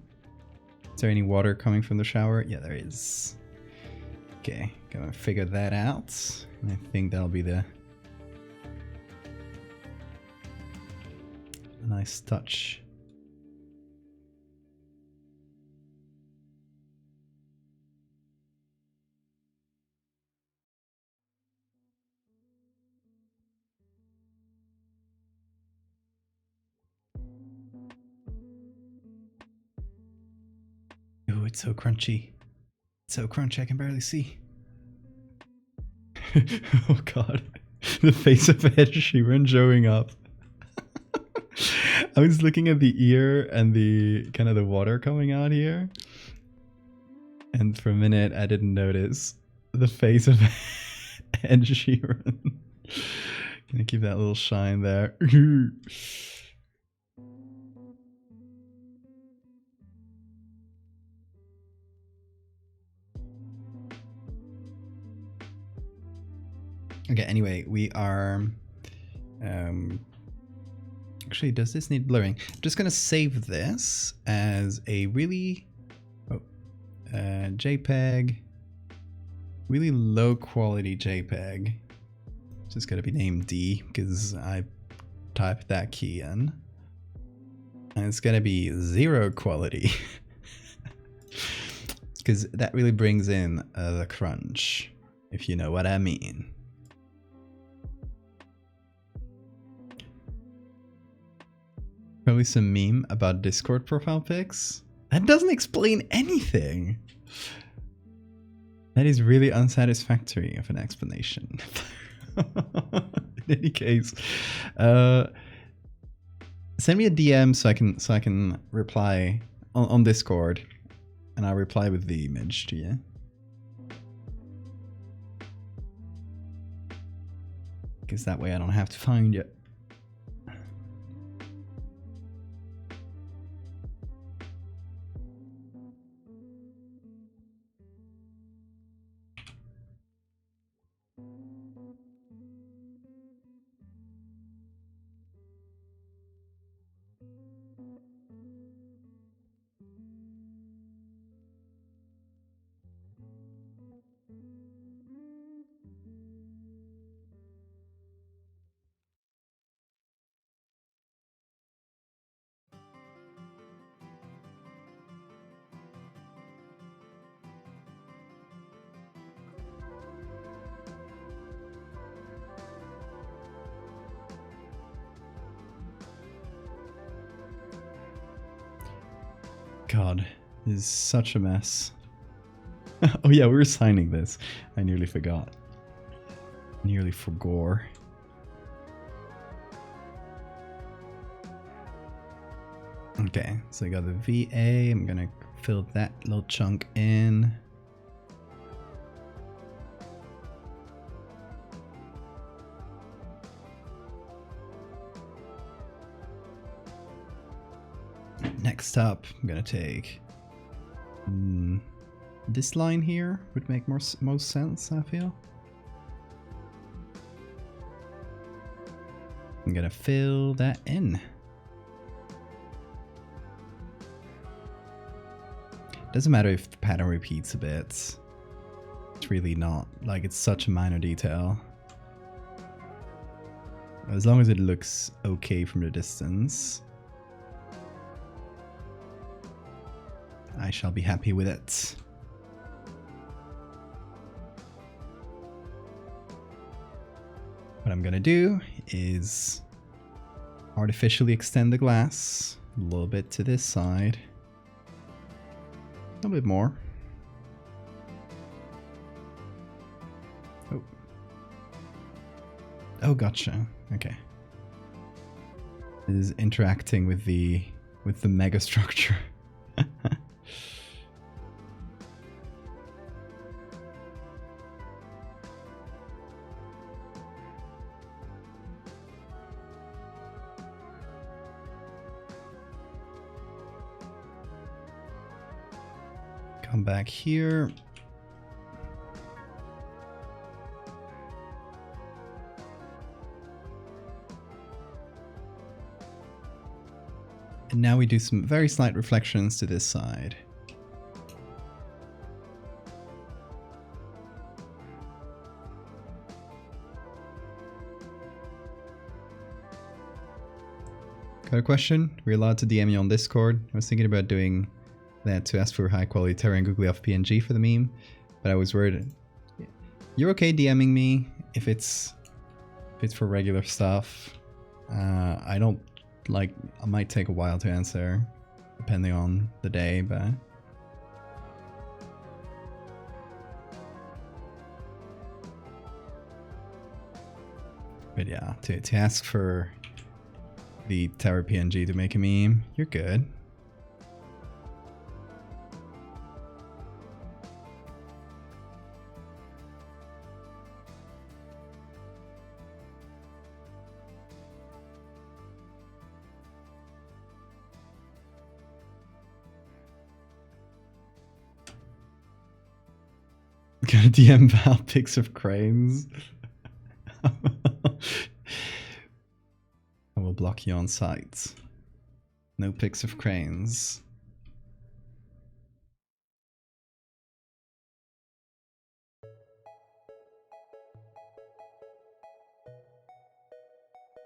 Is there any water coming from the shower? Yeah, there is. Okay, gonna figure that out. And I think that'll be a nice touch. Oh, it's so crunchy. It's so crunchy, I can barely see. Oh god. The face of Ed Sheeran showing up. I was looking at the ear and the kind of the water coming out here. And for a minute, I didn't notice the face of Ed Sheeran. Gonna keep that little shine there. Okay, anyway, we are... actually, does this need blurring? I'm just gonna save this as a really... JPEG. Really low quality JPEG. It's just gotta be named D, because I typed that key in. And it's gonna be 0 quality. Because that really brings in the crunch, if you know what I mean. Probably some meme about Discord profile pics. That doesn't explain anything. That is really unsatisfactory of an explanation. In any case, send me a DM so I can reply on Discord, and I'll reply with the image to you. Because that way I don't have to find it. God, this is such a mess. Oh yeah, we were signing this. I nearly forgot. Nearly forgore. Okay, so I got the VA. I'm gonna fill that little chunk in. Next up, I'm gonna take this line here. Would make most sense, I feel. I'm gonna fill that in. Doesn't matter if the pattern repeats a bit. It's really not. Like, it's such a minor detail. As long as it looks okay from the distance, I shall be happy with it. What I'm gonna do is artificially extend the glass a little bit to this side. A little bit more. Oh. Oh, gotcha. Okay. It is interacting with the megastructure. Come back here. And now we do some very slight reflections to this side. Got a question? We're allowed to DM you on Discord. I was thinking about doing that to ask for high quality Terra and Googly off PNG for the meme, but I was worried. You're okay DMing me if it's for regular stuff. I don't like. I might take a while to answer, depending on the day, but yeah, to ask for the Terra PNG to make a meme, you're good. Gonna DM Val pics of cranes. I will block you on site. No pics of cranes.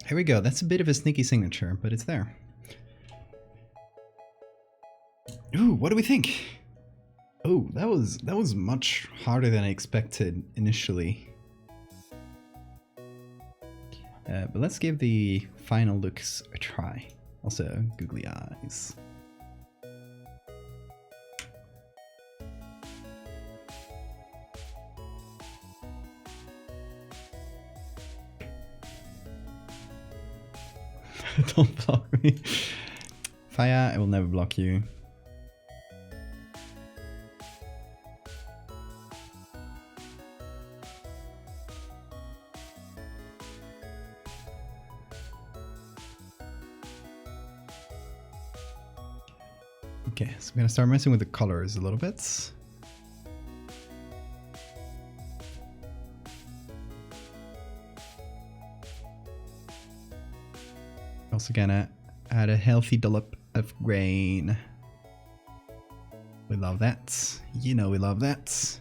Here we go. That's a bit of a sneaky signature, but it's there. Ooh, what do we think? Oh, that was much harder than I expected initially. But let's give the final looks a try. Also, googly eyes. Don't block me. Fire, I will never block you. Okay, so I'm gonna start messing with the colors a little bit. Also gonna add a healthy dollop of grain. We love that. You know we love that.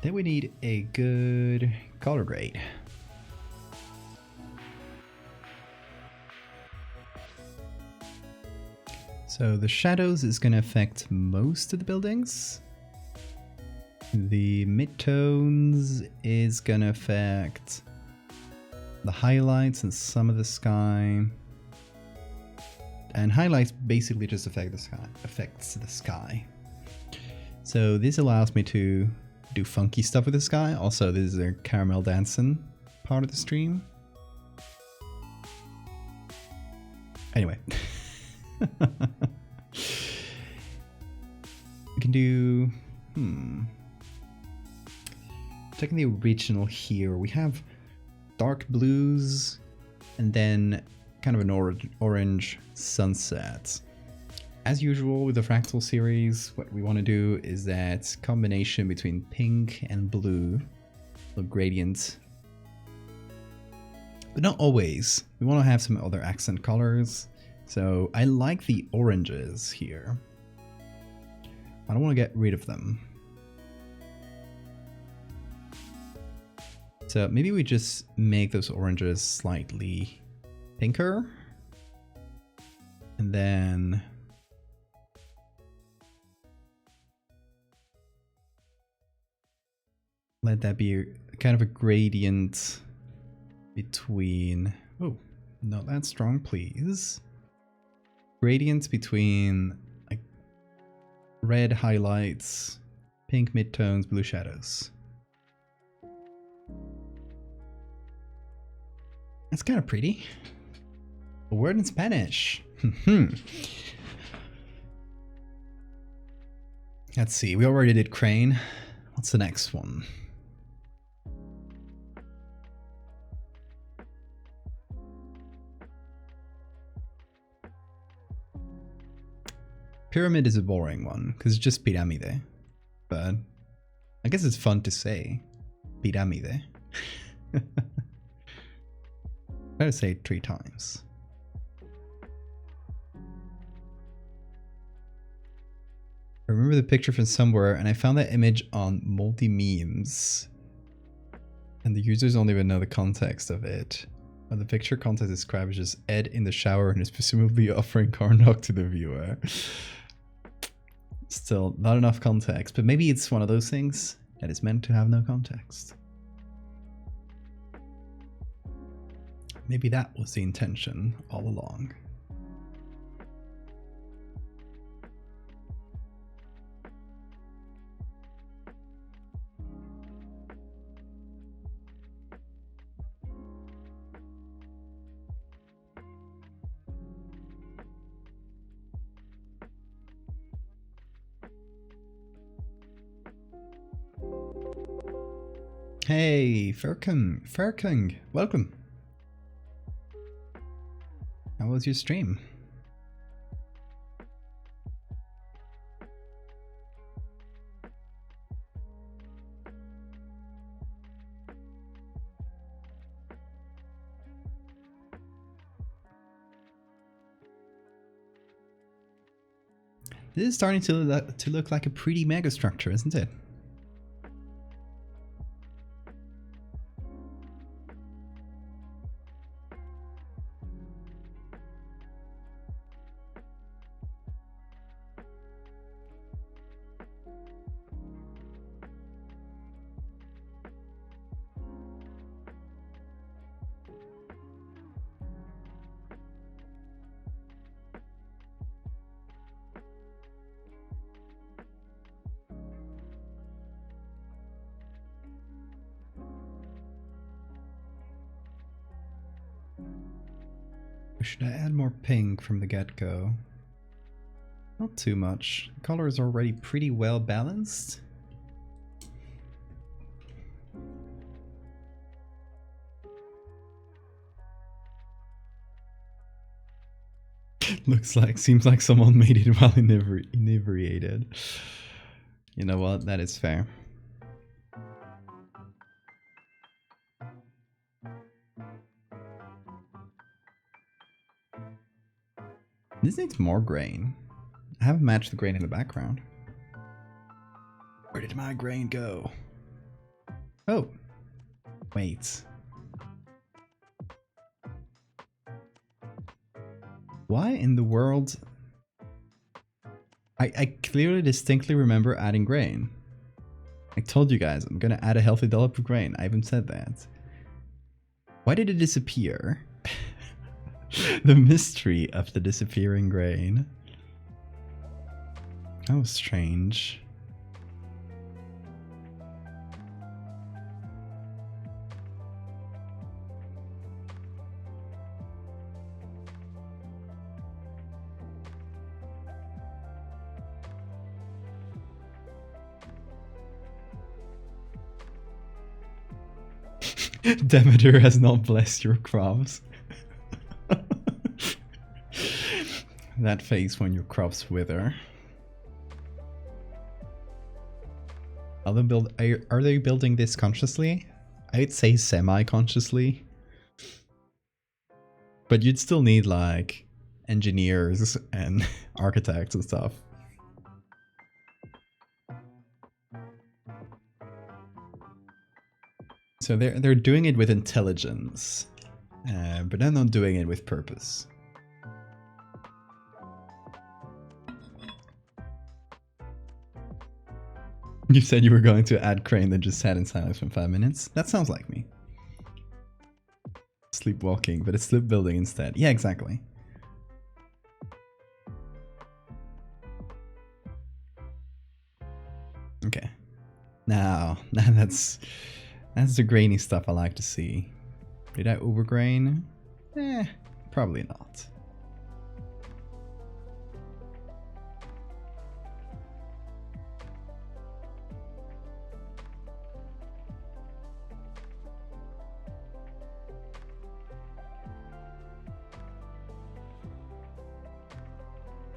Then we need a good color grade. So the shadows is going to affect most of the buildings. The midtones is going to affect the highlights and some of the sky. And highlights basically just affects the sky. So this allows me to do funky stuff with the sky. Also, this is a caramel dancing part of the stream. Anyway. We can do... Taking the original here, we have dark blues and then kind of an orange sunset. As usual with the Fractal series, what we want to do is that combination between pink and blue, a gradient. But not always. We want to have some other accent colors. So I like the oranges here. I don't want to get rid of them. So maybe we just make those oranges slightly pinker. And then let that be kind of a gradient between, oh, not that strong, please. Gradients between like red highlights, pink midtones, blue shadows. That's kind of pretty. A word in Spanish. Let's see, we already did crane. What's the next one? Pyramid is a boring one, because it's just piramide. But I guess it's fun to say. Piramide. Try to say it 3 times. I remember the picture from somewhere, and I found that image on multi-memes. And the users don't even know the context of it. But the picture context described is just Ed in the shower and is presumably offering corn dog to the viewer. Still, not enough context, but maybe it's one of those things that is meant to have no context. Maybe that was the intention all along. Hey, Furkung, welcome. How was your stream? This is starting to look like a pretty megastructure, isn't it? Should I add more pink from the get-go? Not too much. The color is already pretty well balanced. Seems like someone made it while inebriated. You know what? That is fair. This needs more grain. I haven't matched the grain in the background. Where did my grain go? Oh, wait. Why in the world? I clearly distinctly remember adding grain. I told you guys I'm gonna add a healthy dollop of grain. I even said that. Why did it disappear? The mystery of the disappearing grain. That was strange. Demeter has not blessed your crops. That phase when your crops wither. Are they building this consciously? I'd say semi-consciously. But you'd still need like engineers and architects and stuff. So they're doing it with intelligence, but they're not doing it with purpose. You said you were going to add Crane, then just sat in silence for 5 minutes. That sounds like me. Sleepwalking, but it's sleep building instead. Yeah, exactly. Okay. Now that's the grainy stuff I like to see. Did I overgrain? Probably not.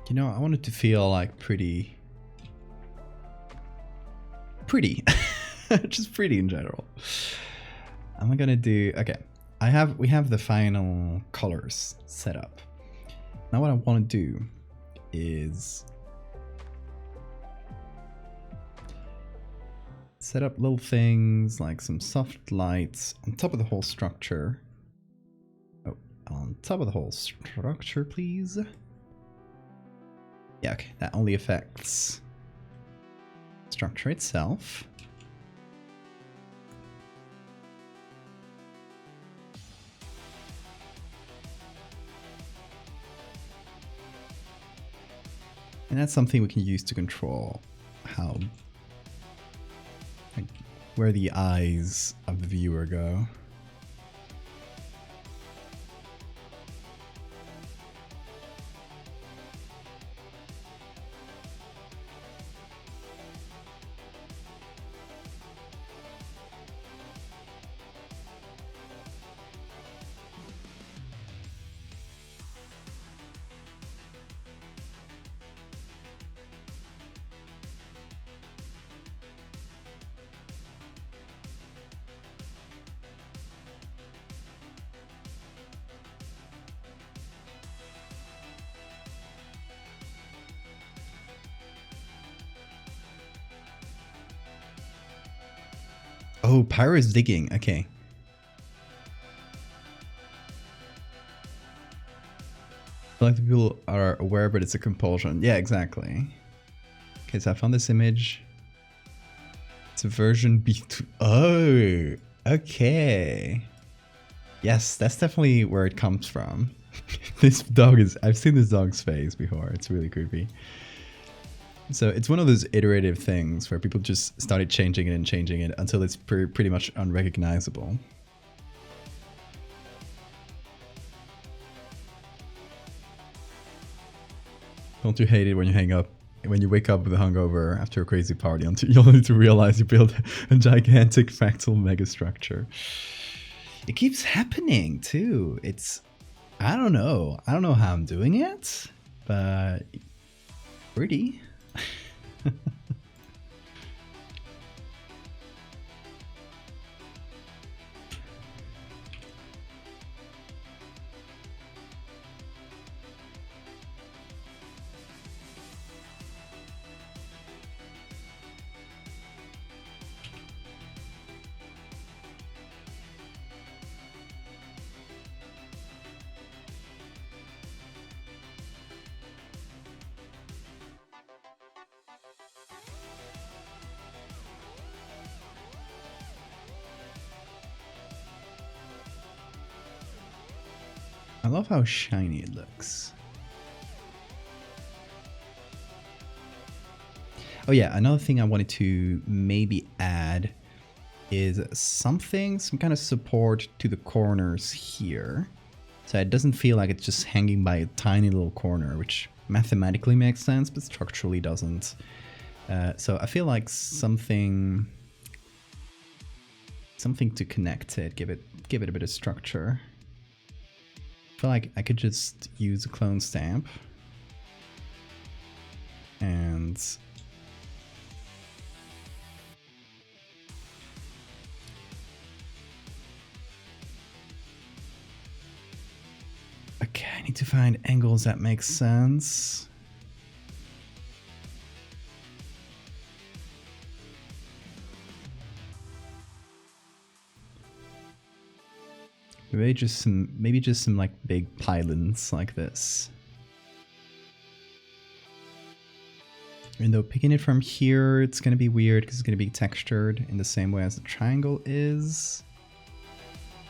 You know, I want it to feel like pretty. Just pretty in general. Am I gonna do, okay. We have the final colors set up. Now what I want to do is set up little things like some soft lights on top of the whole structure. Oh, on top of the whole structure, please. Yeah, okay, that only affects structure itself. And that's something we can use to control how, like, where the eyes of the viewer go. Oh, Pyro is digging. Okay. I feel like the people are aware, but it's a compulsion. Yeah, exactly. Okay, so I found this image. It's a version B2. Oh, okay. Yes, that's definitely where it comes from. This dog is... I've seen this dog's face before. It's really creepy. So it's one of those iterative things where people just started changing it until it's pretty much unrecognizable. Don't you hate it when you wake up with a hungover after a crazy party until you only to realize you built a gigantic fractal megastructure? It keeps happening too. It's... I don't know how I'm doing it, but pretty. I love how shiny it looks. Oh yeah, another thing I wanted to maybe add is some kind of support to the corners here. So it doesn't feel like it's just hanging by a tiny little corner, which mathematically makes sense, but structurally doesn't. So I feel like something to connect it, give it a bit of structure. I feel like I could just use a clone stamp and okay, I need to find angles that make sense. Maybe just some like big pylons like this. Even though picking it from here, it's gonna be weird because it's gonna be textured in the same way as the triangle is.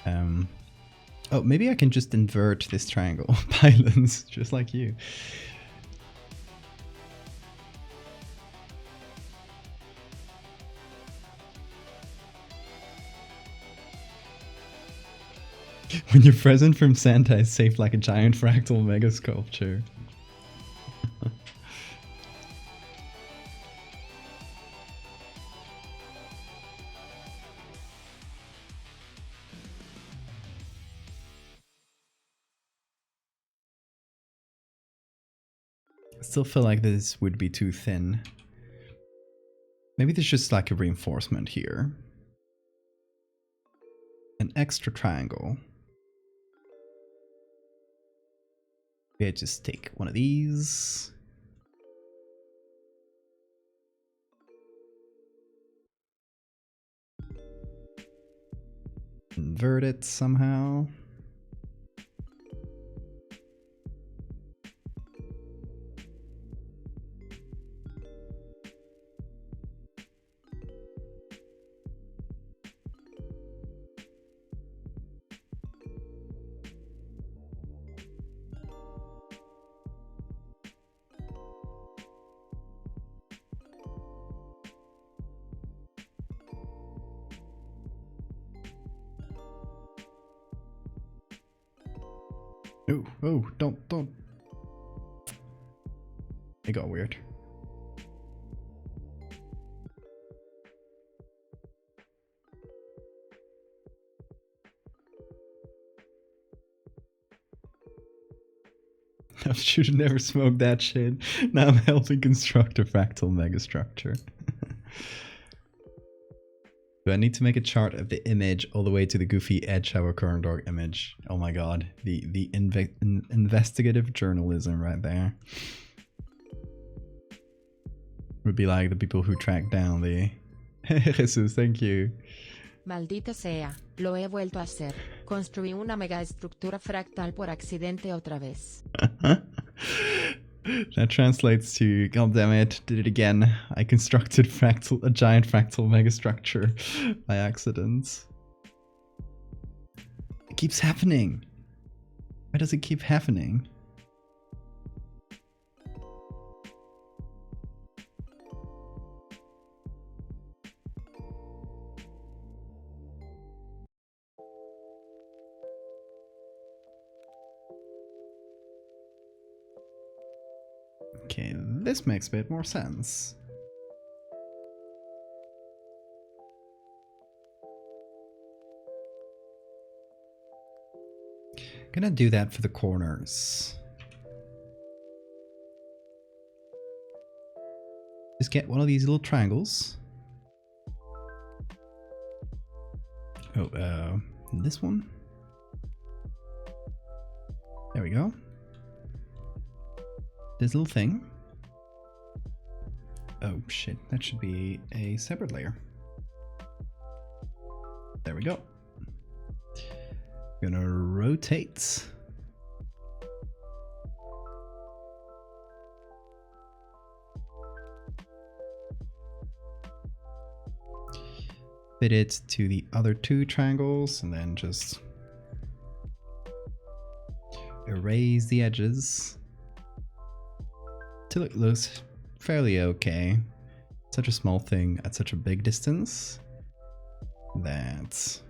Oh, maybe I can just invert this triangle pylons, just like you. When your present from Santa is shaped like a giant fractal mega sculpture. I still feel like this would be too thin. Maybe there's just like a reinforcement here. An extra triangle. Okay, just take one of these. Invert it somehow. Oh, don't. It got weird. I should have never smoked that shit. Now I'm helping construct a fractal megastructure. Do I need to make a chart of the image all the way to the goofy edge shower current dog image? Oh my god, the investigative journalism right there. Would be like the people who track down the... Jesus, thank you. Maldita sea, lo he vuelto a hacer. Construí una megaestructura fractal por accidente otra vez. That translates to, god damn it, did it again. I constructed a giant fractal megastructure by accident. It keeps happening. Why does it keep happening? Okay, this makes a bit more sense. Gonna do that for the corners. Just get one of these little triangles. Oh, this one. There we go. This little thing. Oh shit, that should be a separate layer. There we go. Gonna rotate. Fit it to the other two triangles and then just raise the edges till it looks fairly okay. Such a small thing at such a big distance that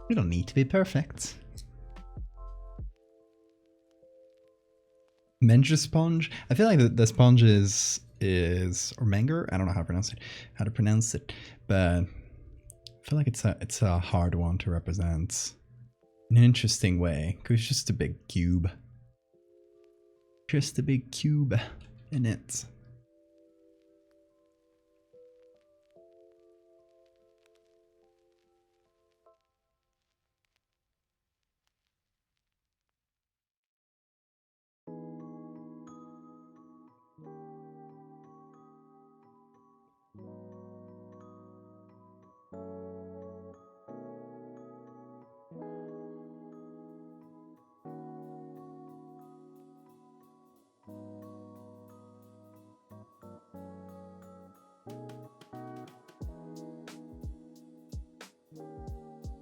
we don't need to be perfect. Menger sponge. I feel like the sponge is or Menger. I don't know how to pronounce it, but I feel like it's a hard one to represent in an interesting way because it's just a big cube. Just a big cube in it.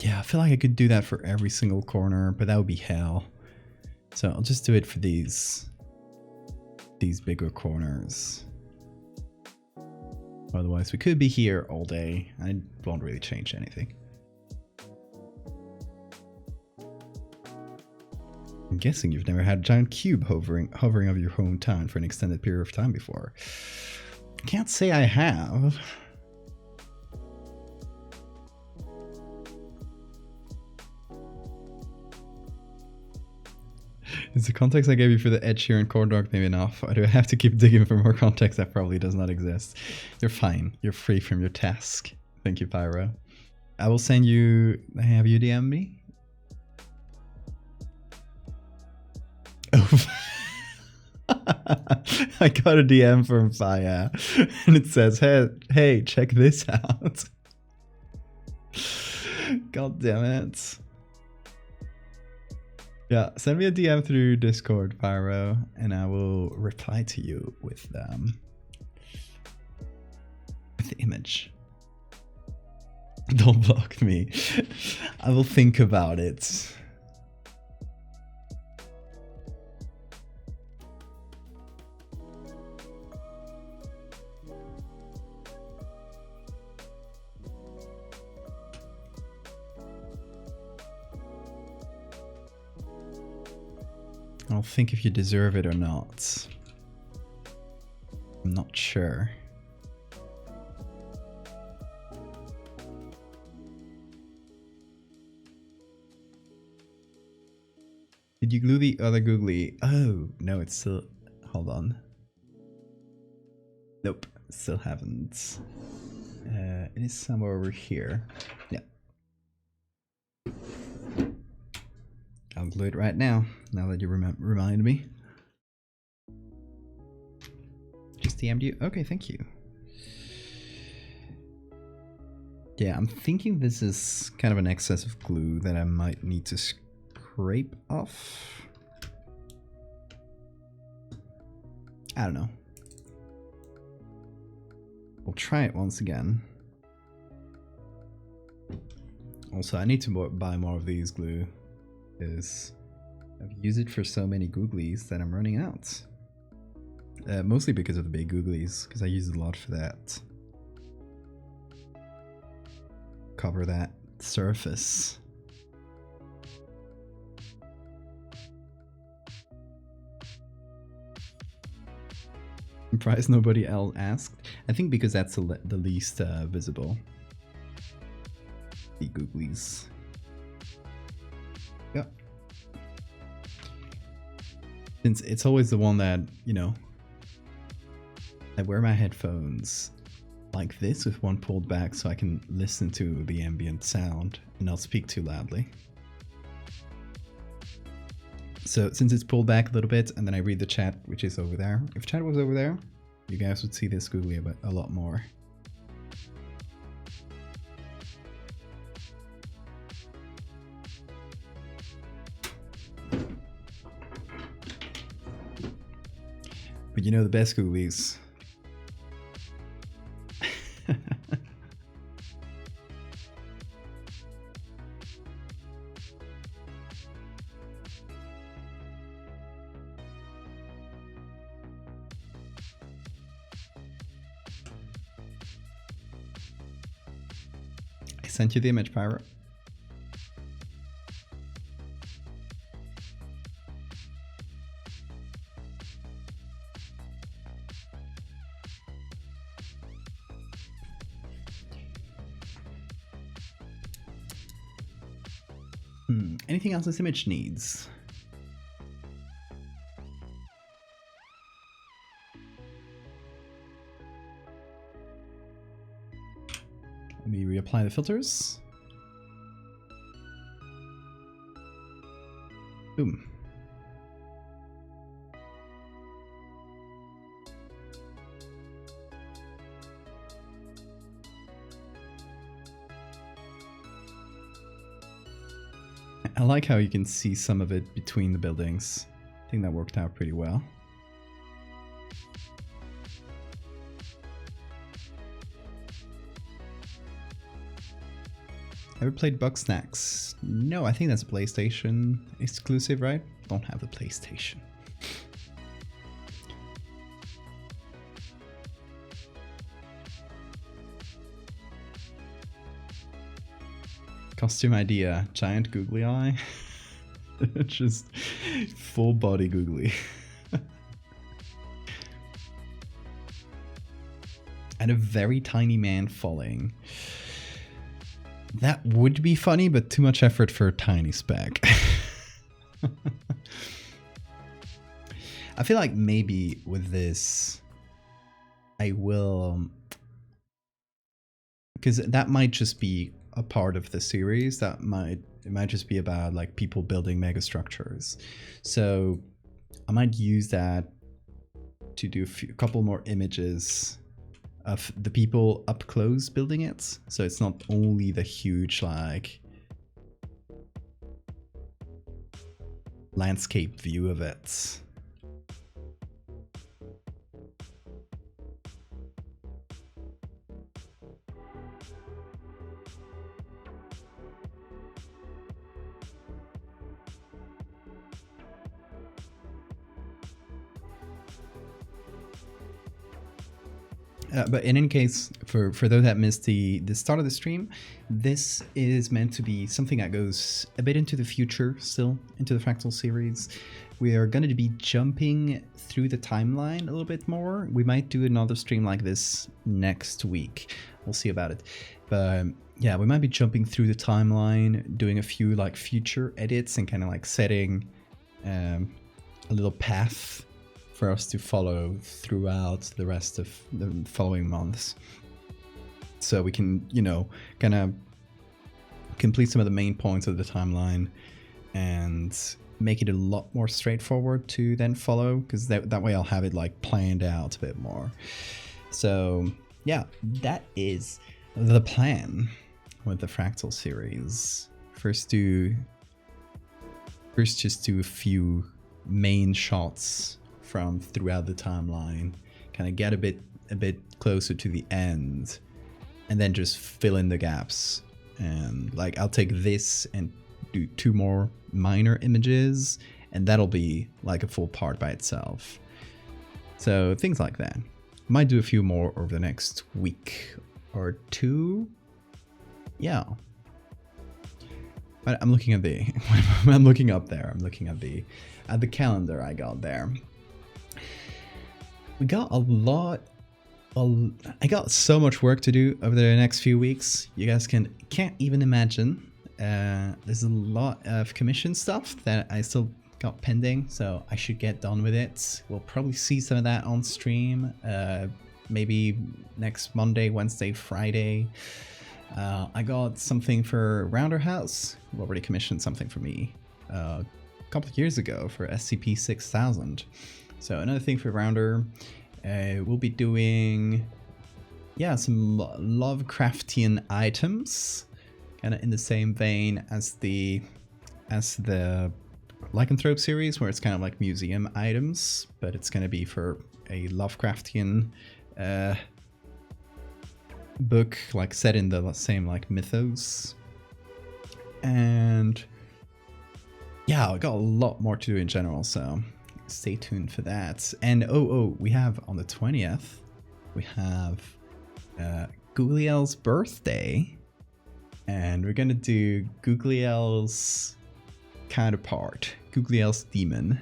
Yeah, I feel like I could do that for every single corner, but that would be hell. So I'll just do it for these bigger corners. Otherwise, we could be here all day. I won't really change anything. I'm guessing you've never had a giant cube hovering over your hometown for an extended period of time before. Can't say I have. Is the context I gave you for the Ed Sheeran corn dog maybe enough? Or do I have to keep digging for more context that probably does not exist? You're fine. You're free from your task. Thank you, Pyro. I will send you... Have you DM me? Oh, I got a DM from Faya and it says, hey, check this out. God damn it. Yeah, send me a DM through Discord, Pyro, and I will reply to you with the image. Don't block me. I will think about it. I'll think if you deserve it or not. I'm not sure. Did you glue the other googly? Oh, no, it's still... Hold on. Nope, still haven't. It is somewhere over here. Yeah. I'll glue it right now that you remind me. Just DM'd you? Okay, thank you. Yeah, I'm thinking this is kind of an excess of glue that I might need to scrape off. I don't know. We'll try it once again. Also, I need to buy more of these glue. Because I've used it for so many googlies that I'm running out. Mostly because of the big googlies, because I use it a lot for that. Cover that surface. I'm surprised nobody else asked. I think because that's the least visible. The googlies. Yeah. Since it's always the one that, you know, I wear my headphones like this with one pulled back so I can listen to the ambient sound and not speak too loudly. So since it's pulled back a little bit and then I read the chat, which is over there. If chat was over there, you guys would see this googly a lot more. But you know the best googlies. sent you the image, Pyro. Anything else this image needs? Let me reapply the filters. Boom. I like how you can see some of it between the buildings. I think that worked out pretty well. Ever played Bugsnax? No, I think that's PlayStation exclusive, right? Don't have the PlayStation. Costume idea, giant googly eye. Just full body googly. And a very tiny man falling. That would be funny, but too much effort for a tiny spec. I feel like maybe with this, I will... Because that might just be a part of the series. It might just be about like people building megastructures. So I might use that to do a couple more images of the people up close building it. So it's not only the huge like landscape view of it. But in any case, for those that missed the start of the stream, this is meant to be something that goes a bit into the future still, into the Fractal series. We are going to be jumping through the timeline a little bit more. We might do another stream like this next week. We'll see about it. But yeah, we might be jumping through the timeline, doing a few like future edits and kind of like setting a little path for us to follow throughout the rest of the following months. So we can, you know, kind of complete some of the main points of the timeline and make it a lot more straightforward to then follow, because that way I'll have it like planned out a bit more. So yeah, that is the plan with the Fractal series. First just do a few main shots from throughout the timeline, kind of get a bit closer to the end, and then just fill in the gaps. And like I'll take this and do 2 more minor images, and that'll be like a full part by itself. So things like that. Might do a few more over the next week or 2. Yeah. But I'm looking at the I'm looking up there. I'm looking at the calendar I got there. We got I got so much work to do over the next few weeks. You guys can't even imagine. There's a lot of commission stuff that I still got pending, so I should get done with it. We'll probably see some of that on stream, maybe next Monday, Wednesday, Friday. I got something for Rounder House, who already commissioned something for me a couple of years ago for SCP-6000. So another thing for Rounder, we'll be doing, yeah, some Lovecraftian items, kind of in the same vein as the Lycanthrope series, where it's kind of like museum items, but it's going to be for a Lovecraftian book, like set in the same like mythos. And yeah, I got a lot more to do in general, so stay tuned for that. And we have on the 20th, we have Gugliel's birthday. And we're gonna do Googliel's counterpart, Googliel's demon.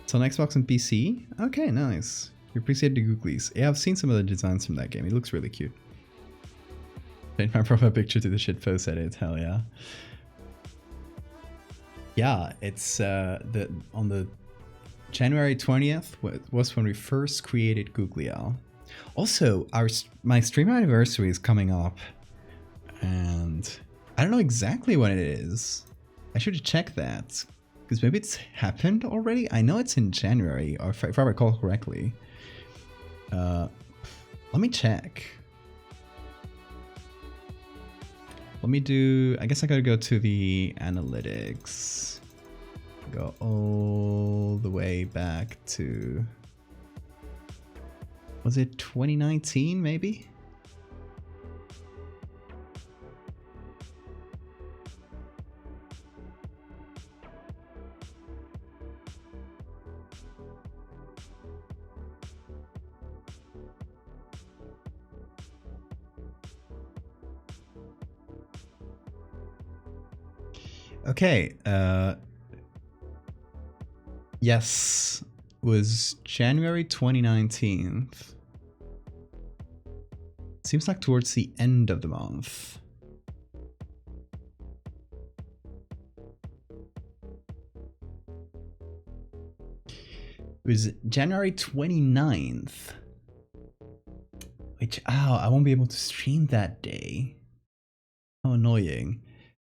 It's on Xbox and PC? Okay, nice. You appreciate the Googlies. Yeah, I've seen some of the designs from that game. It looks really cute. Change my profile picture to the shitpost edit, hell yeah. Yeah, it's on the January 20th was when we first created Googliel. Also, my stream anniversary is coming up, and I don't know exactly when it is. I should check that, because maybe it's happened already. I know it's in January, or if I recall correctly. Let me check. Let me do, I guess I gotta go to the analytics. Go all the way back to, was it 2019 maybe? Okay, yes, was January 2019. Seems like towards the end of the month. It was January 29th. Which, I won't be able to stream that day. How annoying.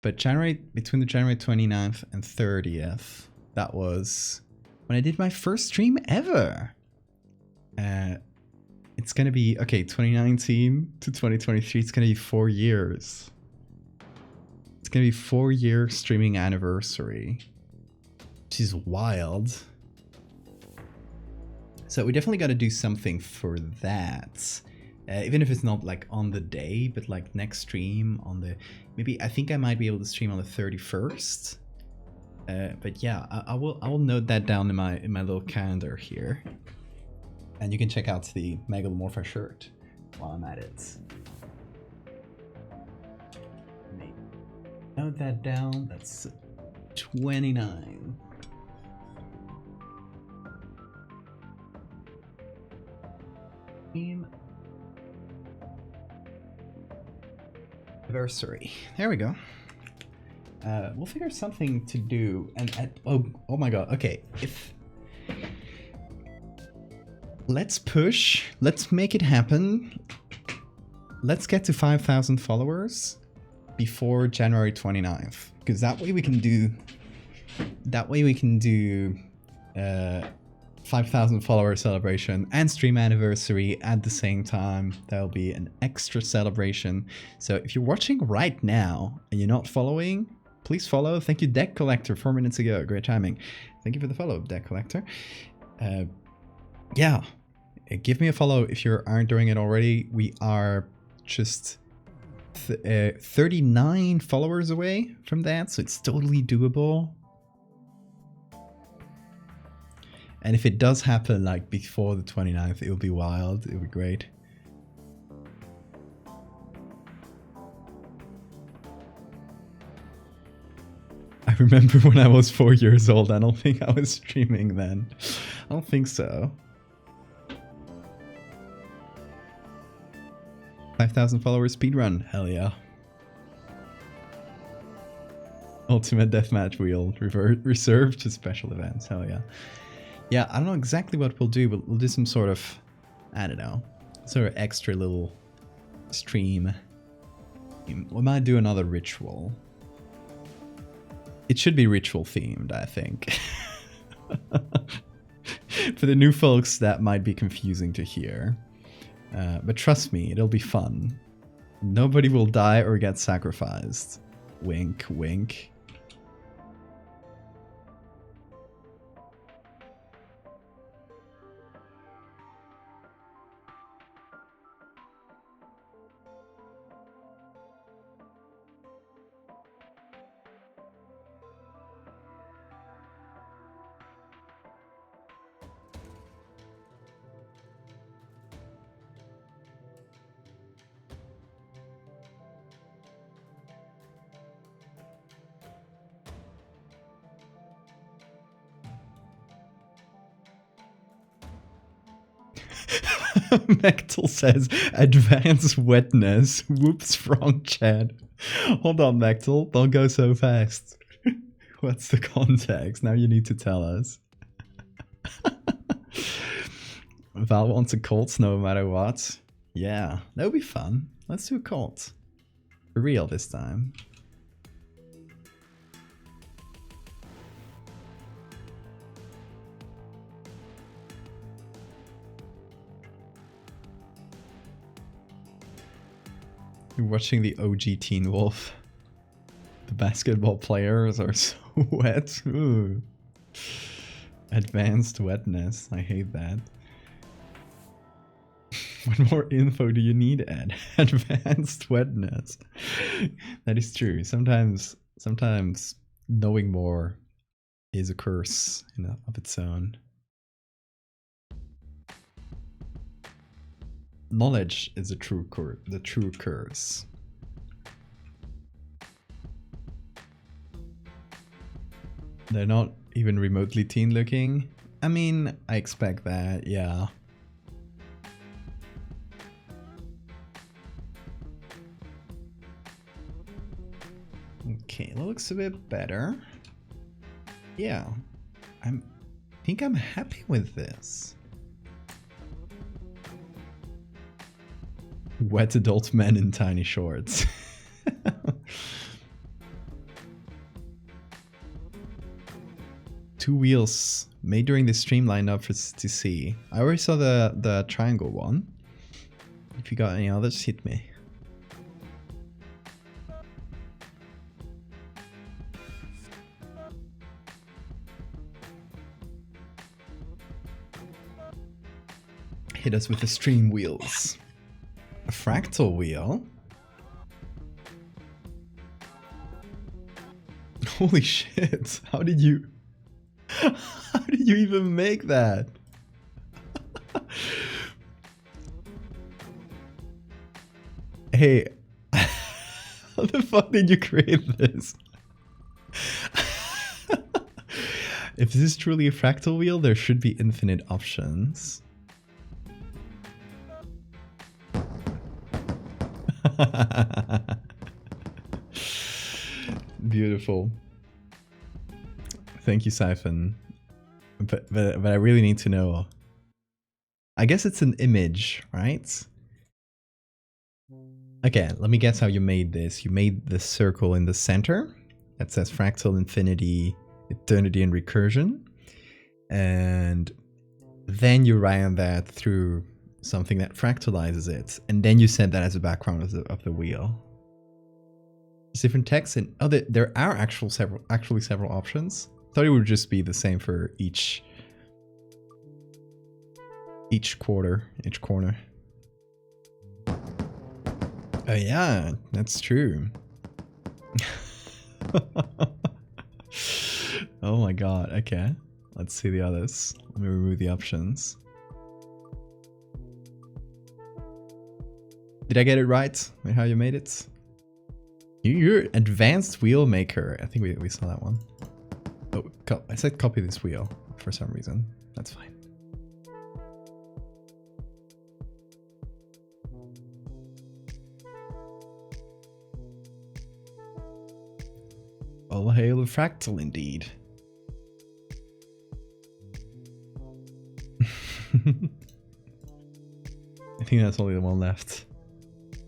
But between the January 29th and 30th, that was when I did my first stream ever. It's gonna be, okay, 2019 to 2023, it's gonna be 4 years. It's gonna be 4-year streaming anniversary, which is wild. So we definitely gotta do something for that. Even if it's not like on the day, but like next stream on the, maybe, I think I might be able to stream on the 31st. But yeah, I will note that down in my little calendar here. And you can check out the Megalomorpha shirt while I'm at it. Note that down, that's 29. Anniversary. There we go. We'll figure something to do. And oh my god. Okay, let's push. Let's make it happen. Let's get to 5,000 followers before January 29th, because that way we can do. 5,000 follower celebration and stream anniversary at the same time. There'll be an extra celebration. So if you're watching right now and you're not following, please follow. Thank you, Deck Collector, 4 minutes ago. Great timing. Thank you for the follow, Deck Collector. Yeah, give me a follow if you aren't doing it already. We are just 39 followers away from that, so it's totally doable. And if it does happen like before the 29th, it'll be wild. It'll be great. I remember when I was 4 years old. I don't think I was streaming then. I don't think so. 5,000 followers speedrun. Hell yeah. Ultimate Deathmatch wheel reserved to special events. Hell yeah. Yeah, I don't know exactly what we'll do, but we'll do some sort of, I don't know, sort of extra little stream. We might do another ritual. It should be ritual themed, I think. For the new folks, that might be confusing to hear. But trust me, it'll be fun. Nobody will die or get sacrificed. Wink, wink. Mechtel says advanced wetness. Whoops, wrong chat. Hold on, Mechtel. Don't go so fast. What's the context? Now you need to tell us. Val wants a cult no matter what. Yeah, that would be fun. Let's do a cult. For real this time. You're watching the OG Teen Wolf. The basketball players are so wet. Ooh. Advanced wetness. I hate that. What more info do you need, Ed? Advanced wetness. That is true. Sometimes knowing more is a curse in of its own. Knowledge is the true curse. They're not even remotely teen looking. I mean, I expect that, yeah. Okay, looks a bit better. Yeah, I think I'm happy with this. Wet adult men in tiny shorts. Two wheels made during the stream lineup for to see. I already saw the triangle one. If you got any others, hit me. Hit us with the stream wheels. A fractal wheel? Holy shit, how did you even make that? Hey, how the fuck did you create this? If this is truly a fractal wheel, there should be infinite options. Beautiful. Thank you, Siphon. But I really need to know. I guess it's an image, right? Okay, let me guess how you made this. You made the circle in the center that says fractal infinity, eternity, and recursion. And then you ran that through something that fractalizes it, and then you set that as a background of the wheel. There's different text, and oh, there are actually several options. I thought it would just be the same for each corner. Oh yeah, that's true. Oh my god. Okay, let's see the others. Let me remove the options. Did I get it right? How you made it? You're advanced wheel maker. I think we saw that one. Oh, I said copy this wheel for some reason. That's fine. All hail a fractal indeed. I think that's only the one left.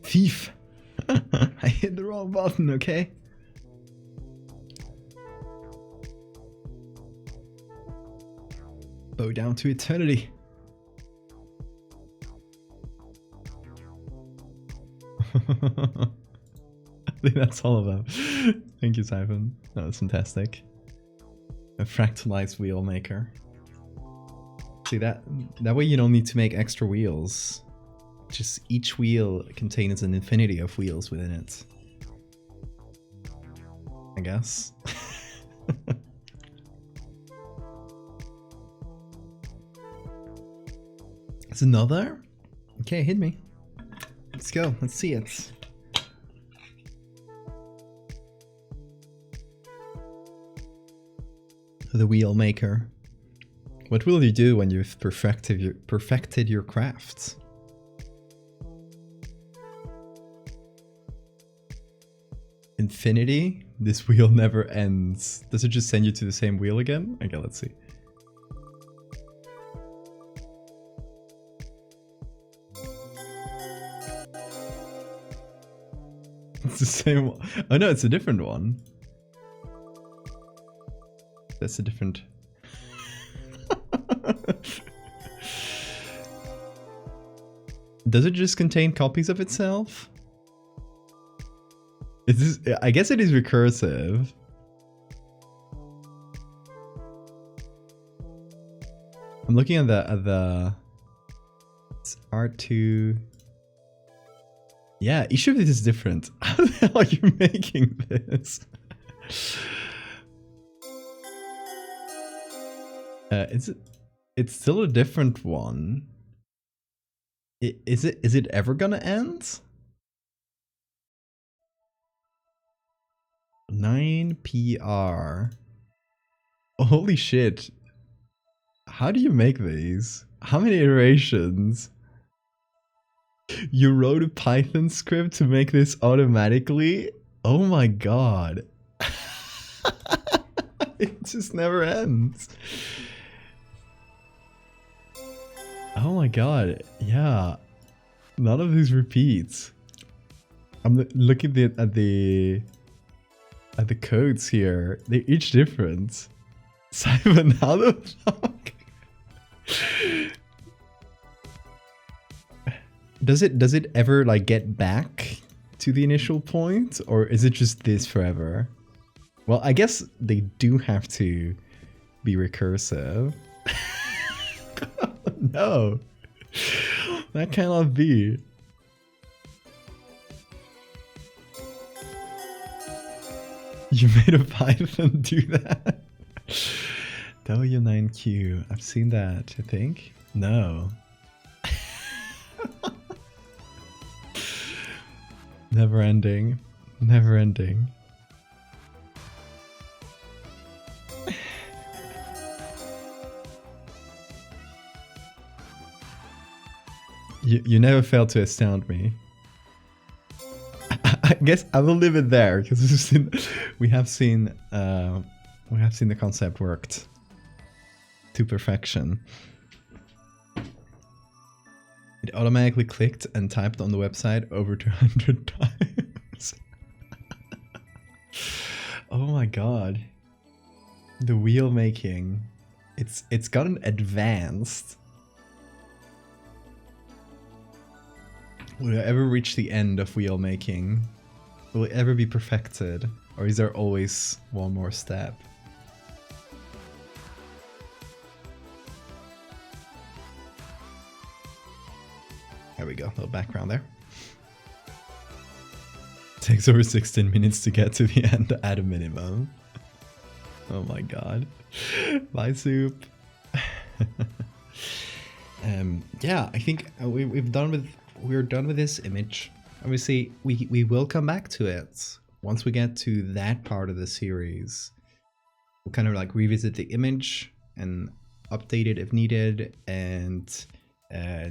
Thief! I hit the wrong button, okay? Bow down to eternity. I think that's all of them. Thank you, Siphon. That was fantastic. A fractalized wheel maker. See, that way you don't need to make extra wheels. Just each wheel contains an infinity of wheels within it. I guess. It's another? Okay, hit me. Let's go, let's see it. The wheel maker. What will you do when you've perfected your crafts? Infinity? This wheel never ends. Does it just send you to the same wheel again? Okay, let's see. It's the same one. Oh no, it's a different one. That's a different... Does it just contain copies of itself? Is this, I guess it is recursive. I'm looking at the it's R2. Yeah, each of these is different. How the hell are you making this? It's still a different one. Is it ever gonna end? 9 PR. Holy shit. How do you make these? How many iterations? You wrote a Python script to make this automatically? Oh my god. It just never ends. Oh my god. Yeah. None of these repeats. I'm looking at the codes here. They're each different. Simon, how the fuck? Does it ever like get back to the initial point, or is it just this forever? Well, I guess they do have to be recursive. No, that cannot be. You made a Python do that? W9Q. I've seen that, I think. No. Never ending. Never ending. You never fail to astound me. I guess I will leave it there because we have seen the concept worked to perfection. It automatically clicked and typed on the website over 200 times. Oh my god. The wheel making. It's gotten advanced. Will it ever reach the end of wheel making? Will it ever be perfected? Or is there always one more step? There we go, little background there. Takes over 16 minutes to get to the end at a minimum. Oh my god. Bye, Soup. Yeah, I think we're done with this image. Obviously, we will come back to it once we get to that part of the series. We'll kind of like revisit the image and update it if needed, and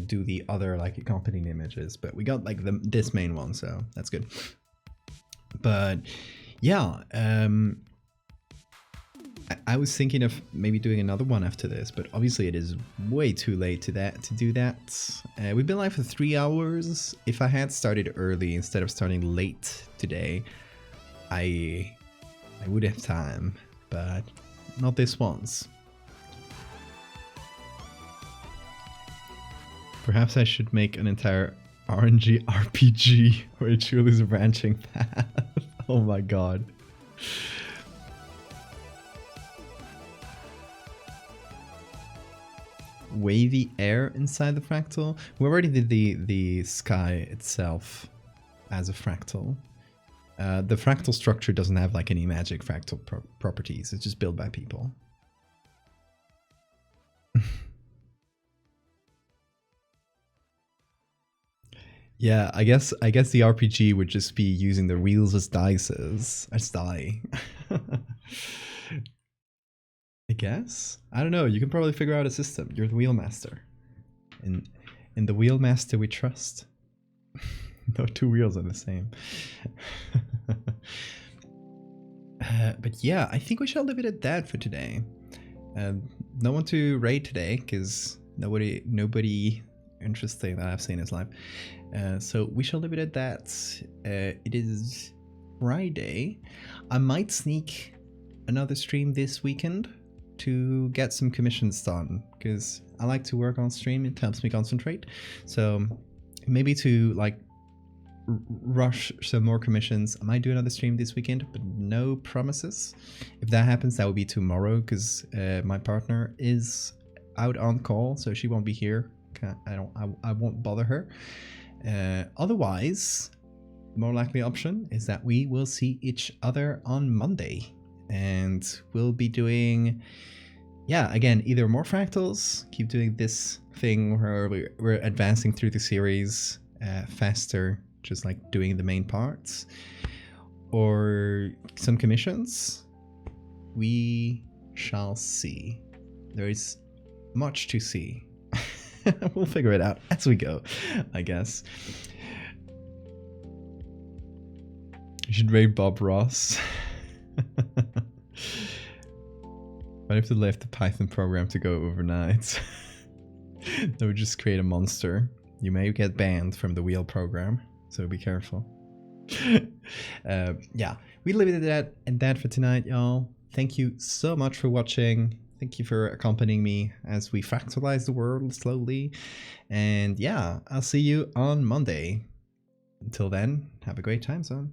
do the other like accompanying images. But we got like this main one, so that's good. But yeah, I was thinking of maybe doing another one after this, but obviously it is way too late to do that. We've been live for 3 hours. If I had started early instead of starting late today, I would have time, but not this once. Perhaps I should make an entire RNG RPG where it truly is a branching path. Oh my god. Wavy air inside the fractal. We already did the sky itself as a fractal. The fractal structure doesn't have like any magic fractal properties. It's just built by people. Yeah, I guess the RPG would just be using the wheels as die. I guess. I don't know. You can probably figure out a system. You're the wheel master. In the wheel master we trust. No two wheels are the same. But yeah, I think we shall leave it at that for today. No one to raid today because nobody interesting that I've seen is live. So we shall leave it at that. It is Friday. I might sneak another stream this weekend to get some commissions done because I like to work on stream. It helps me concentrate. So maybe to like rush some more commissions. I might do another stream this weekend, but no promises. If that happens, that will be tomorrow because my partner is out on call, so she won't be here. I won't bother her. Otherwise, the more likely option is that we will see each other on Monday, and we'll be doing, yeah, again, either more fractals, keep doing this thing where we're advancing through the series faster, just like doing the main parts, or some commissions. We shall see. There is much to see. We'll figure it out as we go, I guess. You should raid Bob Ross. What if they left the Python program to go overnight? They would just create a monster. You may get banned from the wheel program, so be careful. Yeah, we leave it at that for tonight, y'all. Thank you so much for watching. Thank you for accompanying me as we fractalize the world slowly. And yeah, I'll see you on Monday. Until then, have a great time zone.